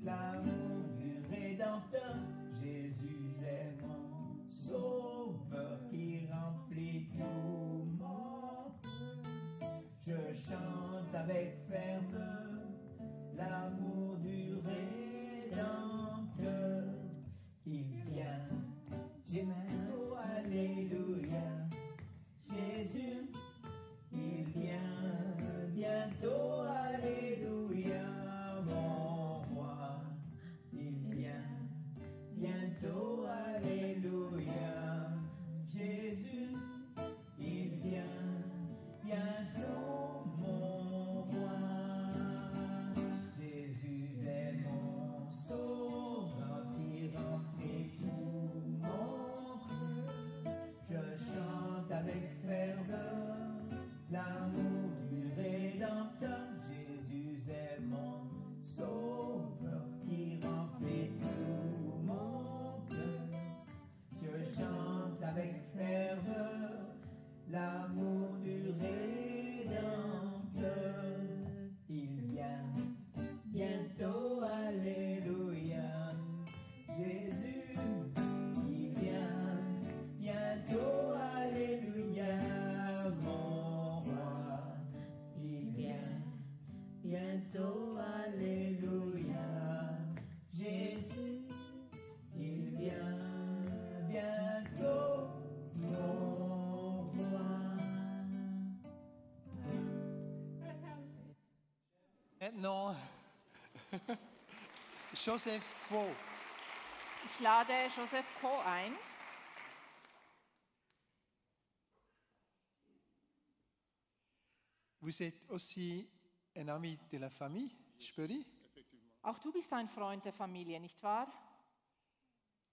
l'amour du Rédempteur. Jésus est mon sauveur qui remplit tout mon cœur. Je chante avec ferveur l'amour du Rédempteur. Il vient bientôt, alléluia. Jésus, il vient bientôt, alléluia, mon roi. Il vient bientôt, alléluia. Jésus, il vient bientôt, mon roi. Jésus est mon sauveur qui remplit tout mon cœur. Je chante avec ferveur l'amour du Rédempteur. Jésus est mon sauveur qui remplit tout mon cœur. Je chante avec ferveur l'amour du Rédempteur. Il vient bientôt, alléluia. Jésus, il vient bientôt, alléluia, mon roi. Il vient bientôt, alléluia. Jésus, il vient bientôt, mon roi. Maintenant, Joseph Quo. Ich lade Joseph Quo ein. Vous êtes aussi un ami de la famille, Spöri. Auch du bist ein Freund der Familie, nicht wahr?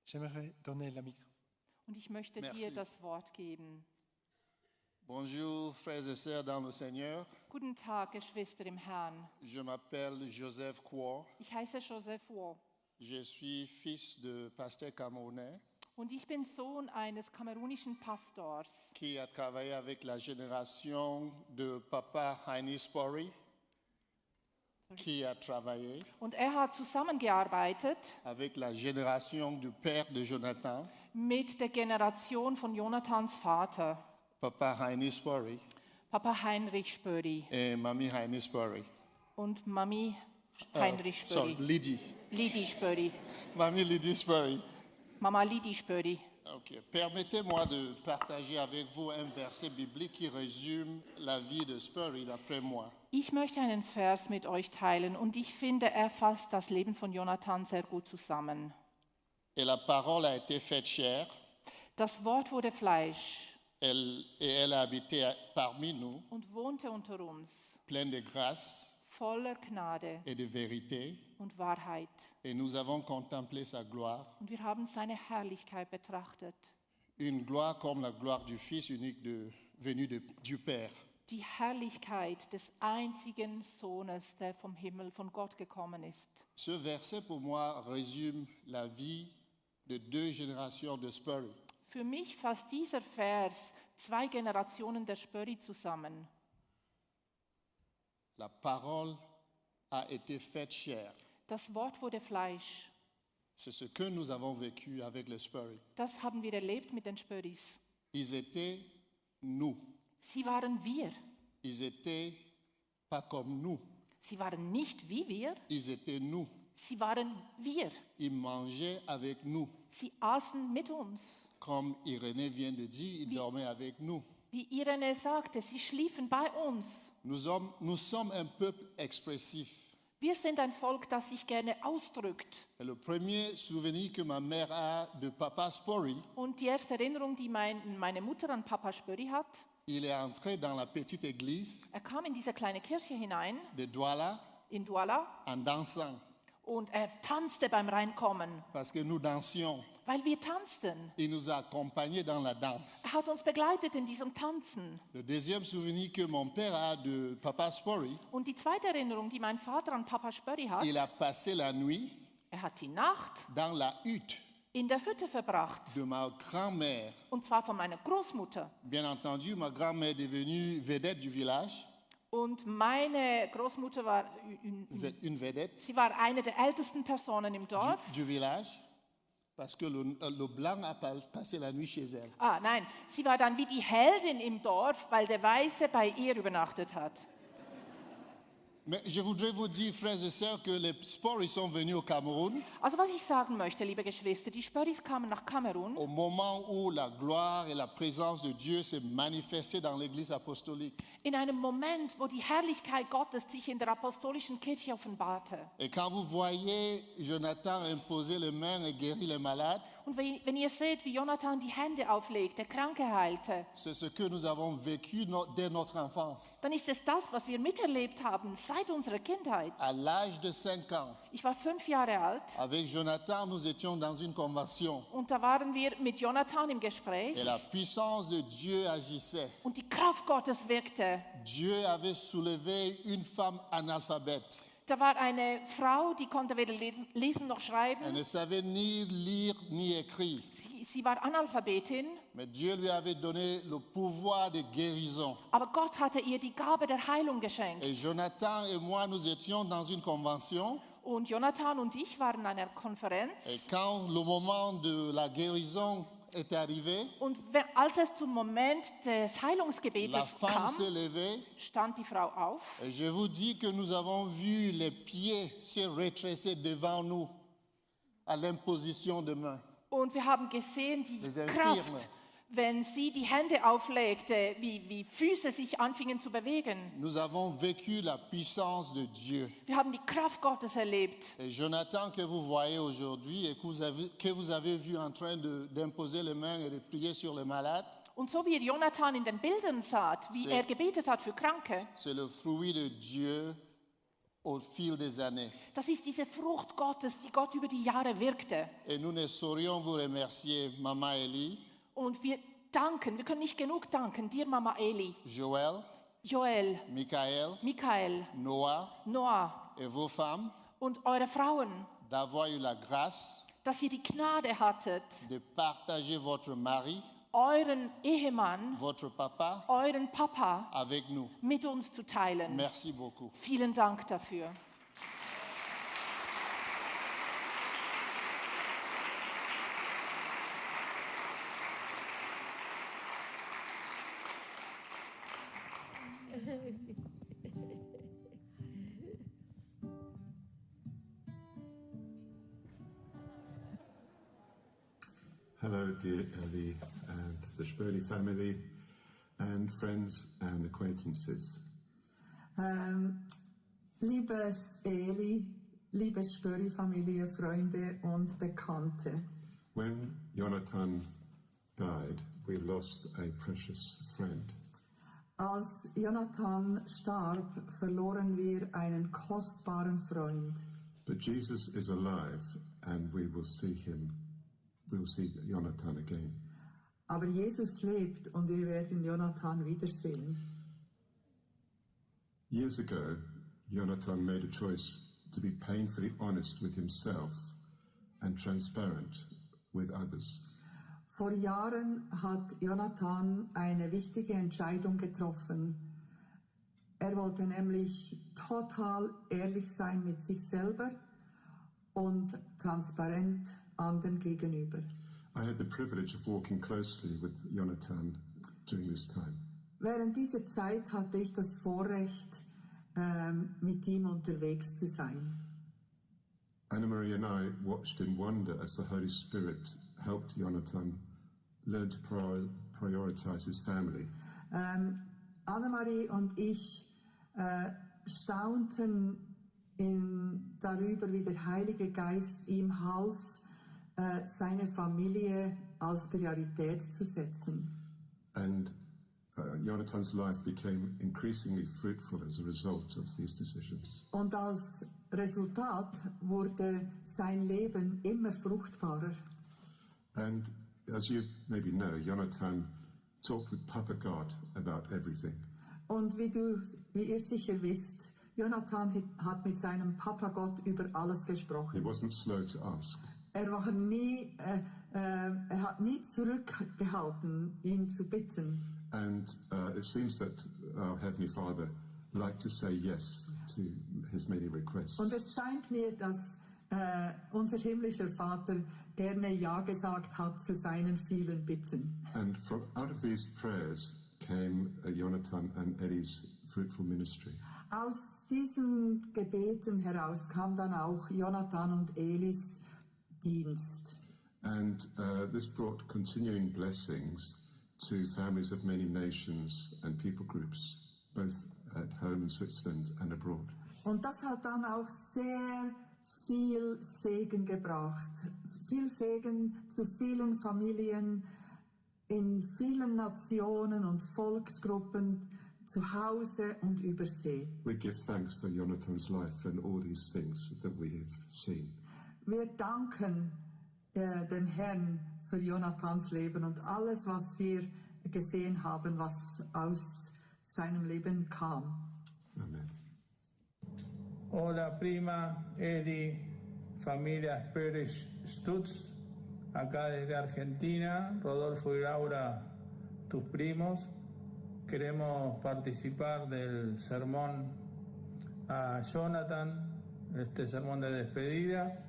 J'aimerais donner le micro. Und ich möchte Merci. dir das Wort geben. Bonjour, frères et sœurs dans le Seigneur. Guten Tag, Geschwister im Herrn. Je m'appelle Joseph Quo. Ich heiße Joseph Quo Je suis fils de pasteur camerounais und ich bin Sohn eines kamerunischen Pastors, qui a travaillé avec la génération de papa Heini Spori, qui a travaillé und er hat zusammengearbeitet avec la génération du père de Jonathan, mit der Generation von Jonathans Vater, Papa Heini Spory Papa Heinrich Spöri et Mamie Heini Spory. und Mami Heinrich Spöri. Lydie. Lydie Spöri. Mamie Lydie Spory. Mama Lydie Spöri. Ok. Permettez-moi de partager avec vous un verset biblique qui résume la vie de Spory d'après moi. Ich möchte einen Vers mit euch teilen und ich finde, er fasst das Leben von Jonathan sehr gut zusammen. Et la parole a été faite chair. Das Wort wurde Fleisch Elle a habité parmi nous, und wohnte unter uns, pleine de grâce voller Gnade et de vérité. und Wahrheit. Et nous avons contemplé sa gloire, Und wir haben seine Herrlichkeit betrachtet. une gloire comme la gloire du Fils unique venu du Père. Die Herrlichkeit des einzigen Sohnes, der vom Himmel, von Gott gekommen ist. Ce verset pour moi résume la vie de 2 générations de Spory. Für mich fasst dieser Vers 2 Generationen der Spöri zusammen. La parole a été faite chair. Das Wort wurde Fleisch. C'est ce que nous avons vécu avec les Spory. Das haben wir erlebt mit den Spöris. Ils étaient nous. Sie waren wir. Ils étaient pas comme nous. Sie waren nicht wie wir. Ils étaient nous. Sie waren wir. Ils mangeaient avec nous. Sie aßen mit uns. Comme Irénée vient de dire, ils dormaient avec nous. Wie Irene sagte, sie schliefen bei uns. Nous sommes un peuple expressif. Wir sind ein Volk, das sich gerne ausdrückt. Et le premier souvenir que ma mère a de Papa Spory, Und die erste Erinnerung, die meine Mutter an Papa Spöri hat, il est entré dans la petite église er kam in diese kleine Kirche hinein, de Douala in Douala, en dansant. und er tanzte beim Reinkommen, Parce que nous dansions. weil wir tanzten. Il nous a accompagnés dans la danse. Er hat uns begleitet in diesem Tanzen. Le deuxième souvenir que mon père a de Papa Spory, Und die zweite Erinnerung, die mein Vater an Papa Spöri hat, il a passé la nuit er hat die Nacht dans la hutte in der Hütte verbracht. de ma grand-mère. Und zwar von meiner Großmutter. Bien entendu, ma grand-mère est devenue vedette du village. Und meine Großmutter war, Une vedette sie war eine der ältesten Personen im Dorf. du village. Parce que le blanc a passé la nuit chez elle. Ah, nein, sie war dann wie die Heldin im Dorf, weil der Weiße bei ihr übernachtet hat. Mais je voudrais vous dire, frères et sœurs, que les Spory sont venus au Cameroun Also was ich sagen möchte, liebe Geschwister, die Spöris kamen nach Kamerun au moment où la gloire et la présence de Dieu s'est manifestée dans l'église apostolique. in einem Moment, wo die Herrlichkeit Gottes sich in der apostolischen Kirche offenbarte. Et quand vous voyez Jonathan imposer les mains et guérir les malades, Und wenn ihr seht, wie Jonathan die Hände auflegte, Kranke heilte, c'est ce que nous avons vécu dès notre enfance. dann ist es das, was wir miterlebt haben seit unserer Kindheit. À l'âge de 5 ans, Ich war 5 Jahre alt avec Jonathan, nous étions dans une convention. und da waren wir mit Jonathan im Gespräch Et la puissance de Dieu agissait. und die Kraft Gottes wirkte. Dieu avait soulevé une femme analphabète. Da war eine Frau, die konnte weder lesen noch Elle schreiben. ne savait ni lire ni écrire. Sie war Analphabetin, Mais Dieu lui avait donné le pouvoir de guérison. aber Gott hatte ihr die Gabe der Heilung geschenkt. Et Jonathan et moi, nous étions dans une convention. Und Jonathan und ich waren in einer Konferenz. Et quand le moment de la guérison est arrivé, Und als es zum Moment des la Heilungsgebetes femme kam, s'est levée. stand die Frau auf. Et je vous dis que nous avons vu les pieds se retresser devant nous à l'imposition de main. Und wir haben gesehen, die Les infirmes. Kraft, wenn sie die Hände auflegte, wie Füße sich anfingen zu bewegen. Nous avons vécu la puissance de Dieu. Wir haben die Kraft Gottes erlebt. Et Jonathan que vous voyez aujourd'hui et que vous avez vu en train d'imposer les mains et de prier sur les malades, Und so wie ihr Jonathan in den Bildern saht, wie er gebetet hat für Kranke, c'est le fruit de Dieu au fil des années. das ist diese Frucht Gottes, die Gott über die Jahre wirkte. Et nous ne saurions vous remercier, Maman Elie, Und wir können nicht genug danken, dir Mama Eli, Joël, Joel, Michael, Noah et vos femmes und eure Frauen, d'avoir eu la grâce dass ihr die Gnade hattet, de partager votre mari, euren Ehemann, votre papa euren Papa avec nous. mit uns zu teilen. Merci beaucoup. Vielen Dank dafür. Hello, dear Ellie and the Spurley family and friends and acquaintances. Liebes Eli, liebe Spurley-Familie, Freunde und Bekannte. When Jonathan died, we lost a precious friend. Als Jonathan starb, verloren wir einen kostbaren Freund. But Jesus is alive and we will see Jonathan again. Aber Jesus lebt und wir werden Jonathan wiedersehen. Years ago, Jonathan made a choice to be painfully honest with himself and transparent with others. Vor Jahren hat Jonathan eine wichtige Entscheidung getroffen. Er wollte nämlich total ehrlich sein mit sich selber und transparent anderen gegenüber. I had the privilege of walking closely with Jonathan during this time. Während dieser Zeit hatte ich das Vorrecht, mit ihm unterwegs zu sein. Anna-Marie and I watched in wonder as the Holy Spirit helped Jonathan learn to prioritize his family. Annemarie und ich staunten darüber, wie der Heilige Geist ihm half, seine Familie als Priorität zu setzen. And Jonathan's life became increasingly fruitful as a result of these decisions. Und als Resultat wurde sein Leben immer fruchtbarer. And as you maybe know, Jonathan talked with Papa God about everything. Und wie ihr sicher wisst, Jonathan hat mit seinem Papa Gott über alles gesprochen. He wasn't slow to ask. Er hat nie zurückgehalten, ihn zu bitten. And it seems that our Heavenly Father liked to say yes to his many requests. Und es scheint mir, dass unser himmlischer Vater gerne Ja gesagt hat zu seinen vielen Bitten. And out of these prayers came Jonathan and Eddie's fruitful ministry. Aus diesen Gebeten heraus kam dann auch Jonathan und Elis Dienst. And this brought continuing blessings to families of many nations and people groups, both at home in Switzerland and abroad. Und das hat dann auch sehr viel Segen gebracht. Viel Segen zu vielen Familien in vielen Nationen und Volksgruppen, zu Hause und über See. We give thanks for Jonathan's life and all these things that we have seen. Wir danken dem Herrn für Jonathans Leben und alles, was wir gesehen haben, was aus seinem Leben kam. Amen. Hola prima, Eli, familia Pérez Stutz, acá desde Argentina, Rodolfo y Laura, tus primos. Queremos participar del sermón a Jonathan, este sermón de despedida.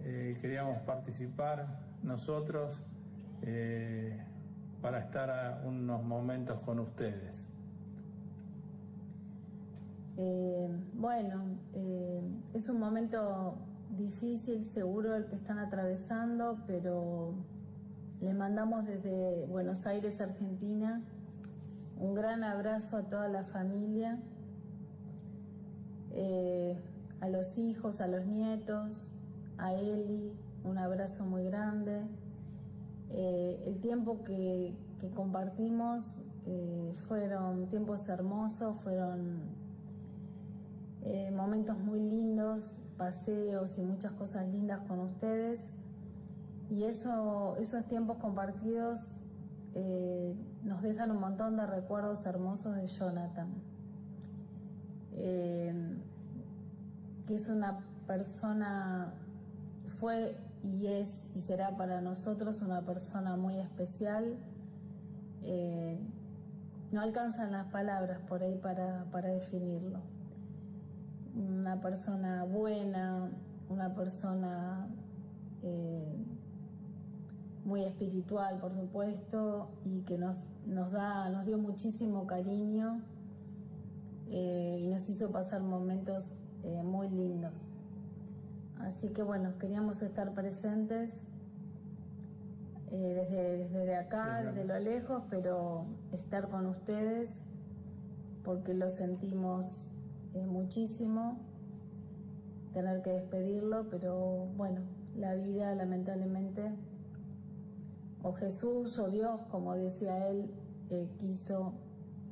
Queríamos participar nosotros para estar unos momentos con ustedes. Es un momento difícil, seguro el que están atravesando, pero les mandamos desde Buenos Aires, Argentina, un gran abrazo a toda la familia, a los hijos, a los nietos, a Eli, un abrazo muy grande. El tiempo que compartimos fueron tiempos hermosos, fueron momentos muy lindos, paseos y muchas cosas lindas con ustedes. Y esos tiempos compartidos nos dejan un montón de recuerdos hermosos de Jonathan, que es una persona, fue y es y será para nosotros una persona muy especial. No alcanzan las palabras por ahí para definirlo. Una persona buena, una persona muy espiritual, por supuesto, y que nos dio muchísimo cariño nos hizo pasar momentos muy lindos. Así que bueno, queríamos estar presentes desde acá, desde lo lejos, pero estar con ustedes porque lo sentimos muchísimo, tener que despedirlo, pero bueno, la vida lamentablemente, o Jesús o Dios, como decía él, quiso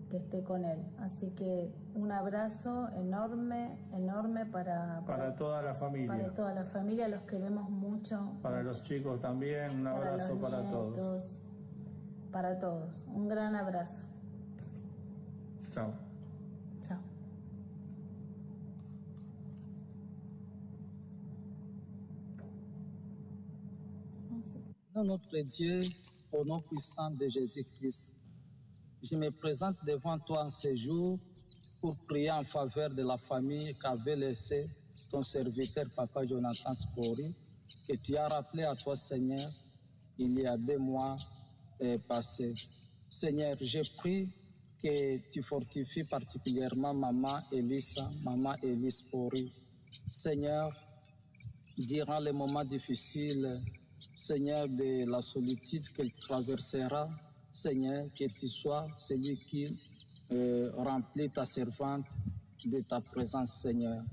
que esté con él. Así que un abrazo enorme, enorme para toda la familia. Para toda la familia, los queremos mucho. Para los chicos también, un abrazo para todos. Para todos, un gran abrazo. Chao. Chao. Notre Dieu, au nom puissant de Jésus-Christ, je me présente devant toi en ce jour pour prier en faveur de la famille qu'avait laissé ton serviteur Papa Jonathan Spori, que tu as rappelé à toi, Seigneur, il y a 2 mois passés. Seigneur, je prie que tu fortifies particulièrement Maman Elisa, Maman Elise Spori. Seigneur, durant les moments difficiles, Seigneur, de la solitude qu'elle traversera, Seigneur, que tu sois celui qui remplit ta servante de ta présence, Seigneur.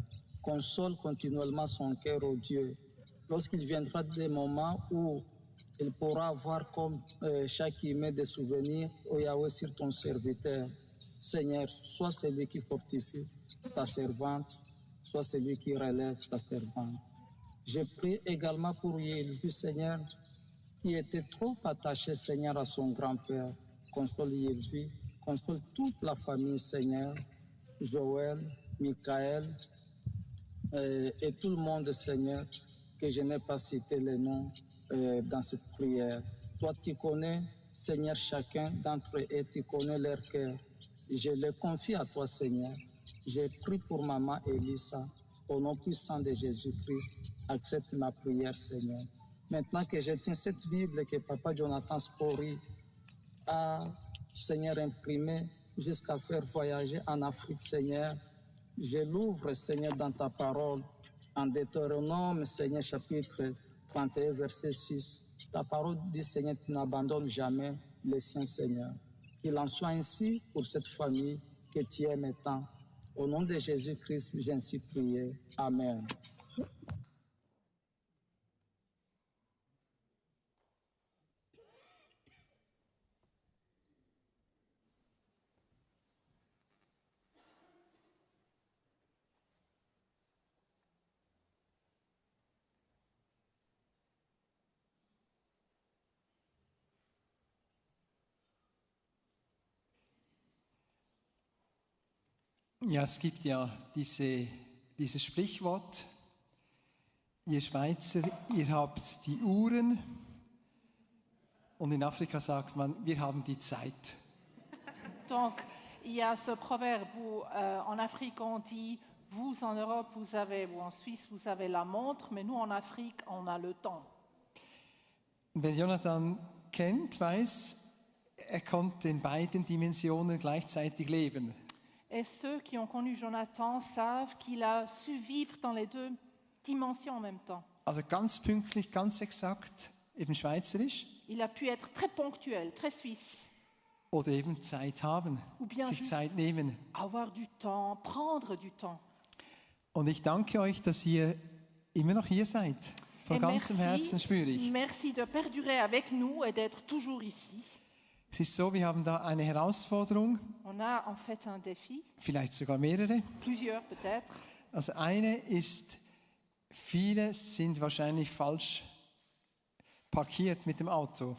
Console continuellement son cœur, ô Dieu. Lorsqu'il viendra des moments où il pourra avoir comme chaque email des souvenirs, ô Yahweh, sur ton serviteur, Seigneur, sois celui qui fortifie ta servante, sois celui qui relève ta servante. Je prie également pour Yelvi, Seigneur, qui était trop attaché, Seigneur, à son grand-père. Console Yelvi, console toute la famille, Seigneur, Joël, Michael et tout le monde, Seigneur, que je n'ai pas cité les noms dans cette prière. Toi, tu connais, Seigneur, chacun d'entre eux, tu connais leur cœur. Je les confie à toi, Seigneur. Je prie pour Maman Elisa, au nom puissant de Jésus-Christ. Accepte ma prière, Seigneur. Maintenant que je tiens cette Bible que Papa Jonathan Spori a, Seigneur, imprimée jusqu'à faire voyager en Afrique, Seigneur, je l'ouvre, Seigneur, dans ta parole, en Deutéronome, Seigneur, chapitre 31, verset 6. Ta parole dit, Seigneur, tu n'abandonnes jamais les siens, Seigneur. Qu'il en soit ainsi pour cette famille que tu aimes tant. Au nom de Jésus-Christ, j'ai ainsi prié. Amen. Ja, es gibt ja dieses Sprichwort, ihr Schweizer, ihr habt die Uhren und in Afrika sagt man, wir haben die Zeit. Donc, il y a ce proverbe où en Afrique on dit, vous en Europe vous avez, ou en Suisse vous avez la montre, mais nous en Afrique on a le temps. Wer Jonathan kennt, weiß, er konnte in beiden Dimensionen gleichzeitig leben. Et ceux qui ont connu Jonathan savent qu'il a su vivre dans les 2 dimensions en même temps. Also ganz pünktlich, ganz exakt, eben schweizerisch. Il a pu être très ponctuel, très suisse. Oder eben Zeit haben, Ou bien sich juste Zeit nehmen. avoir du temps, prendre du temps. Und ich danke euch, dass ihr immer noch hier seid. Von Et ganzem Herzen spüre ich. merci de perdurer avec nous et d'être toujours ici. Es ist so, wir haben da eine Herausforderung, On a en fait un défi, vielleicht sogar mehrere. plusieurs peut-être. Also eine ist, viele sind wahrscheinlich falsch parkiert mit dem Auto,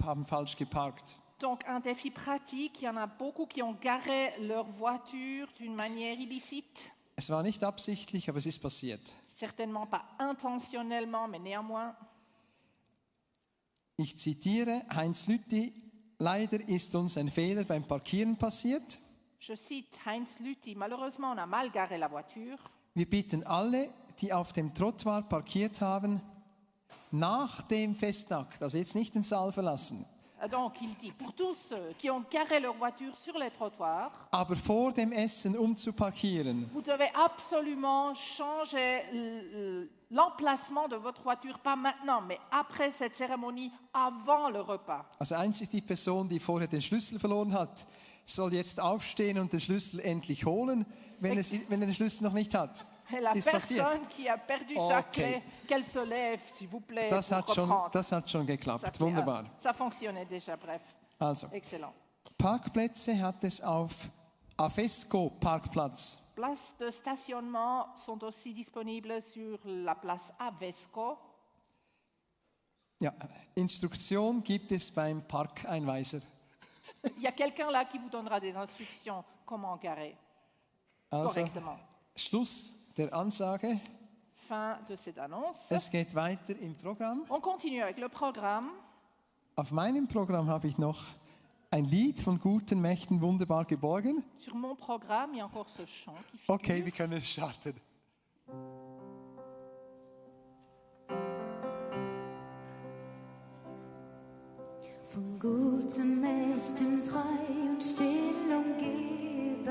haben falsch geparkt. Donc un défi pratique, il y en a beaucoup qui ont garé leur voiture d'une manière illicite. Es war nicht absichtlich, aber es ist passiert. Certainement pas intentionnellement, mais néanmoins. Ich zitiere Heinz Lütti, leider ist uns ein Fehler beim Parkieren passiert. Je cite Heinz Lüthi, malheureusement on a mal garé la voiture. Wir bitten alle, die auf dem Trottoir parkiert haben, nach dem Festakt, also jetzt nicht den Saal verlassen, Donc il dit, pour tous ceux qui ont garé leur voiture sur les trottoirs, aber vor dem Essen umzuparkieren. vous devez absolument changer l'emplacement de votre voiture, pas maintenant, mais après cette cérémonie, avant le repas. Also einzig die Person, die vorher den Schlüssel verloren hat, soll jetzt aufstehen und den Schlüssel endlich holen, wenn er den Schlüssel noch nicht hat. Et la Ist passiert. personne qui a perdu sa clé, qu'elle se lève, s'il vous plaît, Das pour reprendre. das hat schon geklappt, wunderbar. Ça fonctionnait déjà, bref. Also, Excellent. Parkplätze hat es auf Avesco Parkplatz. Places de stationnement sont aussi disponibles sur la place Avesco. Ja, Instruktion gibt es beim Parkeinweiser. Il y a quelqu'un là qui vous donnera des instructions comment garer Also, correctement. Schluss der Ansage. Fin de cette annonce. Es geht weiter im Programm. On continue avec le programme. Auf meinem Programm habe ich noch ein Lied von guten Mächten wunderbar geborgen. Sur mon programme, il y a encore ce chant qui figure. Okay, wir können starten. Von guten Mächten treu und still umgeben,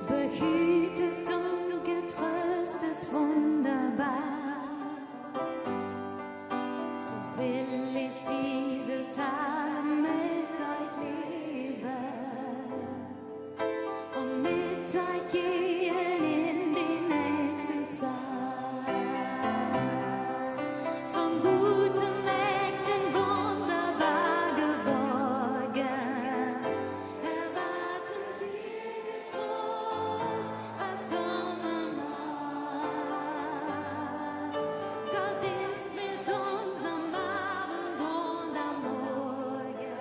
behütet und getröstet wunderbar. So will ich diese Tage mit euch leben und mit euch gehen in die nächste Zeit. Von guten Mächten wunderbar geborgen, erwarten wir getrost, was kommen mag. Gott ist mit uns am Abend und am Morgen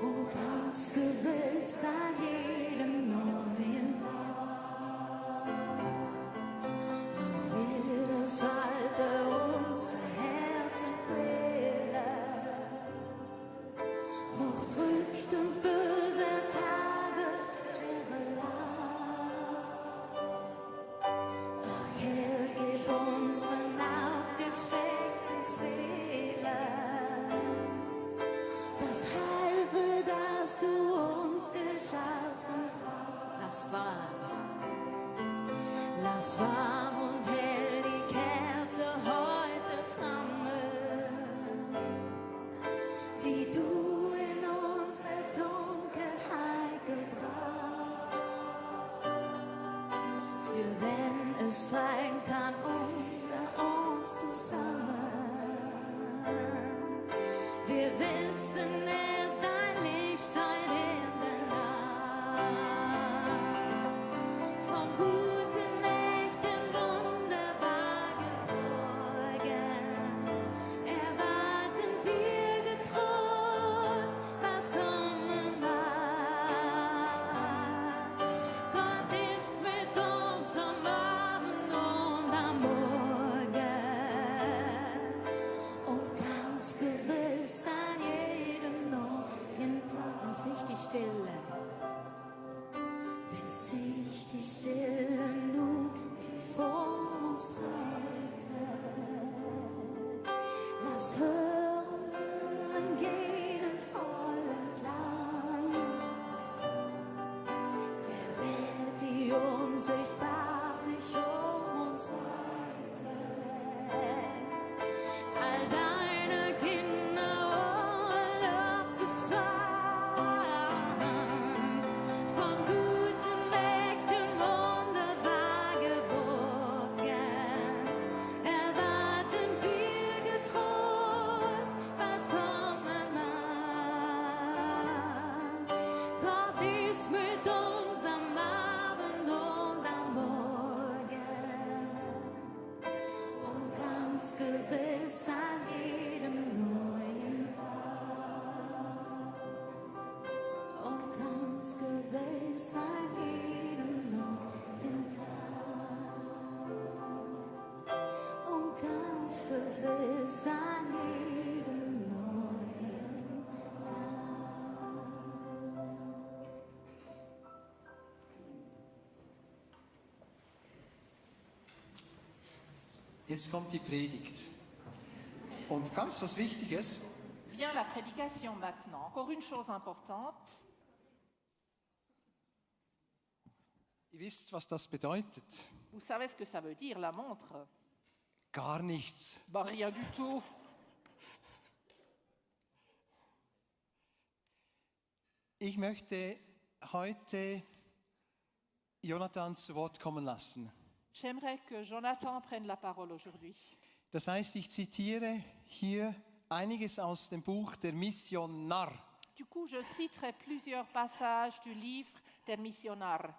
und ganz gewiss an jedem neuen Tag. Noch will das Alte unsere Herzen quälen, noch drückt uns böse Tage schwere Last. Ach Herr, gib unseren aufgestreckten Seelen das Heil, für das du uns geschaffen hast. Lass warm und hell die Kerze heute flammen, die du in unsere Dunkelheit gebracht. Für wenn es sein kann unter uns zusammen, wir wissen, es ist dein Licht heil in der Nacht. Von guten Mächten wunderbar geborgen, erwarten wir getrost, was kommen mag. Gott ist mit uns am Abend und am Morgen und ganz gewiss an jedem neuen Tag, wenn sich die Stille nun die vor uns breitet, lass hören jeden vollen Klang der Welt, die unsichtbar sich um uns weitet. All deine Kinder, oh, Lobgesang, von guten Mächten wunderbar geborgen, erwarten wir getrost, was kommen mag. Gott ist mit uns am Abend und am Morgen und ganz gewiss an jedem neuen Tag. Und ganz gewiss an jedem neuen Tag. Und ganz gewiss an jedem neuen Tag. Jetzt kommt die Predigt. Und ganz was Wichtiges, Vient la prédication maintenant. Encore une chose importante. ihr wisst, was das bedeutet. Vous savez ce que ça veut dire, la montre? Gar nichts. Bah, rien du tout. Ich möchte heute Jonathan zu Wort kommen lassen. J'aimerais que Jonathan prenne la parole aujourd'hui. Das heißt, ich zitiere hier einiges aus dem Buch Der Missionar. Du coup, je citerai plusieurs passages du livre Der Missionar.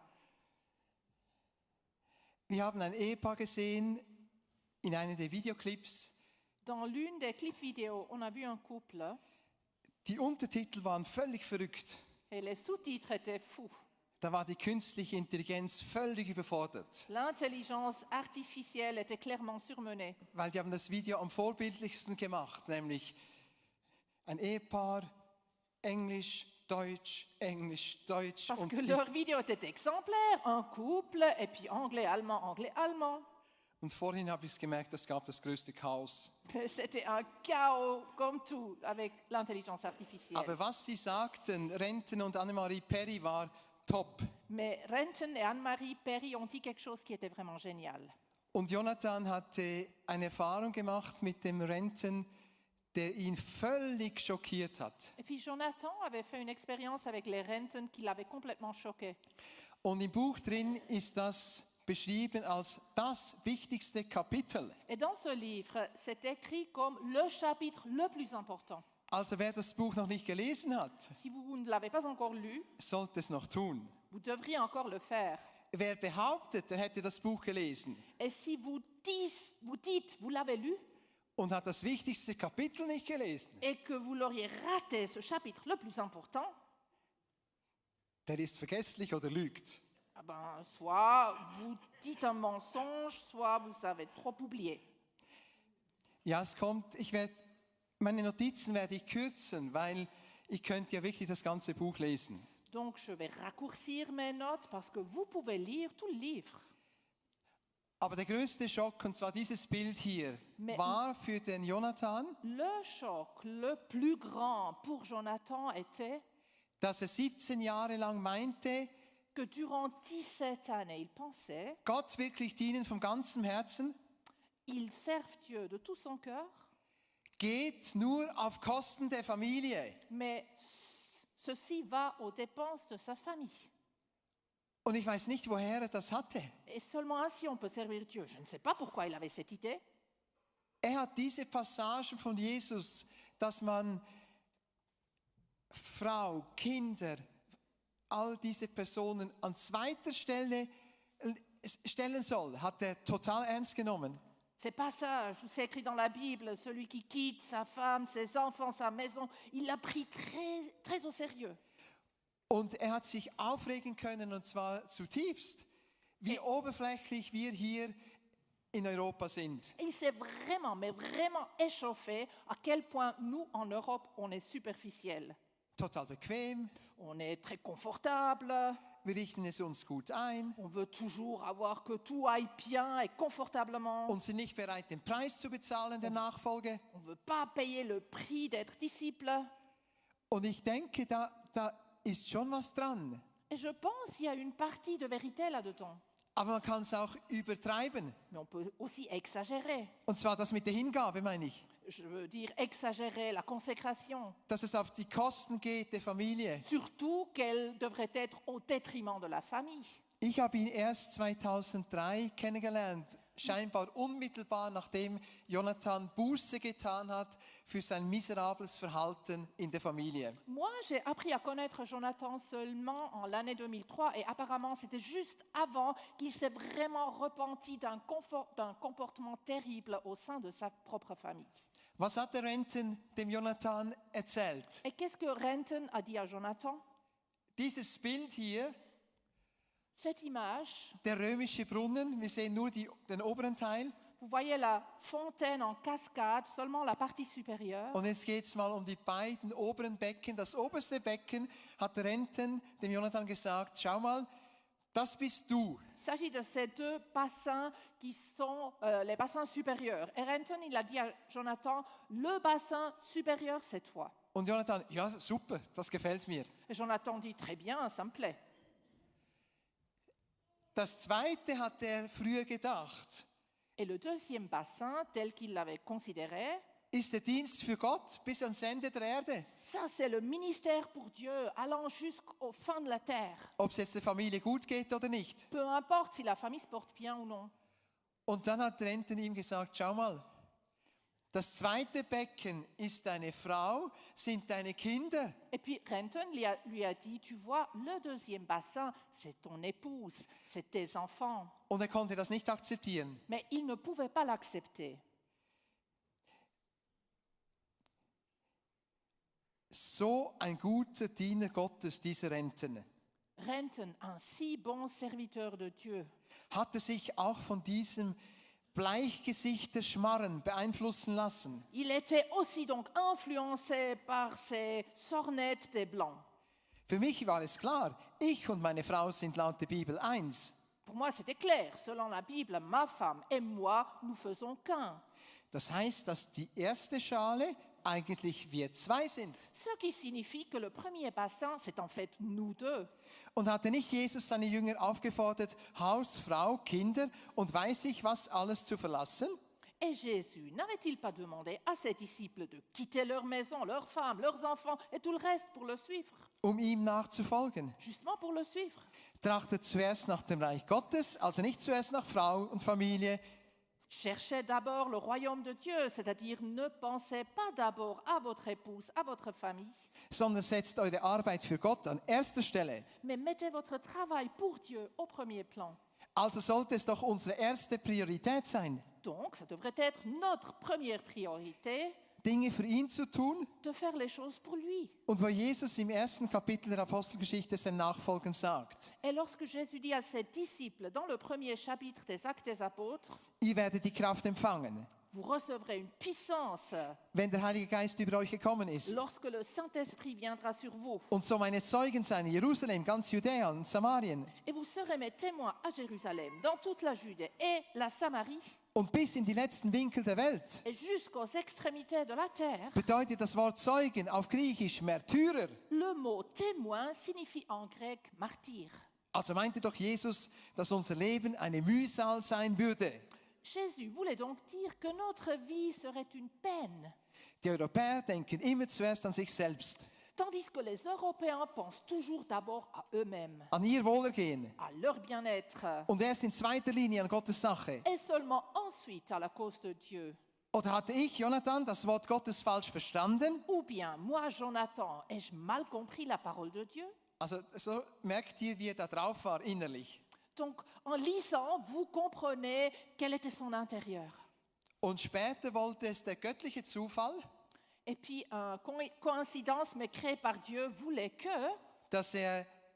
Wir haben ein Ehepaar gesehen in einem der Videoclips. Dans l'une des clips vidéo, on a vu un couple Die Untertitel waren völlig verrückt. et les sous-titres étaient fous. Da war die künstliche Intelligenz völlig überfordert, L'intelligence artificielle était clairement surmenée. weil die haben das Video am vorbildlichsten gemacht, nämlich ein Ehepaar, Englisch, Deutsch, Englisch, Deutsch. Parce Und que leur vidéo était exemplaire. Un couple, et puis anglais, allemand. Und vorhin habe ich es gemerkt, es gab das größte Chaos. C'était un chaos comme tout avec l'intelligence artificielle. Aber was sie sagten, Renten und Annemarie Perry, war top. Mais Renton et Anne-Marie Perry ont dit quelque chose qui était vraiment génial. Und Jonathan hatte eine Erfahrung gemacht mit dem Renten, der ihn völlig schockiert hat. Et puis Jonathan avait fait une expérience avec les Renton qui l'avait complètement choqué. Und im Buch drin ist das beschrieben als das wichtigste Kapitel. Et dans ce livre, c'est écrit comme le chapitre le plus important. Also wer das Buch noch nicht gelesen hat, Si vous ne l'avez pas encore lu, sollte es noch tun. vous devriez encore le faire. Wer behauptet, er hätte das Buch gelesen Et si vous dites, vous l'avez lu, und hat das wichtigste Kapitel nicht gelesen, et que vous l'auriez raté, ce chapitre le plus important, der ist vergesslich oder lügt. eh ben, soit vous dites un mensonge, soit vous avez trop oublié. Ja, es kommt, meine Notizen werde ich kürzen, weil ich könnte ja wirklich das ganze Buch lesen. Donc je vais raccourcir mes notes parce que vous pouvez lire tout le livre. Aber der größte Schock, und zwar dieses Bild hier, war für den Jonathan, Le choc le plus grand pour Jonathan était dass er 17 Jahre lang meinte, que durant 17 années, il pensait, Gott wirklich dienen vom ganzen Herzen, il serve Dieu de tout son cœur, geht nur auf Kosten der Familie. mais ceci va aux dépenses de sa famille. Und ich weiß nicht, woher er das hatte. Et seulement ainsi on peut servir Dieu. Je ne sais pas pourquoi il avait cette idée. Er hat diese Passagen von Jesus, dass man Frau, Kinder, all diese Personen an zweiter Stelle stellen soll, hat er total ernst genommen. Ces passages où c'est écrit dans la Bible, celui qui quitte sa femme, ses enfants, sa maison, il l'a pris très, très au sérieux. Und er hat sich aufregen können, und zwar zutiefst, wie oberflächlich wir hier in Europa sind. Et il s'est vraiment, mais vraiment échauffé à quel point nous, en Europe, on est superficiel. Total bequem. On est très confortable. Wir richten es uns gut ein. On veut toujours avoir que tout aille bien et confortablement. Und sind nicht bereit, den Preis zu bezahlen der Nachfolge. On ne veut pas payer le prix d'être disciple. Und ich denke, da ist schon was dran. Et je pense qu'il y a une partie de vérité là-dedans. Aber man kann es auch übertreiben. Mais on peut aussi exagérer. Und zwar das mit der Hingabe, meine ich. Je veux dire exagérer la consécration. Dass es auf die Kosten geht der Familie. Surtout qu'elle devrait être au détriment de la famille. Ich habe ihn erst 2003 kennengelernt, scheinbar unmittelbar nachdem Jonathan Buße getan hat für sein miserables Verhalten in der Familie. Moi, j'ai appris à connaître Jonathan seulement en l'année 2003 et apparemment c'était juste avant qu'il s'est vraiment repenti d'un comportement terrible au sein de sa propre famille. Was hat der Renton dem Jonathan erzählt? Et qu'est-ce que Renton a dit à Jonathan? Dieses Bild hier, cette image, der römische Brunnen, wir sehen nur den oberen Teil. Vous voyez la fontaine en cascade, seulement la partie supérieure. Und jetzt geht es mal um die beiden oberen Becken. Das oberste Becken hat Renton dem Jonathan gesagt, schau mal, das bist du. s'agit de ces deux bassins qui sont les bassins supérieurs. Et Renton, il a dit à Jonathan, le bassin supérieur, c'est toi. Und Jonathan, ja super, das gefällt mir. Et Jonathan dit, très bien, ça me plaît. Das zweite hat er früher gedacht. Et le deuxième bassin, tel qu'il l'avait considéré, ist der Dienst für Gott bis ans Ende der Erde. Ça, c'est le ministère pour Dieu, allant jusqu'au fin de la terre. Ob es jetzt der Familie gut geht oder nicht. Peu importe si la famille se porte bien ou non. Und dann hat Renton ihm gesagt, schau mal, das zweite Becken ist deine Frau, sind deine Kinder. Et puis Renton lui a dit, tu vois, le deuxième bassin, c'est ton épouse, c'est tes enfants. Und er konnte das nicht akzeptieren. Mais il ne pouvait pas l'accepter. So ein guter Diener Gottes, dieser Renton. Renton, un si bon serviteur de Dieu, hatte sich auch von diesem bleichgesichter Schmarren beeinflussen lassen. Il était aussi donc influencé par ces sornettes des Blancs. Für mich war es klar, ich und meine Frau sind laut der Bibel eins. Pour moi, c'était clair. Selon la Bible, ma femme et moi, nous faisons qu'un. Das heißt, dass die erste Schale eigentlich wir zwei sind. Ce qui signifie que le premier bassin, c'est en fait nous deux. Und hatte nicht Jesus seine Jünger aufgefordert, Haus, Frau, Kinder und weiß ich was alles zu verlassen? Et Jésus n'avait-il pas demandé à ses disciples de quitter leur maison, leurs femmes, leurs enfants et tout le reste pour le suivre? Ihm nachzufolgen. Justement pour le suivre. Trachtet zuerst nach dem Reich Gottes, also nicht zuerst nach Frau und Familie. Cherchez d'abord le royaume de Dieu, c'est-à-dire ne pensez pas d'abord à votre épouse, à votre famille. Sondern setzt eure Arbeit für Gott an erster Stelle. Mais mettez votre travail pour Dieu au premier plan. Also sollte es doch unsere erste Priorität sein. Donc, ça devrait être notre première priorité. Dinge für ihn zu tun. De faire les choses pour lui. Und wo Jesus im ersten Kapitel der Apostelgeschichte seinen Nachfolgern sagt. Et lorsque Jésus dit à ses disciples dans le premier chapitre des Actes des Apôtres, ihr werdet die Kraft empfangen. Vous recevrez une puissance. Wenn der Heilige Geist über euch gekommen ist. Lorsque le Saint-Esprit viendra sur vous. Und so meine Zeugen sein in Jerusalem, ganz Judäa und Samarien. Et vous serez mes témoins à Jérusalem, dans toute la Judée et la Samarie. Und bis in die letzten Winkel der Welt. Et jusqu'aux extrémités de la terre. Bedeutet das Wort Zeugen auf Griechisch Märtyrer. Le mot témoin signifie en grec martyr. Also meinte doch Jesus, dass unser Leben eine Mühsal sein würde. Jésus voulait donc dire que notre vie serait une peine. Die Europäer denken immer zuerst an sich selbst. Tandis que les Européens pensent toujours d'abord à eux-mêmes. An ihr Wohlergehen. À leur bien-être. Und erst in zweiter Linie an Gottes Sache. Et seulement ensuite à la cause de Dieu. Oder hatte ich, Jonathan, das Wort Gottes falsch verstanden? Ou bien, moi, Jonathan, ai-je mal compris la parole de Dieu? Also so merkt ihr, wie er da drauf war innerlich. Donc, en lisant, vous comprenez quel était son intérieur. Und später wollte es der göttliche Zufall, et puis une coïncidence, mais créée par Dieu, voulait que, dass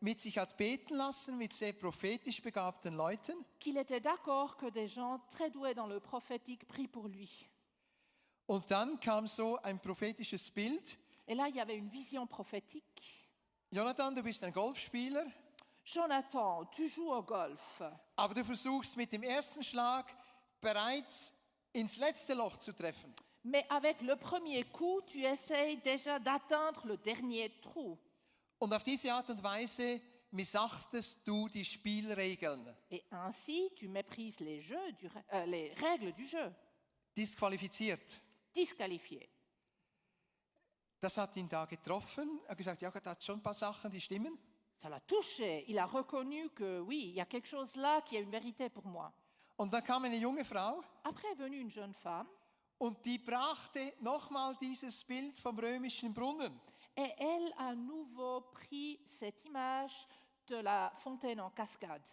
mit sich hat beten lassen mit sehr prophetisch begabten Leuten, qu'il était d'accord que des gens très doués dans le prophétique prient pour lui. Und dann kam so ein prophetisches Bild. Et là, il y avait une vision prophétique. Jonathan, du bist ein Golfspieler. Jonathan, tu joues au golf. Aber du versuchst mit dem ersten Schlag bereits ins letzte Loch zu treffen. Mais avec le premier coup, tu essayes déjà d'atteindre le dernier trou. Und auf diese Art und Weise missachtest du die Spielregeln. Et ainsi, tu méprises les règles du jeu. Disqualifiziert. Disqualifié. Das hat ihn da getroffen. Er hat gesagt, ja, da hat schon ein paar Sachen, die stimmen. Ça l'a touché. Il a reconnu que oui, il y a quelque chose là qui a une vérité pour moi. Und dann kam eine junge Frau. Après est venue une jeune femme. Und die brachte nochmal dieses Bild vom römischen Brunnen. Et elle a à nouveau pris cette image de la fontaine en cascade.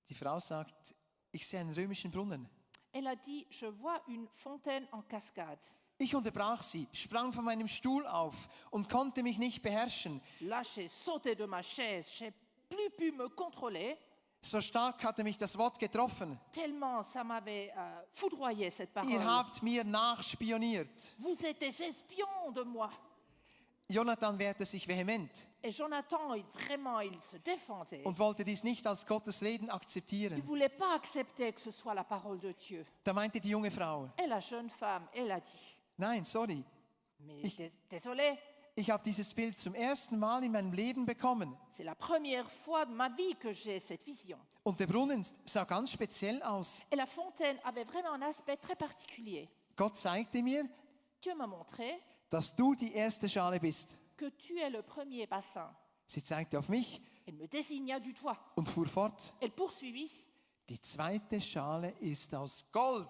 Die Frau sagt, ich sehe einen römischen Brunnen. Elle a dit, je vois une fontaine en cascade. Ich unterbrach sie, sprang von meinem Stuhl auf und konnte mich nicht beherrschen. Là, j'ai sauté de ma chaise, j'ai plus pu me contrôler. So stark hatte mich das Wort getroffen. Tellement ça m'avait foudroyé cette parole. Ihr habt mir nachspioniert. Vous êtes des espions de moi. Jonathan wehrte sich vehement. Et Jonathan, il se défendait. und wollte dies nicht als Gottes Reden Il ne akzeptieren. voulait pas accepter que ce soit la parole de Dieu. Da meinte die junge Frau, Et la jeune femme, elle a dit, nein, sorry, mais désolé, ich habe dieses Bild zum ersten Mal in meinem Leben bekommen. c'est la première fois de ma vie que j'ai cette vision. Und der Brunnen sah ganz speziell aus. Et la fontaine avait vraiment un aspect très particulier. Gott zeigte mir, Dieu m'a montré dass du die erste Schale bist. que tu es le premier bassin. Sie zeigte auf mich Elle me désigna du doigt. und fuhr fort. Elle poursuivit. Die zweite Schale ist aus Gold.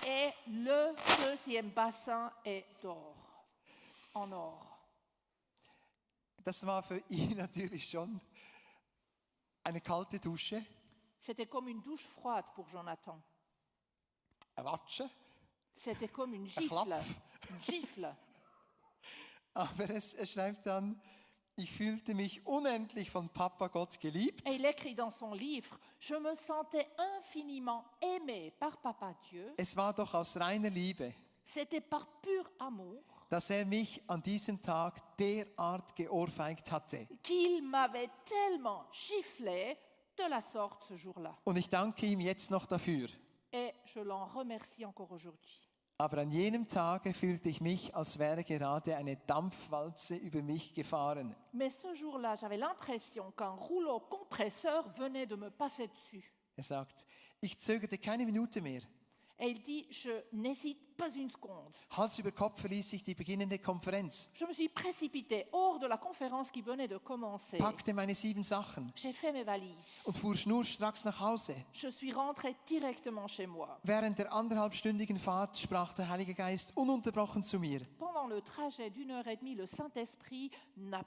Et le deuxième bassin est d'or. En or. Das war für ihn natürlich schon eine kalte Dusche, C'était comme une douche froide pour Jonathan. ein Watsche. C'était comme une Ein gifle. Klapf. Une gifle. Aber er schreibt dann, ich fühlte mich unendlich von Papa Gott geliebt. Et il écrit dans son livre, je me sentais infiniment aimé par Papa Dieu. Es war doch aus reiner Liebe, C'était par pur amour dass er mich an diesem Tag derart geohrfeigt hatte. qu'il m'avait tellement giflé de la sorte ce jour-là. Und ich danke ihm jetzt noch dafür. Et je l'en remercie encore aujourd'hui. Aber an jenem Tage fühlte ich mich, als wäre gerade eine Dampfwalze über mich gefahren. Mais ce jour-là, j'avais l'impression qu'un rouleau compresseur venait de me passer dessus. Er sagt, ich zögerte keine Minute mehr. Et il dit, je n'hésite pas une seconde. Hals über Kopf verließ ich die beginnende Konferenz, Je me suis précipitée hors de la conférence qui venait de commencer. packte meine 7 Sachen J'ai fait mes valises. und fuhr schnurstracks nach Hause. Je suis rentrée directement chez moi. Während der 1,5-stündigen Fahrt sprach der Heilige Geist ununterbrochen zu mir Pendant le trajet d'1 heure et demie, le Saint-Esprit m'a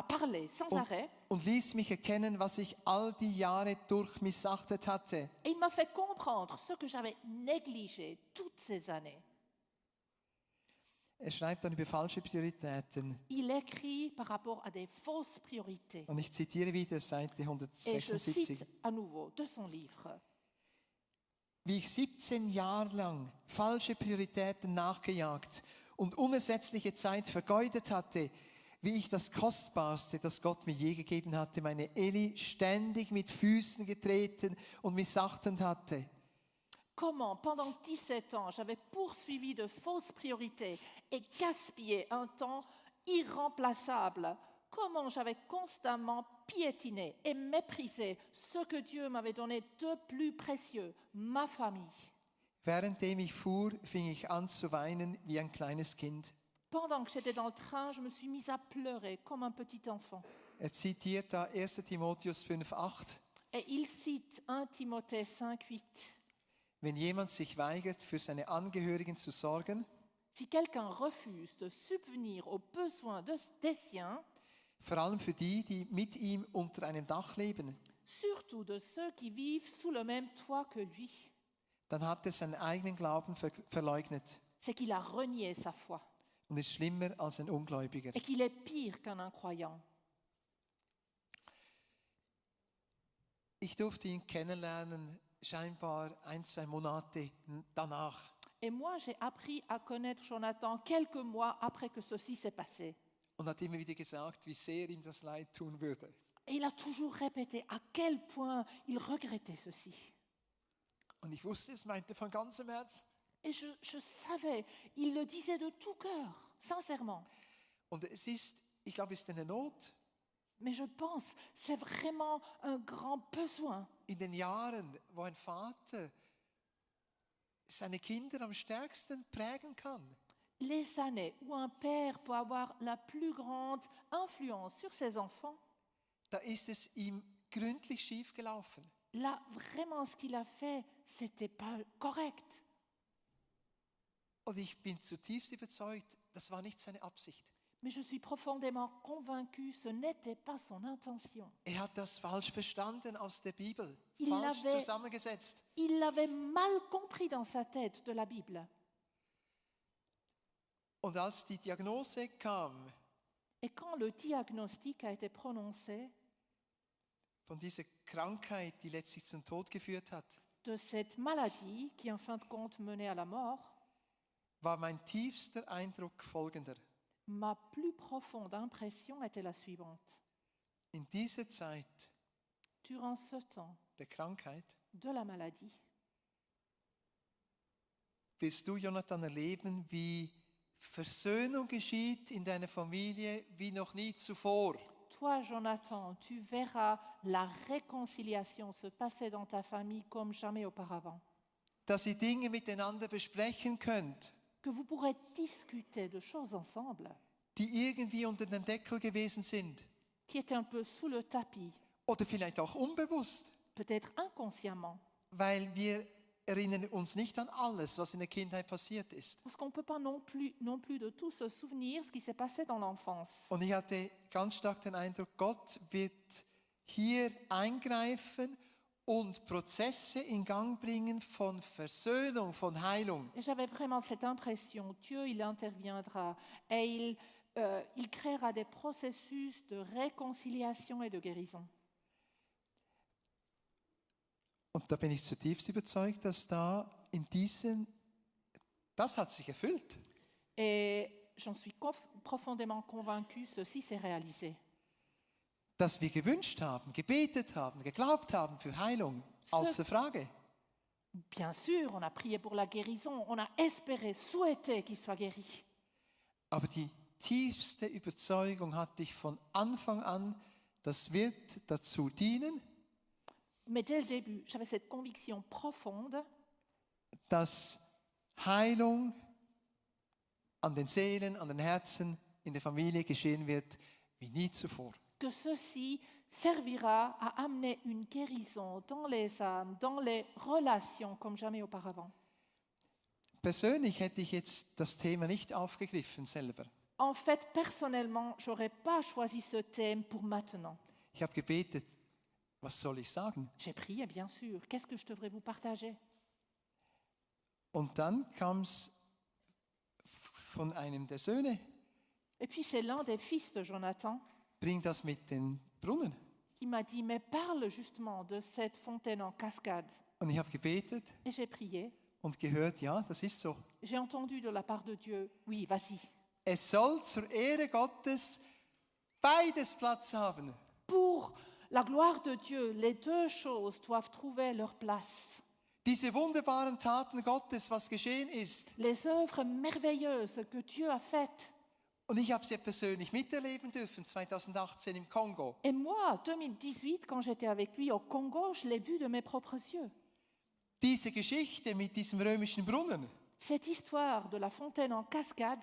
parlé sans arrêt. und ließ mich erkennen, was ich all die Jahre durch missachtet hatte. Et il m'a fait comprendre ce que j'avais négligé toutes ces années. Er schreibt dann über falsche Prioritäten. Il écrit par rapport à des fausses priorités. Und ich zitiere wieder Seite Et je 176. cite à nouveau de son livre. Wie ich 17 Jahre lang falsche Prioritäten nachgejagt und unersetzliche Zeit vergeudet hatte, wie ich das Kostbarste, das Gott mir je gegeben hatte, meine Eli ständig mit Füßen getreten und missachtend hatte. Comment, pendant 17 ans, j'avais poursuivi de fausses priorités et gaspillé un temps irremplaçable. Comment j'avais constamment piétiné et méprisé ce que Dieu m'avait donné de plus précieux, ma famille. Währenddem ich fuhr, fing ich an zu weinen wie ein kleines Kind. Pendant que j'étais dans le train, je me suis mise à pleurer comme un petit enfant. Er zitiert da 1. Timotheus 5,8. Et il cite 1 Timothée 5,8. Wenn jemand sich weigert, für seine Angehörigen zu sorgen, Si quelqu'un refuse de subvenir aux besoins des siens, vor allem für die, die mit ihm unter einem Dach leben, surtout de ceux qui vivent sous le même toit que lui, dann hat er seinen eigenen Glauben verleugnet c'est qu'il a renié sa foi und ist schlimmer als ein Ungläubiger. et qu'il est pire qu'un incroyant. Ich durfte ihn kennenlernen, scheinbar 1-2 Monate danach. Et moi, j'ai appris à connaître Jonathan quelques mois après que ceci s'est passé. Und hat immer wieder gesagt, wie sehr ihm das leid tun würde. Et il a toujours répété à quel point il regrettait ceci. Und ich wusste, es meinte von ganzem Herzen. Et je savais, il le disait de tout cœur, sincèrement. Und es ist, ich glaube, es ist eine Not. Mais je pense, c'est vraiment un grand besoin. In den Jahren, wo ein Vater seine Kinder am stärksten prägen kann. Les années où un père peut avoir la plus grande influence sur ses enfants, Da ist es ihm gründlich schief gelaufen. là, vraiment, ce qu'il a fait, c'était pas correct. Und ich bin zutiefst überzeugt, das war nicht seine Absicht. Mais je suis profondément convaincue, ce n'était pas son intention. Er hat das falsch verstanden aus der Bibel, Il falsch l'avait- zusammengesetzt. Il l'avait mal compris dans sa tête de la Bible. Und als die Diagnose kam Et quand le diagnostic a été prononcé von dieser Krankheit, die letztlich zum Tod geführt hat, de cette maladie qui, en fin de compte, menait à la mort, war mein tiefster Eindruck folgender. ma plus profonde impression était la suivante. In dieser Zeit Durant ce temps der Krankheit de la maladie, wirst du, Jonathan, erleben, wie Versöhnung geschieht in deiner Familie wie noch nie zuvor. toi, Jonathan, tu verras la réconciliation se passer dans ta famille comme jamais auparavant. Dass ihr Dinge miteinander besprechen könnt, Que vous pourrez discuter de choses ensemble die irgendwie unter den Deckel gewesen sind. qui étaient un peu sous le tapis, Oder vielleicht auch unbewusst, peut-être inconsciemment. weil wir erinnern uns nicht an alles, was in der Kindheit passiert ist. Parce qu'on ne peut pas non plus de tout se souvenir ce qui s'est passé dans l'enfance. Und ich hatte ganz stark den Eindruck, Gott wird hier eingreifen und Prozesse in Gang bringen von Versöhnung, von Heilung. Et j'avais vraiment cette impression, Dieu, il interviendra et il créera des processus de réconciliation et de guérison. Und da bin ich zutiefst überzeugt, dass da in diesen, das hat sich erfüllt. Et j'en suis profondément convaincue, ceci s'est réalisé. Dass wir gewünscht haben, gebetet haben, geglaubt haben für Heilung, außer Frage. Bien sûr, on a prié pour la guérison, on a espéré, souhaité qu'il soit guéri. Aber die tiefste Überzeugung hatte ich von Anfang an, das wird dazu dienen, Mais dès le début, j'avais cette conviction profonde dass Heilung an den Seelen, an den Herzen in der Familie geschehen wird wie nie zuvor. que ceci servira à amener une guérison dans les âmes, dans les relations comme jamais auparavant. Persönlich hätte ich jetzt das Thema nicht aufgegriffen selber. En fait, personnellement, je n'aurais pas choisi ce thème pour maintenant. Ich habe gebetet, was soll ich sagen? J'ai prié, bien sûr. Qu'est-ce que je devrais vous partager? Und dann kam es von einem der Söhne, Et puis c'est l'un des fils de Jonathan bring das mit den Brunnen. qui m'a dit, mais parle justement de cette fontaine en cascade. Und ich habe gebetet Et j'ai prié. und gehört, ja, das ist so. J'ai entendu de la part de Dieu, oui, vas-y. Es soll zur Ehre Gottes beides Platz haben. Pour la gloire de Dieu, les deux choses doivent trouver leur place. Diese wunderbaren Taten Gottes, was geschehen ist. Les œuvres merveilleuses que Dieu a faites. Und ich habe sie persönlich miterleben dürfen, 2018 im Kongo. Et moi, 2018, quand j'étais avec lui au Congo, je l'ai vu de mes propres yeux. Diese Geschichte mit diesem römischen Brunnen, Cette histoire de la fontaine en cascade,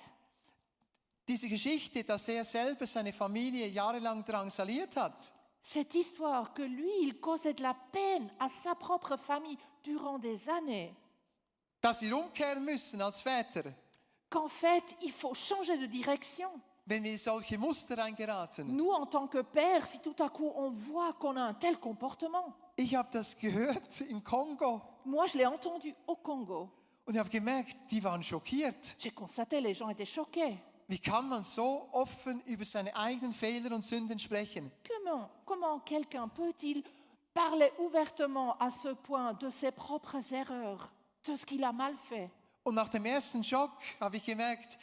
diese Geschichte, dass er selber seine Familie jahrelang drangsaliert hat, cette histoire que lui, il causait de la peine à sa propre famille durant des années, dass wir umkehren müssen als Väter, qu'en fait, il faut changer de direction. wenn wir in solche Muster reingeraten. Nous, en tant que pères, si tout à coup on voit qu'on a un tel comportement. Ich habe das gehört im Kongo Moi, je l'ai entendu au Congo. und ich habe gemerkt, die waren schockiert. J'ai constaté, les gens étaient choqués. Wie kann man so offen über seine eigenen Fehler und Sünden sprechen? Comment quelqu'un peut-il parler ouvertement à ce point de ses propres erreurs, de ce qu'il a mal fait? Und nach dem ersten Schock habe ich gemerkt,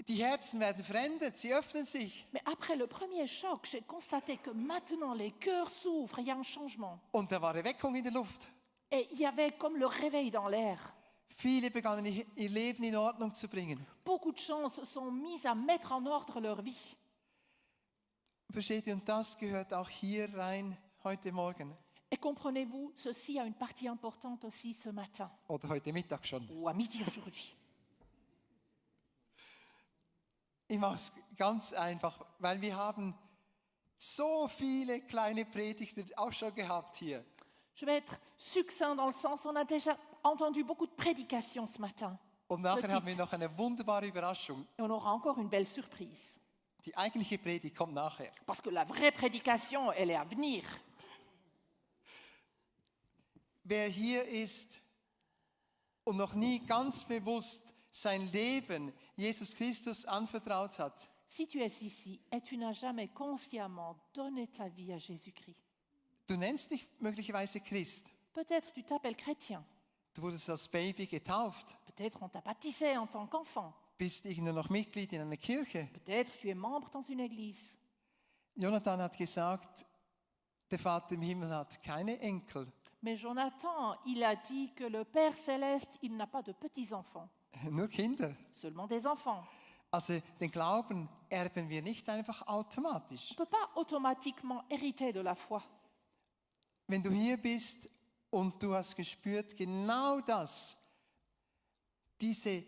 die Herzen werden verändert, sie öffnen sich. Mais après le premier choc, j'ai constaté que maintenant les cœurs s'ouvrent, il y a un changement. Und da war Erweckung in der Luft. Et il y avait comme le réveil dans l'air. Viele begannen ihr Leben in Ordnung zu bringen. Beaucoup de gens se sont mis à mettre en ordre leur vie. Versteht ihr? Und das gehört auch hier rein heute Morgen. Et comprenez-vous, ceci a une partie importante aussi ce matin, Oder heute Mittag schon. ou à midi aujourd'hui. Ich mache es ganz einfach, weil wir haben so viele kleine Predigten auch schon gehabt hier. Je vais être succinct dans le sens, on a déjà entendu beaucoup de prédications ce matin. Und nachher Petite. haben wir noch eine wunderbare Überraschung. Et on aura encore une belle surprise. Die eigentliche Predigt kommt nachher. Parce que la vraie prédication, elle est à venir. Wer hier ist und noch nie ganz bewusst sein Leben Jesus Christus anvertraut hat, Si tu es ici et tu n'as jamais consciemment donné ta vie à Jésus-Christ, du nennst dich möglicherweise Christ, peut-être tu t'appelles chrétien, du wurdest als Baby getauft, peut-être on t'a baptisé en tant qu'enfant, bist irgendwo noch Mitglied in einer Kirche. Peut-être tu es membre dans une église. Jonathan hat gesagt, der Vater im Himmel hat keine Enkel, Mais Jonathan, il a dit que le Père céleste, il n'a pas de petits-enfants, nur Kinder. seulement des enfants. Also den Glauben erben wir nicht einfach automatisch. On ne peut pas automatiquement hériter de la foi. Wenn du hier bist und du hast gespürt, genau das, diese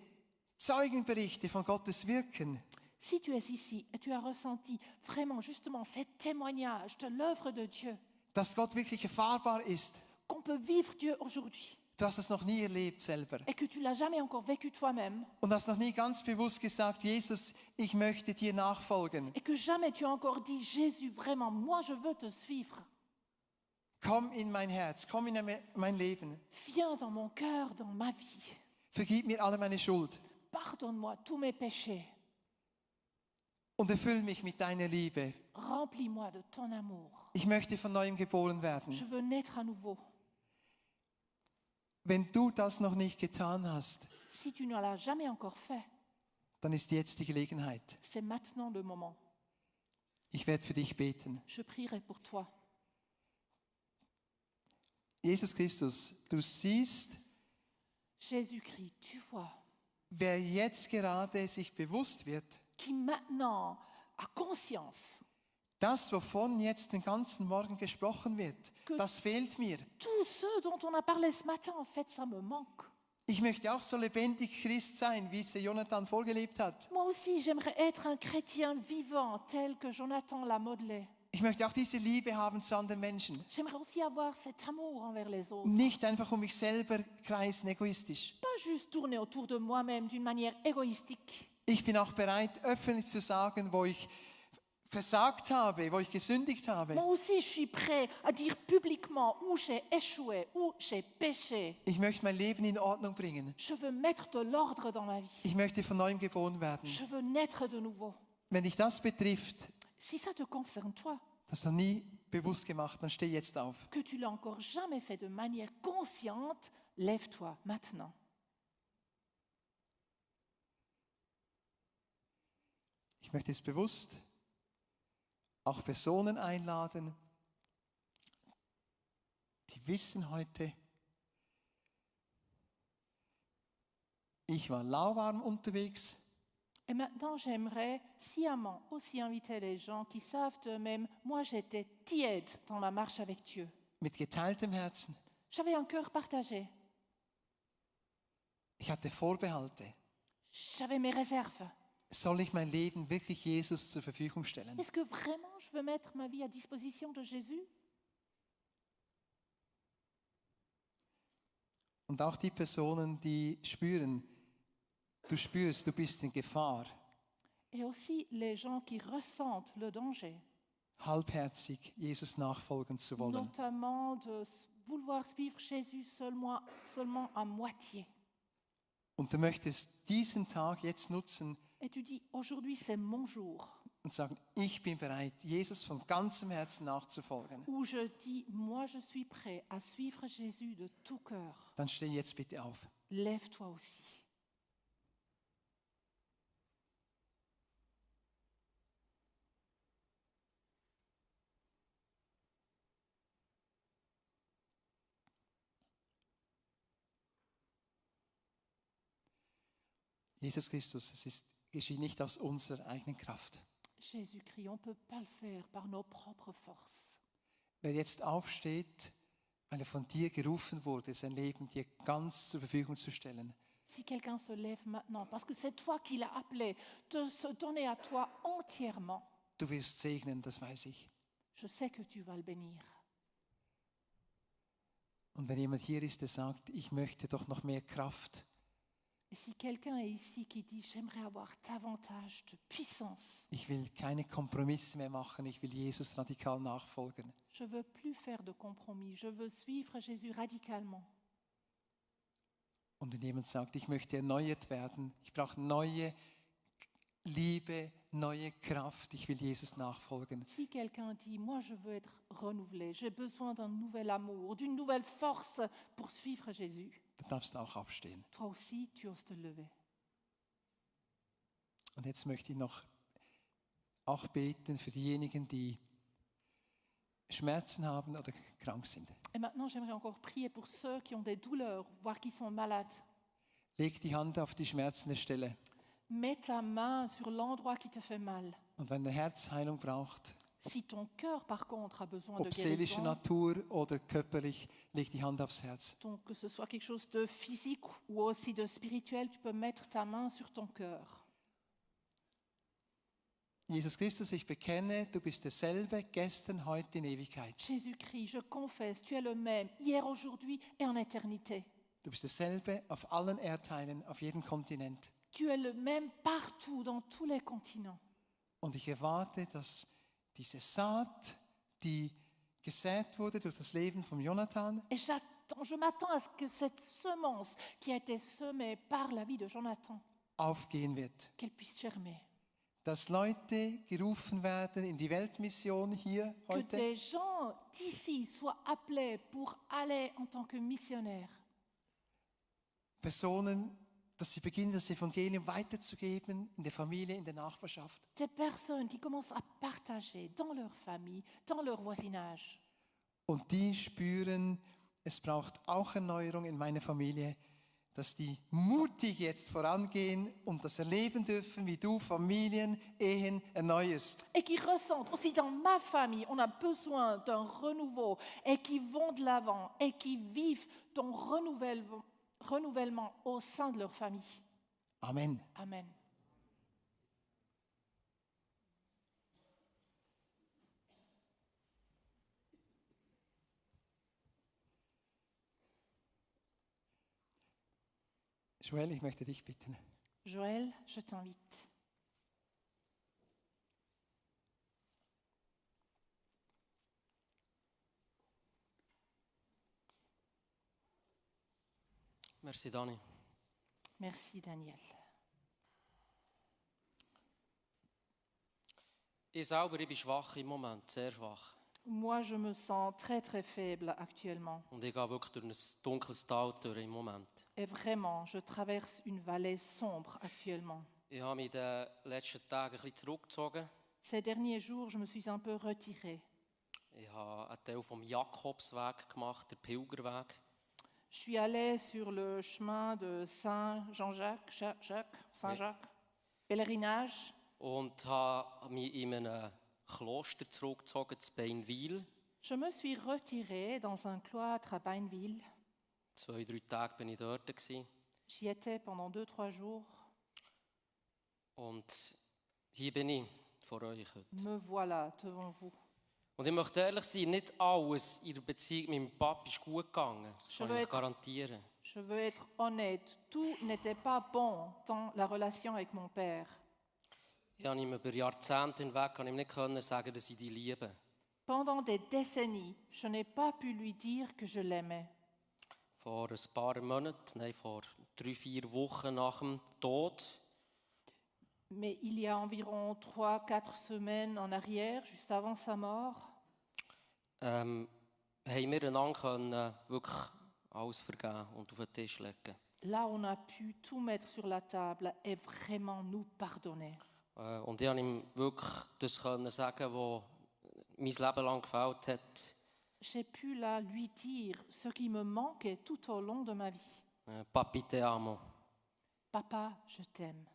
Zeugenberichte von Gottes Wirken, Si tu es ici et tu as ressenti vraiment justement ces témoignages de l'œuvre de Dieu, dass Gott wirklich erfahrbar ist, qu'on peut vivre Dieu aujourd'hui du hast es noch nie erlebt selber et que tu l'as jamais encore vécu toi-même und hast noch nie ganz bewusst gesagt, Jesus, ich möchte dir nachfolgen. et que jamais tu as encore dit, Jésus, vraiment, moi je veux te suivre. Komm in mein Herz, komm in mein Leben. Viens dans mon cœur, dans ma vie. Vergib mir alle meine Schuld Pardonne-moi tous mes péchés. und erfüll mich mit deiner Liebe. Remplis-moi de ton amour. Ich möchte von neuem geboren werden. Je veux naître à nouveau. Wenn du das noch nicht getan hast, Si tu ne l'as jamais encore fait, dann ist jetzt die Gelegenheit. c'est maintenant le moment. Ich werde für dich beten. Je prierai pour toi. Jesus Christus, du siehst, Jésus-Christ, tu vois, wer jetzt gerade sich bewusst wird, qui maintenant a conscience, das, wovon jetzt den ganzen Morgen gesprochen wird, das fehlt mir. tout ce dont on a parlé ce matin, en fait, ça me manque. Ich möchte auch so lebendig Christ sein, wie es der Jonathan vorgelebt hat. Moi aussi, j'aimerais être un chrétien vivant tel que Jonathan l'a modelé. Ich möchte auch diese Liebe haben zu anderen Menschen. J'aimerais aussi avoir cet amour envers les autres. Nicht einfach um mich selber kreisen, egoistisch. Pas juste tourner autour de moi-même d'une manière égoïstique. Ich bin auch bereit, öffentlich zu sagen, wo ich versagt habe, wo ich gesündigt habe. Moi aussi, je suis prêt à dire publiquement où j'ai échoué, où j'ai péché. Ich möchte mein Leben in Ordnung bringen. Je veux mettre de l'ordre dans ma vie. Ich möchte von neuem geboren werden. Je veux naître de nouveau. Wenn dich das betrifft, Si ça te concerne, toi, das noch nie bewusst gemacht, dann steh jetzt auf. que tu l'as encore jamais fait de manière consciente, lève-toi maintenant. Ich möchte jetzt bewusst auch Personen einladen, die wissen heute, ich war lauwarm unterwegs. Et maintenant, j'aimerais sciemment aussi inviter les gens qui savent eux-mêmes, moi j'étais tiède dans ma marche avec Dieu. Mit geteiltem Herzen. J'avais un cœur partagé. Ich hatte Vorbehalte. J'avais mes réserves. Soll ich mein Leben wirklich Jesus zur Verfügung stellen? Est-ce que vraiment je veux mettre ma vie à disposition de Jésus? Und auch die Personen, die spüren, du spürst, du bist in Gefahr, Et aussi les gens qui ressentent le danger, halbherzig Jesus nachfolgen zu wollen. notamment de vouloir suivre Jésus seulement à moitié. Und du möchtest diesen Tag jetzt nutzen Et tu dis, aujourd'hui c'est mon jour, und sagen, ich bin bereit, Jesus von ganzem Herzen nachzufolgen. où je dis, moi je suis prêt à suivre Jésus de tout cœur. Dann steh jetzt bitte auf. Lève-toi aussi. Jesus Christus, geschieht nicht aus unserer eigenen Kraft. Jésus-Christ, on ne peut pas le faire par nos propres forces. Wer jetzt aufsteht, weil er von dir gerufen wurde, sein Leben dir ganz zur Verfügung zu stellen, Si quelqu'un se lève maintenant, parce que c'est toi qui l'as appelé, de se donner à toi entièrement, du wirst segnen, das weiß ich. je sais que tu vas le bénir. Und wenn jemand hier ist, der sagt, ich möchte doch noch mehr Kraft, Et si quelqu'un est ici qui dit, j'aimerais avoir davantage de puissance, ich will keine Kompromisse mehr machen, ich will Jesus radikal nachfolgen, je veux plus faire de compromis, je veux suivre Jésus radicalement. und wenn jemand sagt, ich möchte erneuert werden, ich brauche neue Liebe, neue Kraft, ich will Jesus nachfolgen, Si quelqu'un dit, moi je veux être renouvelé, j'ai besoin d'un nouvel amour, d'une nouvelle force pour suivre Jésus, dann darfst du auch aufstehen. toi aussi tu oses te lever. Und jetzt möchte ich noch auch beten für diejenigen, die Schmerzen haben oder krank sind. Et maintenant, j'aimerais encore prier pour ceux qui ont des douleurs, voire qui sont malades. Leg die Hand auf die schmerzende Stelle. Mets ta main sur l'endroit qui te fait mal. Und wenn der Herz Heilung braucht, Si ton cœur, par contre, a besoin de ob seelische guérison, Natur oder körperlich, leg die Hand aufs Herz. donc que ce soit quelque chose de physique ou aussi de spirituel, tu peux mettre ta main sur ton cœur. Jesus Christus, ich bekenne, du bist derselbe, gestern, heute, in Ewigkeit. Jésus-Christ, je confesse, tu es le même, hier, aujourd'hui et en éternité. Du bist derselbe auf allen Erdteilen, auf jedem Kontinent. Tu es le même partout, dans tous les continents. Und ich erwarte, dass diese Saat, die gesät wurde durch das Leben von Jonathan, Et je m'attends à ce que cette semence qui a été semée par la vie de Jonathan, aufgehen wird. qu'elle puisse germer. Dass Leute gerufen werden in die Weltmission hier Que heute. des gens d'ici soient appelés pour aller en tant que missionnaires. Personen, dass sie beginnen, das Evangelium weiterzugeben in der Familie, in der Nachbarschaft. Des personnes qui commencent à partager dans leur famille, dans leur voisinage. Und die spüren, es braucht auch Erneuerung in meiner Familie, dass die mutig jetzt vorangehen und das erleben dürfen, wie du Familien, Ehen erneuerst. Et qui ressentent aussi dans ma famille, on a besoin d'un renouveau et qui vont de l'avant et qui vivent ton renouvellement au sein de leur famille. Amen. Amen. Joel, ich möchte dich bitten. Joël, je t'invite. Merci, Dani. Merci, Daniel. Ich selber, ich bin schwach im Moment, sehr schwach. Moi, je me sens très, très faible actuellement. Und ich gehe wirklich durch ein dunkles Tal durch im Moment. Et vraiment, je traverse une vallée sombre actuellement. Ich habe mich in den letzten Tagen ein bisschen zurückgezogen. Ces derniers jours, je me suis un peu retirée. Ich habe einen Teil vom Jakobsweg gemacht, der Pilgerweg. Je suis allée sur le chemin de Saint-Jacques, pèlerinage. Und habe mich in einem Kloster zurückgezogen, zu Beinwil. Je me suis retirée dans un cloître à Beinville. 2-3 Tage war ich dort. J'y étais pendant 2-3 jours. Und hier bin ich vor euch heute. Me voilà devant vous. Und ich möchte ehrlich sein, nicht alles in der Beziehung mit meinem Papa ist gut gegangen. Das kann ich garantieren. Je veux être honnête. Tout n'était pas bon dans la relation avec mon père. Ich konnte ihm über Jahrzehnte hinweg nicht sagen, dass ich dich liebe. Pendant des décennies, je n'ai pas pu lui dire que je l'aimais. Vor ein paar Monaten, nein, vor 3-4 Wochen nach dem Tod, Mais il y a environ 3-4 semaines en arrière, juste avant sa mort, haben wir einander wirklich alles vergeben und auf den Tisch legen. là on a pu tout mettre sur la table et vraiment nous pardonner. Und ich konnte ihm wirklich das sagen, was mein Leben lang gefällt hat. J'ai pu là lui dire ce qui me manquait tout au long de ma vie. Papi, te amo. Papa, je t'aime.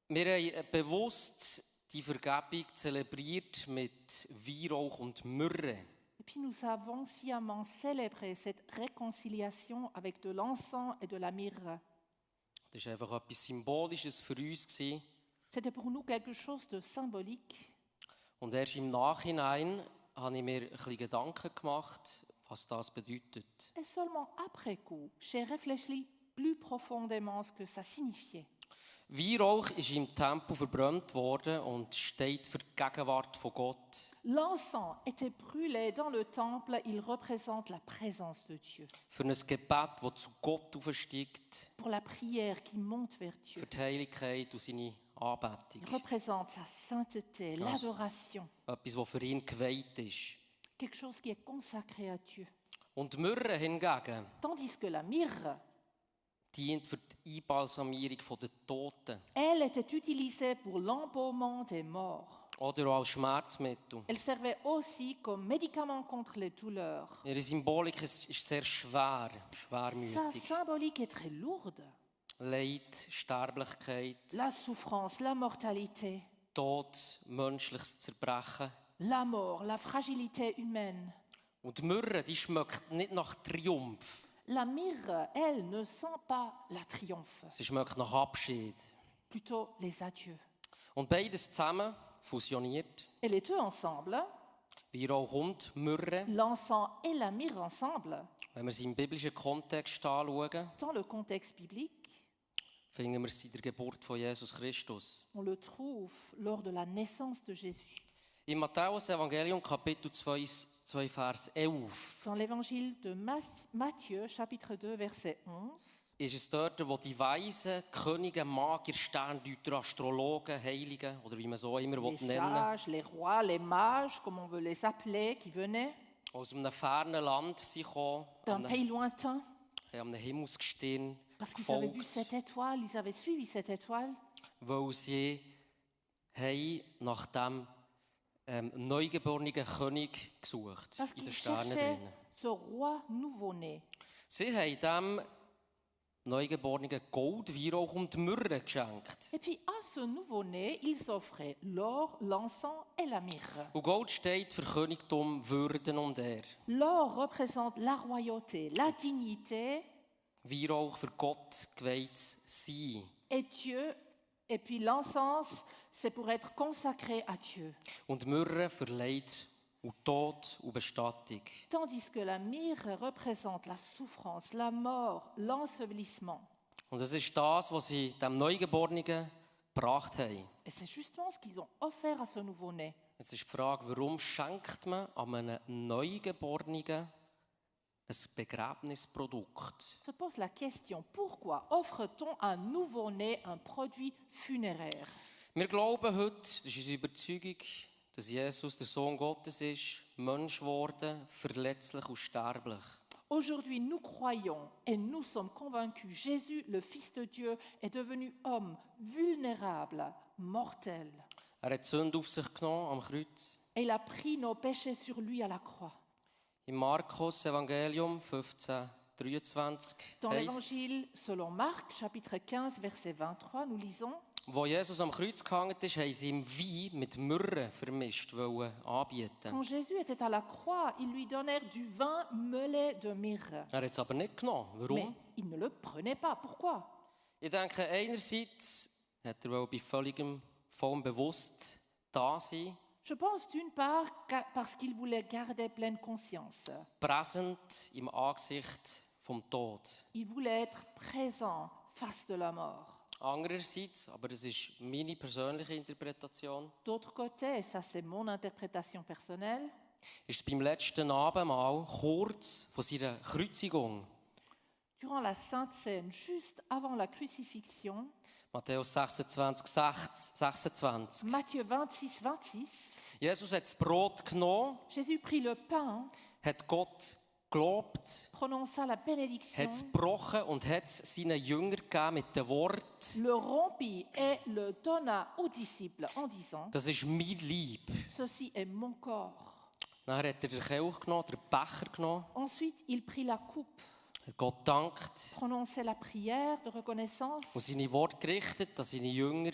Wir haben bewusst die Vergebung zelebriert mit Weihrauch und Myrrhe. Et puis nous avons sciemment célébré cette réconciliation avec de l'encens et de la myrrhe. Das war einfach etwas Symbolisches für uns. C'était pour nous quelque chose de symbolique. Und erst im Nachhinein habe ich mir ein bisschen Gedanken gemacht, was das bedeutet. Et seulement après coup, j'ai réfléchi plus profondément ce que ça signifiait. Weihrauch ist im Tempel verbrannt worden und steht für die Gegenwart von Gott. L'encens était brûlé dans le temple, il représente la présence de Dieu. Für ein Gebet, das zu Gott aufsteigt. Pour la prière qui monte vers Dieu. Für die Heiligkeit und seine Anbetung. Il représente sa sainteté, l'adoration. Etwas, das für ihn geweiht ist. Quelque chose qui est consacré à Dieu. Und Myrrhe hingegen, Tandis que la myrrhe, dient für die Einbalsamierung der Toten. Elle était utilisée pour l'embaumement des morts. Oder auch als Schmerzmittel. Elle servait aussi comme médicament contre les douleurs. Ihre Symbolik ist sehr schwer, Sa schwermütig. symbolique est très lourde. Leid, Sterblichkeit, La souffrance, la mortalité, Tod, menschliches Zerbrechen. la mort, la fragilité humaine. Und die Myrrhe, die schmeckt nicht nach Triumph. La myrrhe, elle, ne sent pas la triomphe, Sie schmeckt nach Abschied. plutôt les adieux. Und beides zusammen fusioniert. Et les deux ensemble, Weihrauch und Myrrhe, l'encens et la myrrhe ensemble, wenn wir sie im biblischen Kontext anschauen, dans le contexte biblique, finden wir es in der Geburt von Jesus Christus. on le trouve lors de la naissance de Jésus. Im Matthäus-Evangelium, Kapitel 2, Vers 11, Dans l'évangile de Matthieu, chapitre 2, verset 11, ist es dort, wo die Weisen, Könige, Magier, Sterndeuter, Astrologen, Heiligen, oder wie man so immer les nennen sages, les rois, les mages, comme on veut les appeler, qui venaient aus einem fernen Land sind gekommen, d'un pays lointain, haben am Himmelsgestirn parce qu'ils avaient vu gefolgt, cette étoile, ils avaient suivi cette étoile, weil sie haben nach dem neugeborenen König gesucht parce in den qu'ils Sternen cherchaient drinnen. ce roi nouveau-né. Sie haben dem neugeborenen Gold, Weihrauch und Myrrhe geschenkt. Et puis à ce nouveau-né, ils offraient l'or, l'encens et la myrrhe. Und Gold steht für Königtum, Würden und Ehre. L'or représente la royauté, la dignité Weihrauch für Gott geweiht sein. et Dieu. Et puis l'encens, c'est pour être consacré à Dieu. Und Myrrhe für Leid und Tod und Bestattung. Tandis que la myrrhe représente la souffrance, la mort, l'ensevelissement. Und das ist das, was sie dem Neugeborenen gebracht haben. Et c'est justement ce qu'ils ont offert à ce nouveau-né. Jetzt ist die Frage, warum schenkt man an einem Neugeborenen ein Begräbnisprodukt? Se pose la question, pourquoi offre-t-on à un nouveau-né un produit funéraire? Wir glauben heute, das ist unsere Überzeugung, dass Jesus der Sohn Gottes ist, Mensch geworden, verletzlich und sterblich. Aujourd'hui, nous croyons et nous sommes convaincus, Jésus, le Fils de Dieu, est devenu homme, vulnérable, mortel. Er hat die Sünde auf sich genommen am Kreuz. Et il a pris nos péchés sur lui à la croix. Im Markus Evangelium 15, 23 Dans heisst, l'évangile selon Marc, chapitre 15, verset 23, nous lisons: wo Jesus am Kreuz gehangen ist, haben sie ihm Wein mit Myrrhe vermischt anbieten. Quand Jésus était à la croix, ils lui donnèrent du vin mêlé de myrrhe. Er hat es aber nicht genommen. Mais Warum? il ne le prenait pas. Pourquoi? Ich denke, einerseits hat er bei völligem vollem bewusst da sein, Je pense d'une part parce qu'il voulait garder pleine conscience. präsent im Angesicht vom Tod. Il voulait être présent face de la mort. Andererseits, aber das ist meine persönliche Interpretation, D'autre côté, et ça c'est mon interprétation personnelle, ist es beim letzten Abendmahl kurz vor seiner Kreuzigung, durant la Sainte Seine, juste avant la crucifixion, Matthäus 26, 26. Matthieu 26, 26, Jesus hat das Brot genommen, Jésus prit le pain, hat Gott gelobt, prononça la hat bénédiction, es gebrochen und hat es seinen Jüngern gegeben mit dem Wort, le rompit et le donna aux disciples en disant: das ist mein Leib. Ceci est mon corps. Dann hat er den Kelch genommen, den Becher genommen, Ensuite, il prit la coupe, hat Gott gedankt prononçait la prière de reconnaissance, und seine Worte gerichtet an seine Jünger.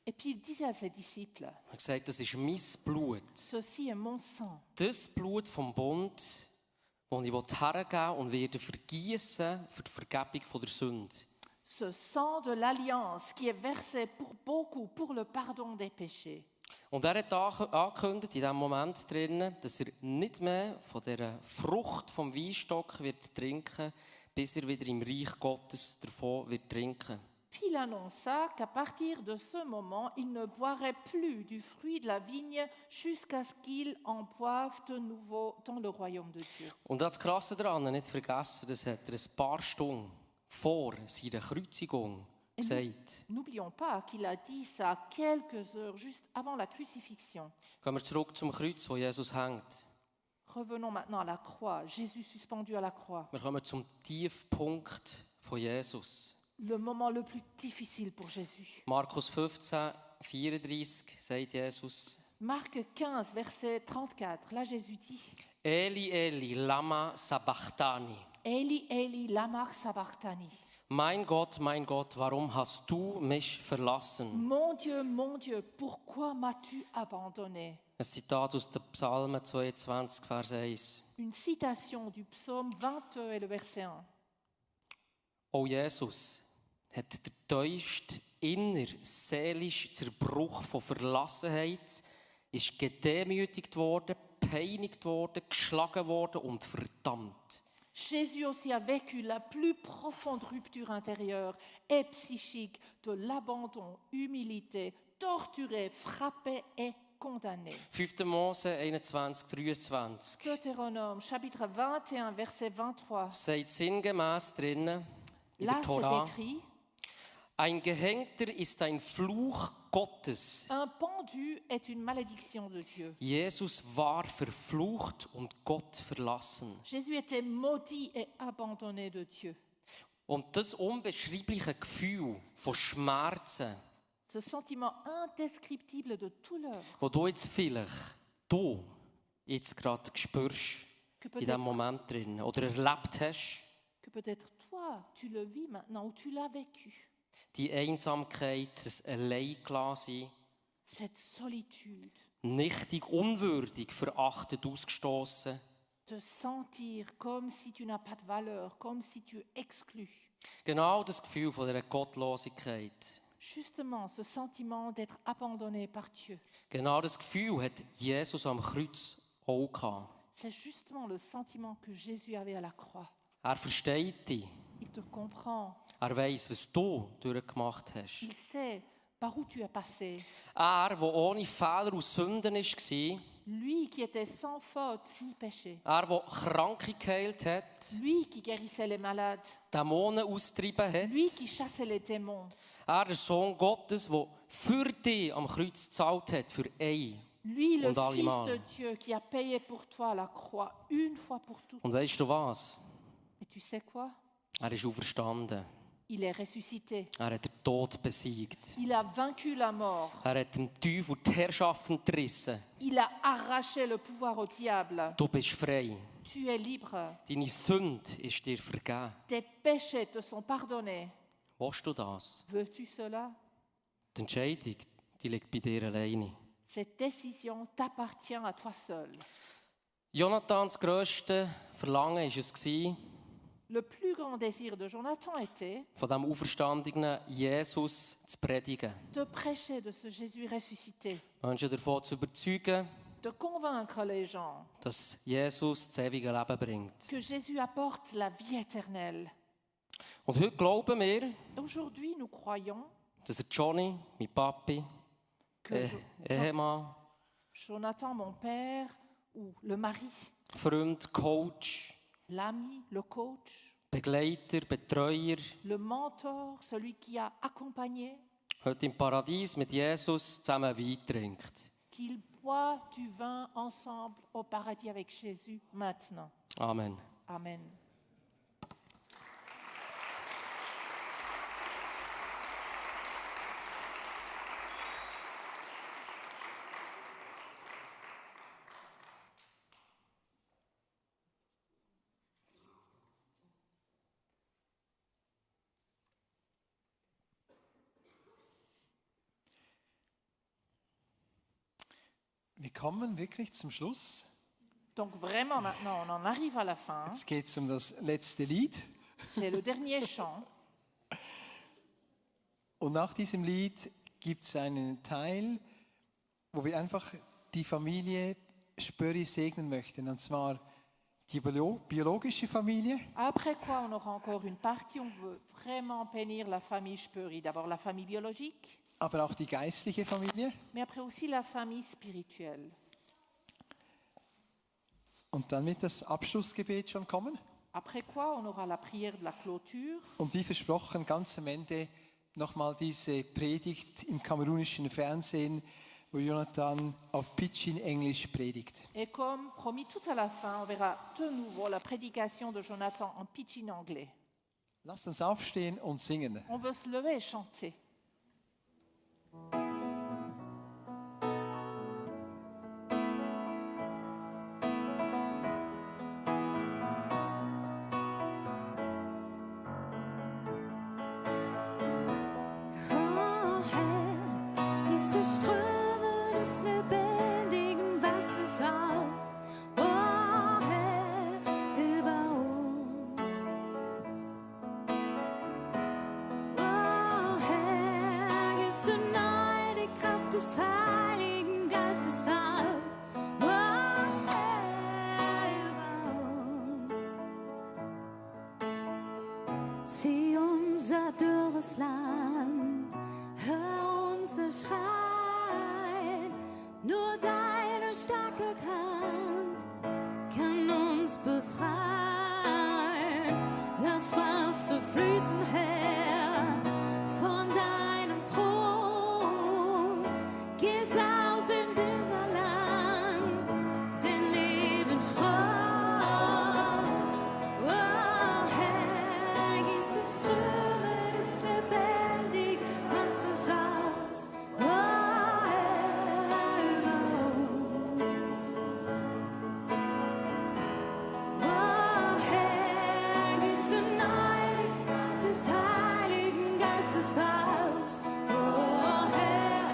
et puis il disait à ses disciples: Er hat gesagt, das ist mein Blut. Ceci est mon sang, Das Blut vom Bund, das ich hergeben und werde vergießen für die Vergebung der Sünde. ce sang de l'alliance qui est versé pour beaucoup pour le pardon des péchés. Und er hat angekündigt in diesem Moment drinnen, dass er nicht mehr von dieser Frucht vom Weinstock wird trinken, bis er wieder im Reich Gottes davon wird trinken. Puis il annonça qu'à partir de ce moment, il ne boirait plus du fruit de la vigne jusqu'à ce qu'il en boive de nouveau dans le royaume de Dieu. Und das Krasse daran, nicht vergessen, das hat er ein paar Stunden vor seiner Kreuzigung gesagt. N'oublions pas qu'il a dit ça quelques heures juste avant la crucifixion. Gehen wir zurück zum Kreuz, wo Jesus hängt. Revenons maintenant à la croix, Jésus suspendu à la croix. Wir kommen zum Tiefpunkt von Jesus. le moment le plus difficile pour Jésus. Markus 15, 34 sagt Jesus, Marc 15, verset 34, là Jésus dit Eli, Eli, lama sabachthani. Eli, Eli, lama sabachthani. Mein Gott, warum hast du mich verlassen? Mon Dieu, pourquoi m'as-tu abandonné? Ein Zitat aus dem Psalmen 22, Vers 1. Une citation du psaume 22 et le verset 1. Auch Jesus hat der tiefste innerseelische Zerbruch von Verlassenheit, ist gedemütigt worden, gepeinigt worden, geschlagen worden und verdammt. Jésus aussi a vécu la plus profonde rupture intérieure et psychique de l'abandon, humilité, torturé, frappé et condamné. 5. Mose 21, 23. Deutéronome, chapitre 21, verset 23. Sagt sinngemäß drinnen in Là, der c'est Tora, écrit, ein Gehängter ist ein Fluch Gottes. un pendu est une malédiction de Dieu. Jesus war verflucht und Gott verlassen. Jésus était maudit et abandonné de Dieu. Und das unbeschreibliche Gefühl von Schmerzen, Ce sentiment indescriptible de douleur wo du jetzt vielleicht, jetzt gerade spürst, in diesem Moment drin, oder erlebt hast, que peut-être toi, tu le vis maintenant ou tu l'as vécu. die Einsamkeit, das Alleingelassen, Cette solitude, nichtig, unwürdig, verachtet, ausgestoßen. te sentir comme si tu n'as pas de valeur, comme si tu es exclu. Genau das Gefühl von dieser Gottlosigkeit. Justement, ce sentiment d'être abandonné par Dieu. Genau das Gefühl hat Jesus am Kreuz auch gehabt. C'est justement le sentiment que Jésus avait à la croix. Er versteht dich. Il te comprend. Er weiss, was du durchgemacht hast. Il sait par où tu es passé. Er, der ohne Fehler und Sünden war, Lui qui était sans faute ni péché. er, der Kranke geheilt hat, Lui qui guérissait les malades. Dämonen austrieben hat, Lui qui chassait les démons. er, der Sohn Gottes, der für dich am Kreuz gezahlt hat, für ein Lui, le und alle Fils de Mal. Dieu qui a payé pour toi à la croix, une fois pour toutes. Und weißt du was? Et tu sais quoi? Er ist auferstanden. Il est ressuscité. Er hat den Tod besiegt. Il a vaincu la mort. Er hat dem Teufel die Herrschaft entrissen. Il a arraché le pouvoir au diable. Du bist frei. Tu es libre. Deine Sünde ist dir vergeben. Tes péchés te sont pardonnés. Willst du das? Veux-tu cela? Die Entscheidung, die liegt bei dir alleine. Cette décision t'appartient à toi seul. Jonathans grösste Verlangen war es, Le plus grand désir de Jonathan était von dem auferstandenen Jesus zu predigen. de prêcher de ce Jésus ressuscité, Menschen davon zu überzeugen, de convaincre les gens dass Jesus das ewige Leben bringt. que Jésus apporte la vie éternelle. Und heute glauben wir, Aujourd'hui, nous croyons dass der Johnny, mein Papi, que Ehemann, Jonathan, mon père, ou le mari, Freund, Coach, l'ami, le coach, Begleiter, Betreuer, le mentor, celui qui a accompagné, heute im Paradies mit Jesus zusammen Wein trinkt. qu'il boit du vin ensemble au paradis avec Jésus maintenant. Amen. Amen. Wir kommen wirklich zum Schluss. Donc vraiment maintenant, on en arrive à la fin. Jetzt geht es um das letzte Lied. C'est le dernier chant. Und nach diesem Lied gibt es einen Teil, wo wir einfach die Familie Spöri segnen möchten. Und zwar die biologische Familie, Après quoi, on aura encore une partie, on veut vraiment bénir la famille Spöri. D'abord la famille biologique, aber auch die geistliche Familie. mais après aussi la famille spirituelle. Und dann wird das Abschlussgebet schon kommen. Après quoi, on aura la prière de la clôture. Und wie versprochen, ganz am Ende nochmal diese Predigt im kamerunischen Fernsehen, wo Jonathan auf Pidgin Englisch predigt. Et comme promis tout à la fin, on verra de nouveau la prédication de Jonathan en pidgin anglais. Lasst uns aufstehen und singen. On veut se lever et chanter. Oh Herr, diese Ströme des lebendigen Wassers aus. Oh Herr, über uns. Oh Herr, gieß du neu die Kraft des Heiligen Geistes aus. Oh Herr, über uns. Sieh unser dürres Land, hör unser Schreien. Nur deine starke Hand kann uns befreien. Lass Wasser fließen, Herr, von deinem Thron. Geh aus in unser Land, den Lebensstrom. Oh Herr, gieß die Ströme des lebendigen Wassers aus. Oh Herr, über uns. Oh Herr, gieß du neu die Kraft des Heiligen Geistes aus. Oh Herr,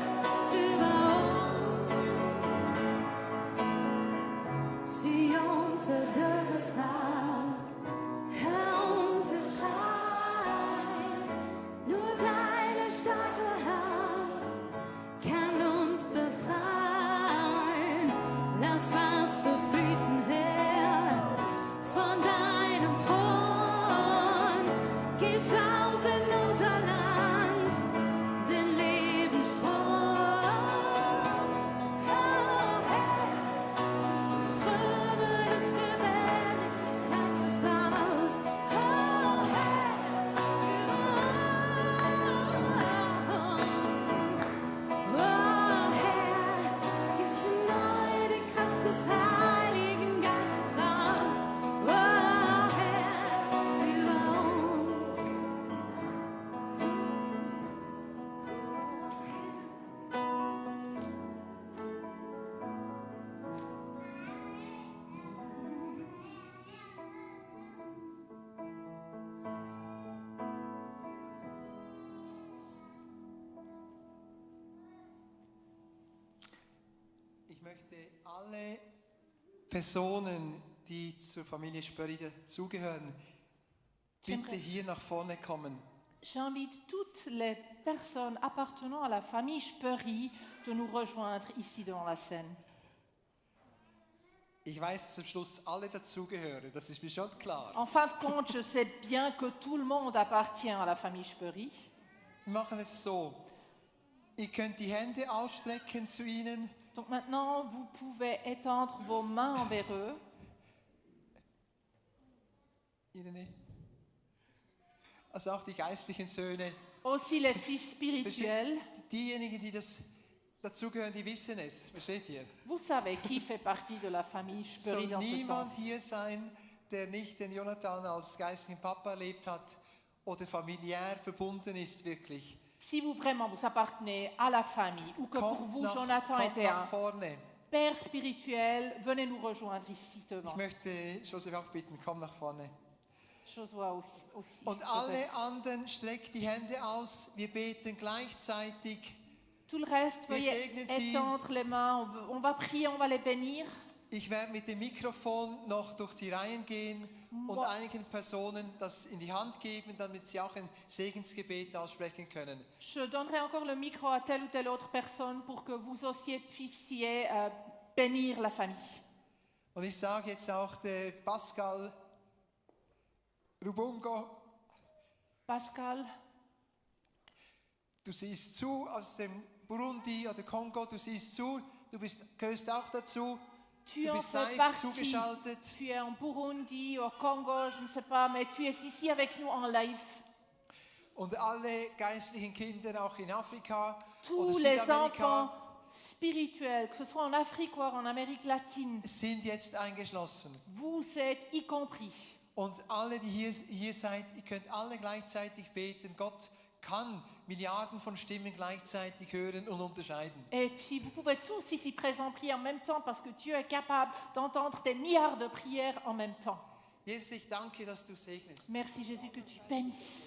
über uns. Sieh unser dürres Land, hör unser Schreien. Nur deine starke Hand kann uns befreien. Lass Wasser fließen, Herr, von deinem Thron. Gieß aus in unser Land, den Lebensstrom. Oh Herr, gieß die Ströme des lebendigen Wassers aus. Oh Herr, über uns. Oh Herr, gieß du neu die Kraft des Heiligen Geistes aus. Oh Herr, über uns. Ich möchte alle Personen, die zur Familie Spörri dazugehören, bitte hier nach vorne kommen. J'invite toutes les personnes appartenant à la famille Spörri de nous rejoindre ici devant la scène. Ich weiß, dass am Schluss alle dazugehören, das ist mir schon klar. En fin de compte, je sais bien que tout le monde appartient à la famille Spörri. Wir machen es so. Ihr könnt die Hände ausstrecken zu ihnen. Donc maintenant, vous pouvez étendre vos mains envers eux. Irene. Also auch die geistlichen Söhne. Aussi les fils spirituels. Diejenigen, die dazugehören, die wissen es. Versteht ihr? Vous savez qui fait partie de la famille Spörri Soll dans ce niemand sens. hier sein, der nicht den Jonathan als geistlichen Papa erlebt hat oder familiär verbunden ist, wirklich. Si vous vraiment vous appartenez à la famille ou que pour vous Jonathan kommt était nach un vorne. père spirituel, venez nous rejoindre ici devant. Ich möchte Joseph auch bitten, komm nach vorne. Joshua aussi. Und alle anderen, streckt die Hände aus, wir beten gleichzeitig. Tout le reste, Wir veuillez segnen sie. étendre les mains. On va prier, on va les bénir. Ich werde mit dem Mikrofon noch durch die Reihen gehen und einigen Personen das in die Hand geben, damit sie auch ein Segensgebet aussprechen können. Je donnerai encore le micro à telle ou telle autre personne pour que vous aussi puissiez bénir la famille. Und ich sage jetzt auch der Pascal Rubungo. Pascal. Du siehst zu aus dem Burundi oder Kongo, du siehst zu, gehörst auch dazu. Tu Du en bist fais live partie. zugeschaltet. Tu es en Burundi, au Congo, je ne sais pas, mais tu es ici avec nous en live. Und alle geistlichen Kinder auch in Afrika Tous oder les Südamerika enfants spirituels, que ce soit en Afrique ou en Amérique latine, sind jetzt eingeschlossen. vous êtes y compris. Und alle, die hier seid, ihr könnt alle gleichzeitig beten. Gott kann Milliarden von Stimmen gleichzeitig hören und unterscheiden. Et puis vous pouvez tous ici présents prier en même temps parce que Dieu est capable d'entendre des milliards de prières en même temps. Jesus, ich danke, dass du segnest. Merci Jésus que tu bénisses.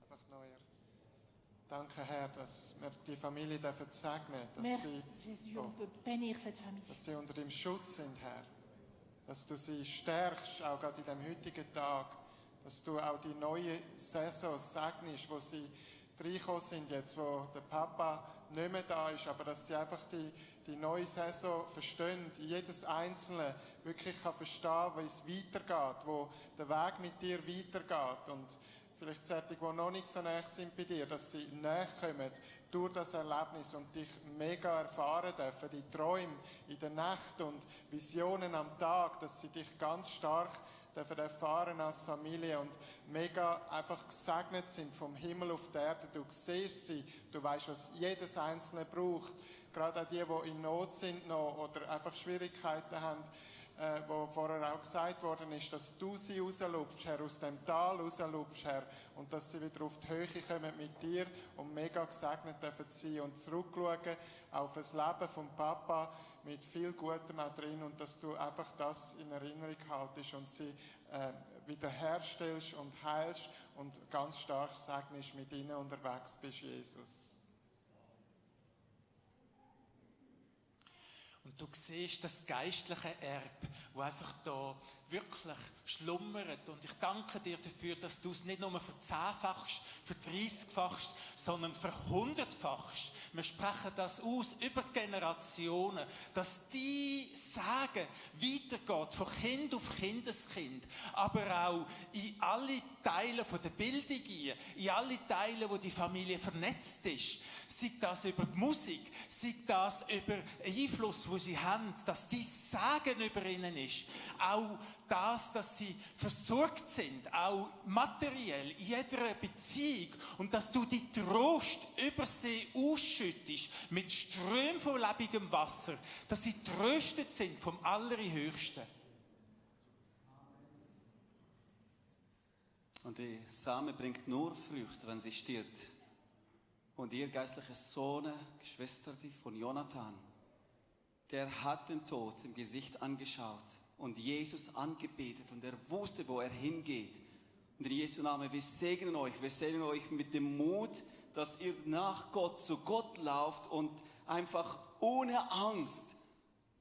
Einfach neuer. Danke, Herr, dass wir die Familie dürfen segnen, dass Merci Jésus, on peut bénir cette famille. dass sie unter dem Schutz sind, Herr. Dass du sie stärkst, auch gerade in dem heutigen Tag. Dass du auch die neue Saison segnest, wo sie reingekommen sind, jetzt wo der Papa nicht mehr da ist, aber dass sie einfach die neue Saison verstehen, jedes Einzelne wirklich kann verstehen, wie es weitergeht, wo der Weg mit dir weitergeht. Und vielleicht solche, die noch nicht so nahe sind bei dir, dass sie näher kommen durch das Erlebnis und dich mega erfahren dürfen, die Träume in der Nacht und Visionen am Tag, dass sie dich ganz stark dürfen erfahren als Familie und mega einfach gesegnet sind vom Himmel auf die Erde. Du siehst sie, du weißt, was jedes Einzelne braucht. Gerade auch die in Not sind noch oder einfach Schwierigkeiten haben, wo vorher auch gesagt worden ist, dass du sie rauslupfst, Herr, aus dem Tal rauslupfst, Herr, und dass sie wieder auf die Höhe kommen mit dir und mega gesegnet dürfen sein und zurückschauen auf das Leben vom Papa mit viel Gutem auch drin und dass du einfach das in Erinnerung haltest und sie wiederherstellst und heilst und ganz stark segnest mit ihnen unterwegs bist, Jesus. Und du siehst das geistliche Erbe, das einfach da wirklich schlummert. Und ich danke dir dafür, dass du es nicht nur verzehnfachst, verdreißigfachst, sondern verhundertfachst. Wir sprechen das aus über Generationen, dass die Sagen weitergeht von Kind auf Kindeskind, aber auch in alle Teile der Bildung, in alle Teile, wo die Familie vernetzt ist. Sei das über die Musik, sei das über Einfluss, wo sie haben, dass die Sagen über ihnen ist. Auch das, dass sie versorgt sind, auch materiell, in jeder Beziehung. Und dass du die Trost über sie ausschüttest mit Strömen von lebendigem Wasser, dass sie tröstet sind vom Allerhöchsten. Und die Same bringt nur Früchte, wenn sie stirbt. Und ihr geistlicher Sohn, Geschwister von Jonathan, der hat den Tod im Gesicht angeschaut und Jesus angebetet und er wusste, wo er hingeht. Und in Jesu Namen, wir segnen euch mit dem Mut, dass ihr nach Gott zu Gott lauft und einfach ohne Angst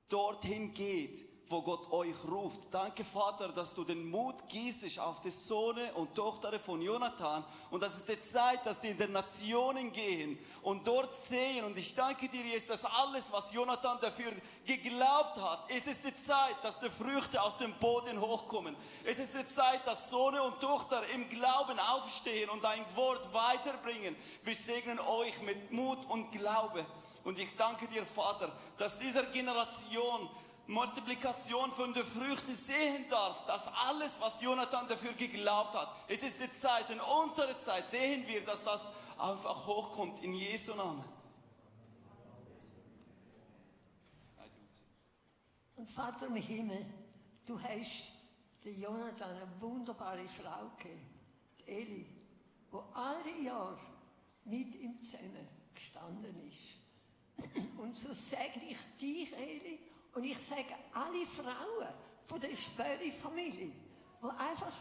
dorthin geht, wo Gott euch ruft. Danke, Vater, dass du den Mut gießt auf die Söhne und Tochter von Jonathan. Und das ist die Zeit, dass die in die Nationen gehen und dort sehen. Und ich danke dir, Jesus, dass alles, was Jonathan dafür geglaubt hat, es ist die Zeit, dass die Früchte aus dem Boden hochkommen. Es ist die Zeit, dass Söhne und Tochter im Glauben aufstehen und ein Wort weiterbringen. Wir segnen euch mit Mut und Glaube. Und ich danke dir, Vater, dass dieser Generation Multiplikation von den Früchten sehen darf, dass alles, was Jonathan dafür geglaubt hat, es ist die Zeit, in unserer Zeit sehen wir, dass das einfach hochkommt, in Jesu Namen. Und Vater im Himmel, du hast den Jonathan eine wunderbare Frau gegeben, die Eli, die alle Jahre mit ihm zusammen gestanden ist. Und so segne ich dich, Eli, und ich sage alle Frauen von der Spöri-Familie, die einfach,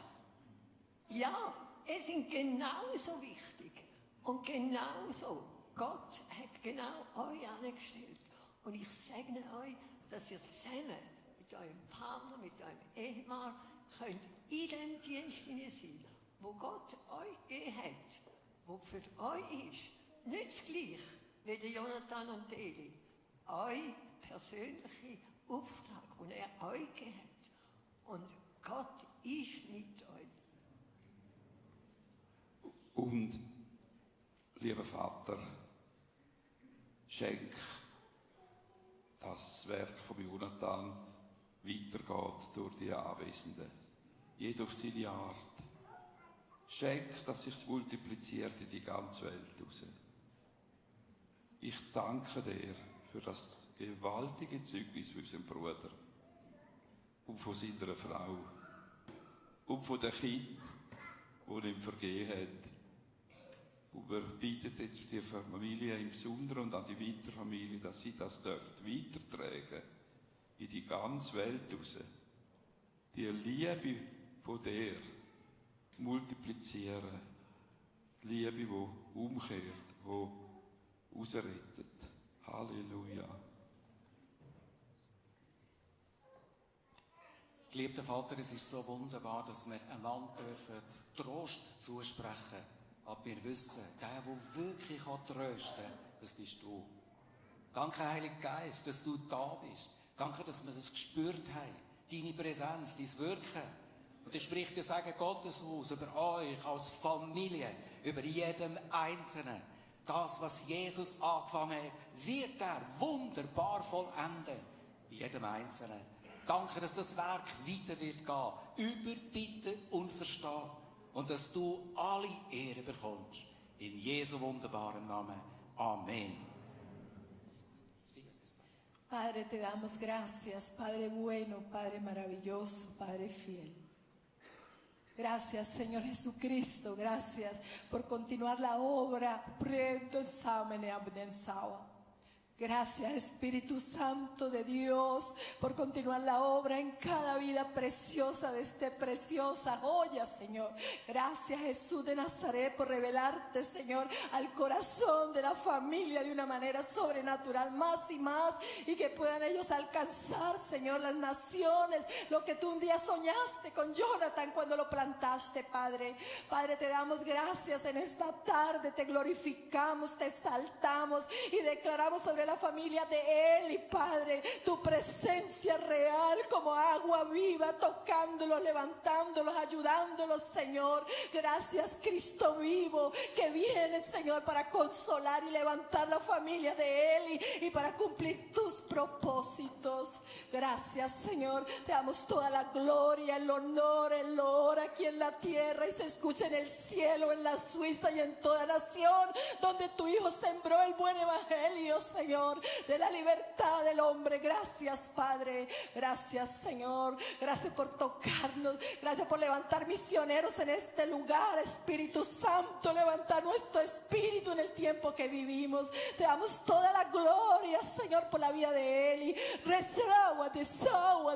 ja, es sind genauso wichtig und genauso. Gott hat genau euch angestellt. Und ich segne euch, dass ihr zusammen mit eurem Partner, mit eurem Ehemann, könnt in dem Dienst sein, wo Gott euch gegeben hat, wo für euch ist. Nicht das Gleiche wie der Jonathan und Eli. Euch persönlichen Auftrag, den er euch gegeben hat. Und Gott ist mit euch. Und, lieber Vater, schenk, dass das Werk von Jonathan weitergeht durch die Anwesenden. Jeder auf seine Art. Schenk, dass sich multipliziert in die ganze Welt raus. Ich danke dir für das gewaltige Zeugnis für unseren Bruder und von seiner Frau. und von den Kindern, die ihm vergeben hat. Und wir bitten jetzt die Familie im Besonderen und an die Weiterfamilie, dass sie das weitertragen in die ganze Welt raus. Die Liebe von dir multiplizieren. Die Liebe, die umkehrt, die rausrettet. Halleluja. Geliebter Vater, es ist so wunderbar, dass wir einander dürfen Trost zusprechen. Aber wir wissen, der wirklich trösten kann, das bist du. Danke, Heiliger Geist, dass du da bist. Danke, dass wir es gespürt haben. Deine Präsenz, dein Wirken. Und ich spricht der Segen Gottes aus über euch als Familie, über jedem Einzelnen. Das, was Jesus angefangen hat, wird er wunderbar vollenden. In jedem Einzelnen. Danke, dass das Werk weiter wird gehen. Über Bitten und Verstehen. Und dass du alle Ehre bekommst. In Jesu wunderbaren Namen. Amén. Padre, te damos gracias, Padre bueno, Padre maravilloso, Padre fiel. Gracias, Señor Jesucristo, gracias por continuar la obra. Gracias, Espíritu Santo de Dios, por continuar la obra en cada vida preciosa de esta preciosa joya, Señor. Gracias, Jesús de Nazaret, por revelarte, Señor, al corazón de la familia de una manera sobrenatural, más y más, y que puedan ellos alcanzar, Señor, las naciones, lo que tú un día soñaste con Jonathan cuando lo plantaste, Padre. Padre, te damos gracias en esta tarde, te glorificamos, te exaltamos y declaramos sobre la familia de Eli, Padre, tu presencia real como agua viva, tocándolos, levantándolos, ayudándolos, Señor. Gracias, Cristo vivo, que viene, Señor, para consolar y levantar la familia de Eli y para cumplir tus propósitos. Gracias, Señor, te damos toda la gloria, el honor aquí en la tierra y se escucha en el cielo, en la Suiza y en toda nación donde tu Hijo sembró el buen evangelio, Señor, de la libertad del hombre. Gracias, Padre. Gracias, Señor. Gracias por tocarnos. Gracias por levantar misioneros en este lugar, Espíritu Santo. Levantar nuestro espíritu en el tiempo que vivimos. Te damos toda la gloria, Señor, por la vida de Eli.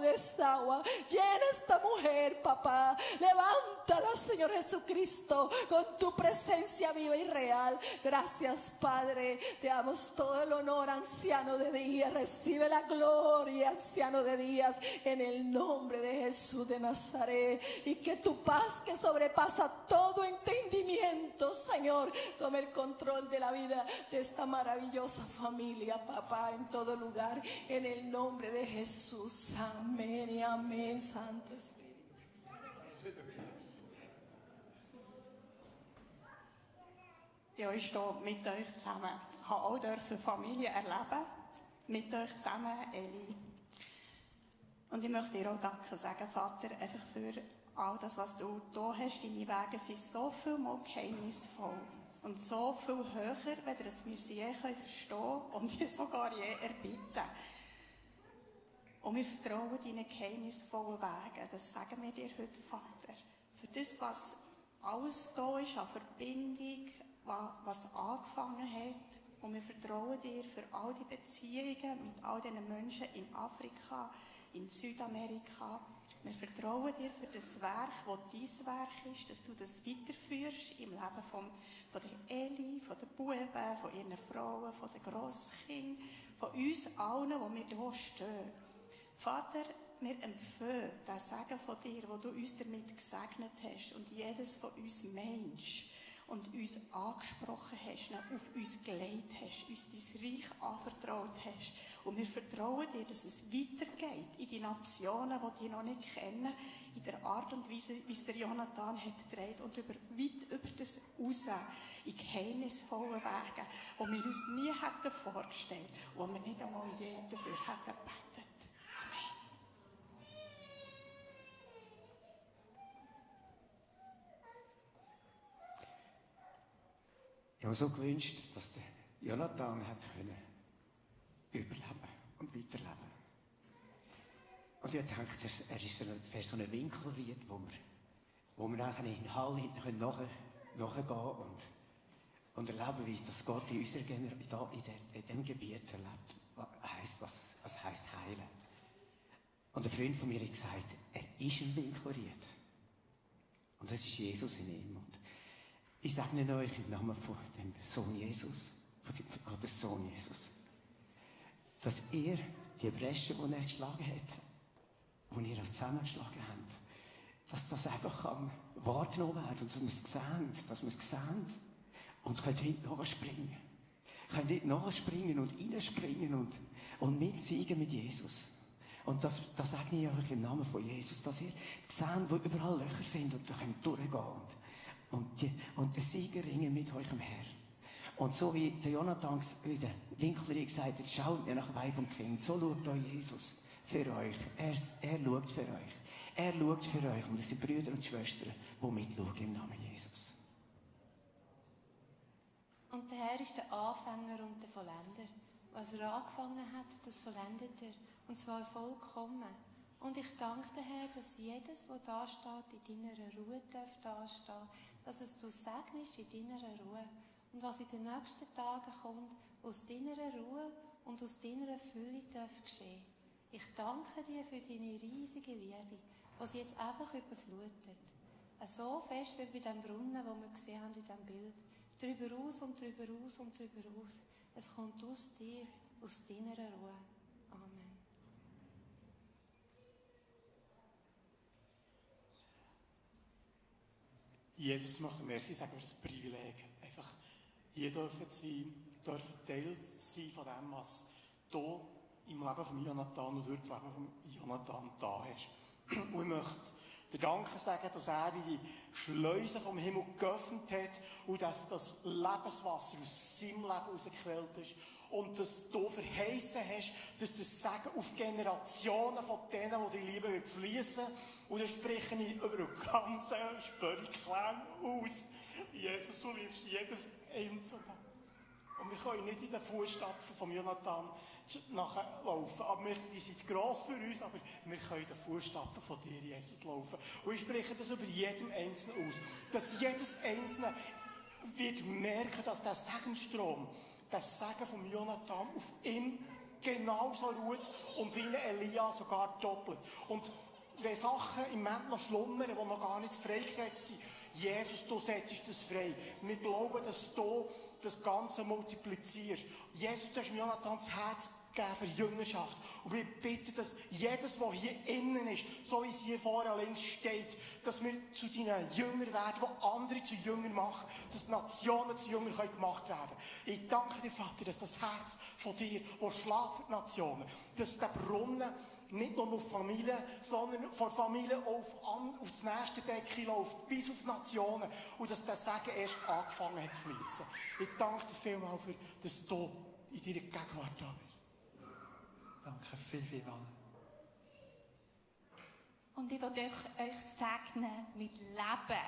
Desagua. Llena esta mujer, papá. Levántala, Señor Jesucristo, con tu presencia viva y real. Gracias, Padre. Te damos todo el honor, anciano de días. Recibe la gloria, anciano de días, en el nombre de Jesús de Nazaret. Y que tu paz, que sobrepasa todo entendimiento, Señor, tome el control de la vida de esta maravillosa familia, papá, en todo lugar, en el nombre de Jesús. Amén y amén, Santo Espíritu. Ja, ich stehe mit euch zusammen. Ich habe auch Familie erleben, mit euch zusammen, Eli. Und ich möchte dir auch Danke sagen, Vater, einfach für all das, was du da hast. Deine Wege sind so viel mal geheimnisvoll und so viel höher, wenn ihr es je verstehen und je sogar je erbitten. Und wir vertrauen deinen geheimnisvollen Wegen. Das sagen wir dir heute, Vater. Für das, was alles da ist an Verbindung, was angefangen hat. Und wir vertrauen dir für all die Beziehungen mit all diesen Menschen in Afrika, in Südamerika. Wir vertrauen dir für das Werk, das dein Werk ist, dass du das weiterführst im Leben von der Eli, von den Buben, von ihren Frauen, von den Grosskindern, von uns allen, die wir hier stehen. Vater, wir empfehlen den Segen von dir, wo du uns damit gesegnet hast und jedes von uns Mensch und uns angesprochen hast, auf uns gelegt hast, uns dein Reich anvertraut hast. Und wir vertrauen dir, dass es weitergeht in die Nationen, die dich noch nicht kennen, in der Art und Weise, wie es der Jonathan hat gedreht und weit über das raus, in geheimnisvollen Wegen, die wir uns nie hätten vorgestellt und wo wir nicht einmal je dafür hätten gebetet. Ich habe so gewünscht, dass der Jonathan überleben und weiterleben. Und ich dachte, er wäre so ein Winkelried, wo wir wo wir nachher in den Hall hinten nachgehen und erleben, wie das Gott in unserer Generation, in diesem Gebiet erlebt. Was heisst heilen? Und ein Freund von mir hat gesagt, er ist ein Winkelried. Und das ist Jesus in ihm. Und ich sage euch im Namen von dem Sohn Jesus, von Gottes Sohn Jesus, dass ihr die Breschen, die er geschlagen hat, die ihr auch zusammengeschlagen habt, dass das einfach wahrgenommen werden und dass wir es sehen und könnt hinten nachspringen. Könnt hinten nachspringen und reinspringen und mitsiegen mit Jesus. Und das sage ich euch im Namen von Jesus, dass ihr seht, wo überall Löcher sind und da könnt durchgehen und den Sieger ringen mit eurem Herr. Und so wie der Jonathan, wie der Winkler gesagt hat, schaut mir nach Weib und Kind, so schaut euch Jesus für euch. Er schaut für euch. Er schaut für euch und es sind Brüder und Schwestern, die mitschauen im Namen Jesus. Und der Herr ist der Anfänger und der Vollender. Was er angefangen hat, das vollendet er. Und zwar vollkommen. Und ich danke dir, Herr, dass jedes, was da steht, in deiner Ruhe darf dastehen, dass es du segnest in deiner Ruhe. Und was in den nächsten Tagen kommt, aus deiner Ruhe und aus deiner Fülle darf geschehen. Ich danke dir für deine riesige Liebe, die sie jetzt einfach überflutet. So fest wie bei dem Brunnen, den wir gesehen haben in diesem Bild. Drüber aus und drüber aus und drüber aus. Es kommt aus dir, aus deiner Ruhe. Amen. Jesus möchte merci sagen für das Privileg. Einfach hier dürfen Teil sein von dem, was du im Leben von Jonathan und durch das Leben von Jonathan da hast. Und ich möchte dir Danke sagen, dass er die Schleusen vom Himmel geöffnet hat und dass das Lebenswasser aus seinem Leben herausgequellt ist. Und dass du verheißen hast, dass das Segen auf Generationen von denen, die die Liebe wird fließen. Und dann spreche ich über den ganzen Spörklang aus. Jesus, du liebst jedes Einzelne. Und wir können nicht in den Fußstapfen von Jonathan nachlaufen. Aber die sind gross für uns, aber wir können in den Fußstapfen von dir, Jesus, laufen. Und ich spreche das über jedem Einzelnen aus. Dass jedes Einzelne wird merken, dass der Segenstrom, der Segen von Jonathan auf ihm genauso ruht und wie in Elia sogar doppelt. Und wenn Sachen im Moment noch schlummern, die noch gar nicht freigesetzt sind, Jesus, du setzt das frei. Wir glauben, dass du das Ganze multiplizierst. Jesus, du hast mir Jonathans Herz gegeben für Jüngerschaft. Und wir bitten, dass jedes, was hier innen ist, so wie es hier vorne links steht, dass wir zu deinen Jüngern werden, die andere zu Jüngern machen, dass Nationen zu Jüngern gemacht werden können. Ich danke dir, Vater, dass das Herz von dir, das schlägt für die Nationen, dass der Brunnen nicht nur auf Familien, sondern von Familien auf das nächste Becken läuft, bis auf die Nationen. Und dass der Segen erst angefangen hat zu fließen. Ich danke dir vielmals, dass du in deiner Gegenwart da bist. Danke vielmals. Und ich will euch segnen mit Leben.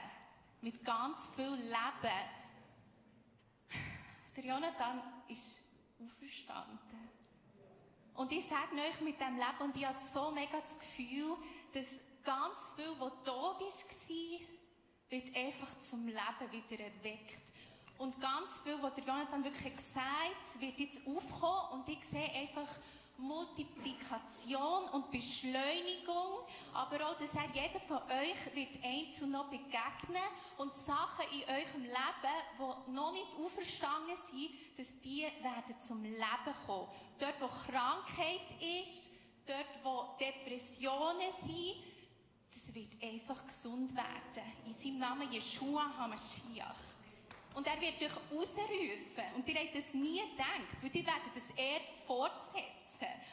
Mit ganz viel Leben. Der Jonathan ist auferstanden. Und ich sage euch mit dem Leben, und ich habe so mega das Gefühl, dass ganz viel, was tot war, wird einfach zum Leben wieder erweckt. Und ganz viel, was der Jonathan wirklich gesagt hat, wird jetzt aufkommen. Und ich sehe einfach Multiplikation und Beschleunigung, aber auch, dass jeder von euch wird einzeln noch begegnen und Sachen in eurem Leben, die noch nicht auferstanden sind, dass die werden zum Leben kommen. Dort, wo Krankheit ist, dort, wo Depressionen sind, das wird einfach gesund werden. In seinem Namen Yeshua HaMashiach. Und er wird euch rausrufen. Und ihr habt das nie gedacht, weil ihr werdet das eher fortsetzen.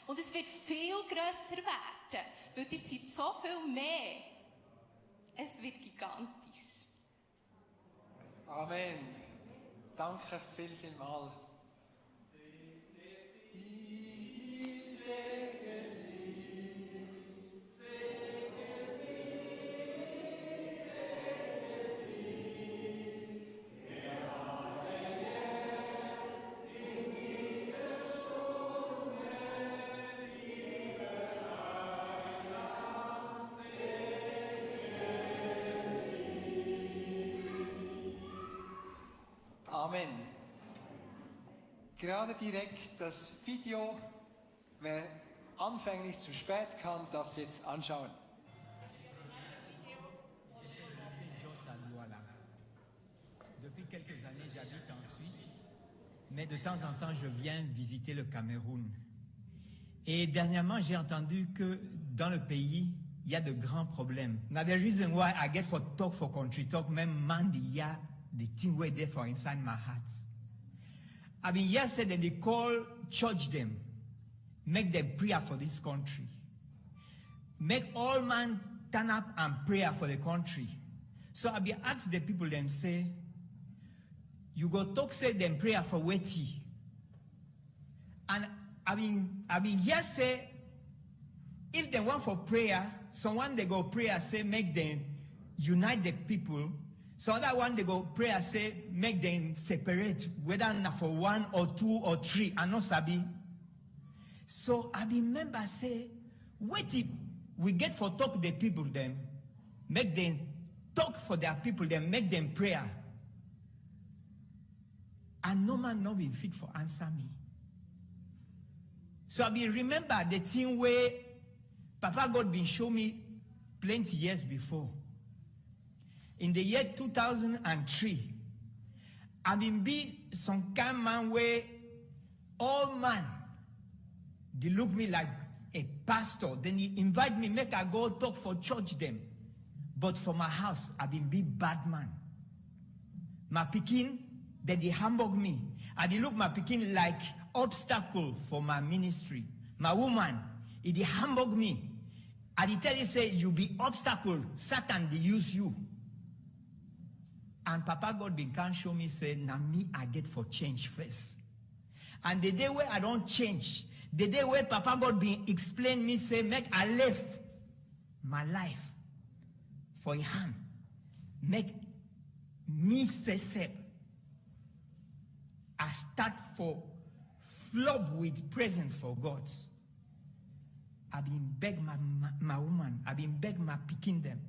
Und es wird viel grösser werden, weil ihr seid so viel mehr. Es wird gigantisch. Amen. Danke vielmals. gerade direkt das Video. Wer anfänglich zu spät kam, darf es jetzt anschauen. Depuis quelques années, j'habite en Suisse, mais de temps en temps, je viens visiter le Cameroun. Et dernièrement, j'ai entendu que dans le pays, il y a de grands problèmes. Now, the reason why I get for talk for country talk, même Mandy, the thing way there for inside my heart. I mean, yesterday they call church them, make them prayer for this country. Make all man turn up and pray for the country. So I be asked the people them say, you go talk say them prayer for weti. And I mean here say, if they want for prayer, someone they go prayer say make them unite the people. So other one they go prayer say make them separate, whether not for 1 or 2 or 3, and not sabi. So I remember say, wait if we get for talk the people them, make them talk for their people, then make them prayer. And no man no be fit for answer me. So I be remember the thing where Papa God been show me plenty years before. In the year 2003, I been be some kind man where all man, they look me like a pastor. Then he invite me, make I go talk for church them. But for my house, I been be bad man. My pikin, then they hamburg me. And they look my pikin like obstacle for my ministry. My woman, they hamburg me. And they tell you, say, you be obstacle. Satan, they use you. And Papa God been can show me, say, now me, I get for change first. And the day where I don't change, the day where Papa God been explain me, say, make I live my life for a hand. Make me say, I start for flop with present for God. I been beg my woman, I been beg my picking them,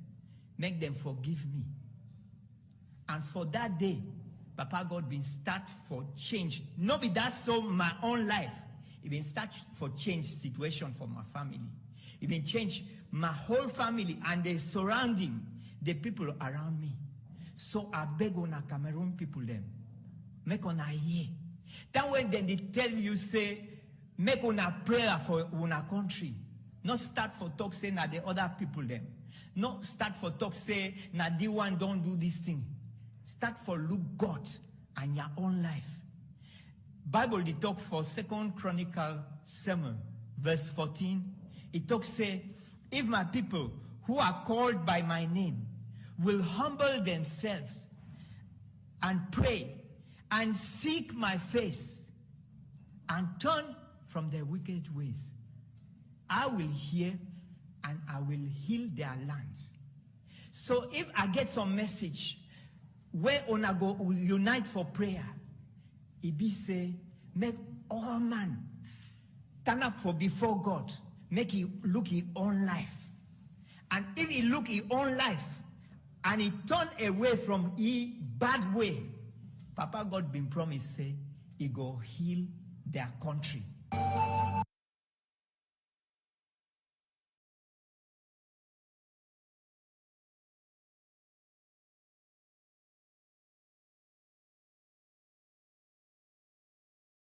make them forgive me. And for that day, Papa God been start for change. Not be that so my own life. It been start for change situation for my family. It been change my whole family and the surrounding, the people around me. So I beg on a Cameroon people them, make on a year. Then when then they tell you say, make on a prayer for una country. Not start for talk say na the other people them. Not start for talk say na the one don't do this thing. Start for look God and your own life. Bible they talk for 2 Chronicle 7 verse 14. It talks say, if my people who are called by my name will humble themselves and pray and seek my face and turn from their wicked ways, I will hear and I will heal their land. So if I get some message where una go unite for prayer, it be say, make all man turn up for before God, make he look his own life. And if he look his own life and he turn away from his bad way, Papa God been promised say, he go heal their country.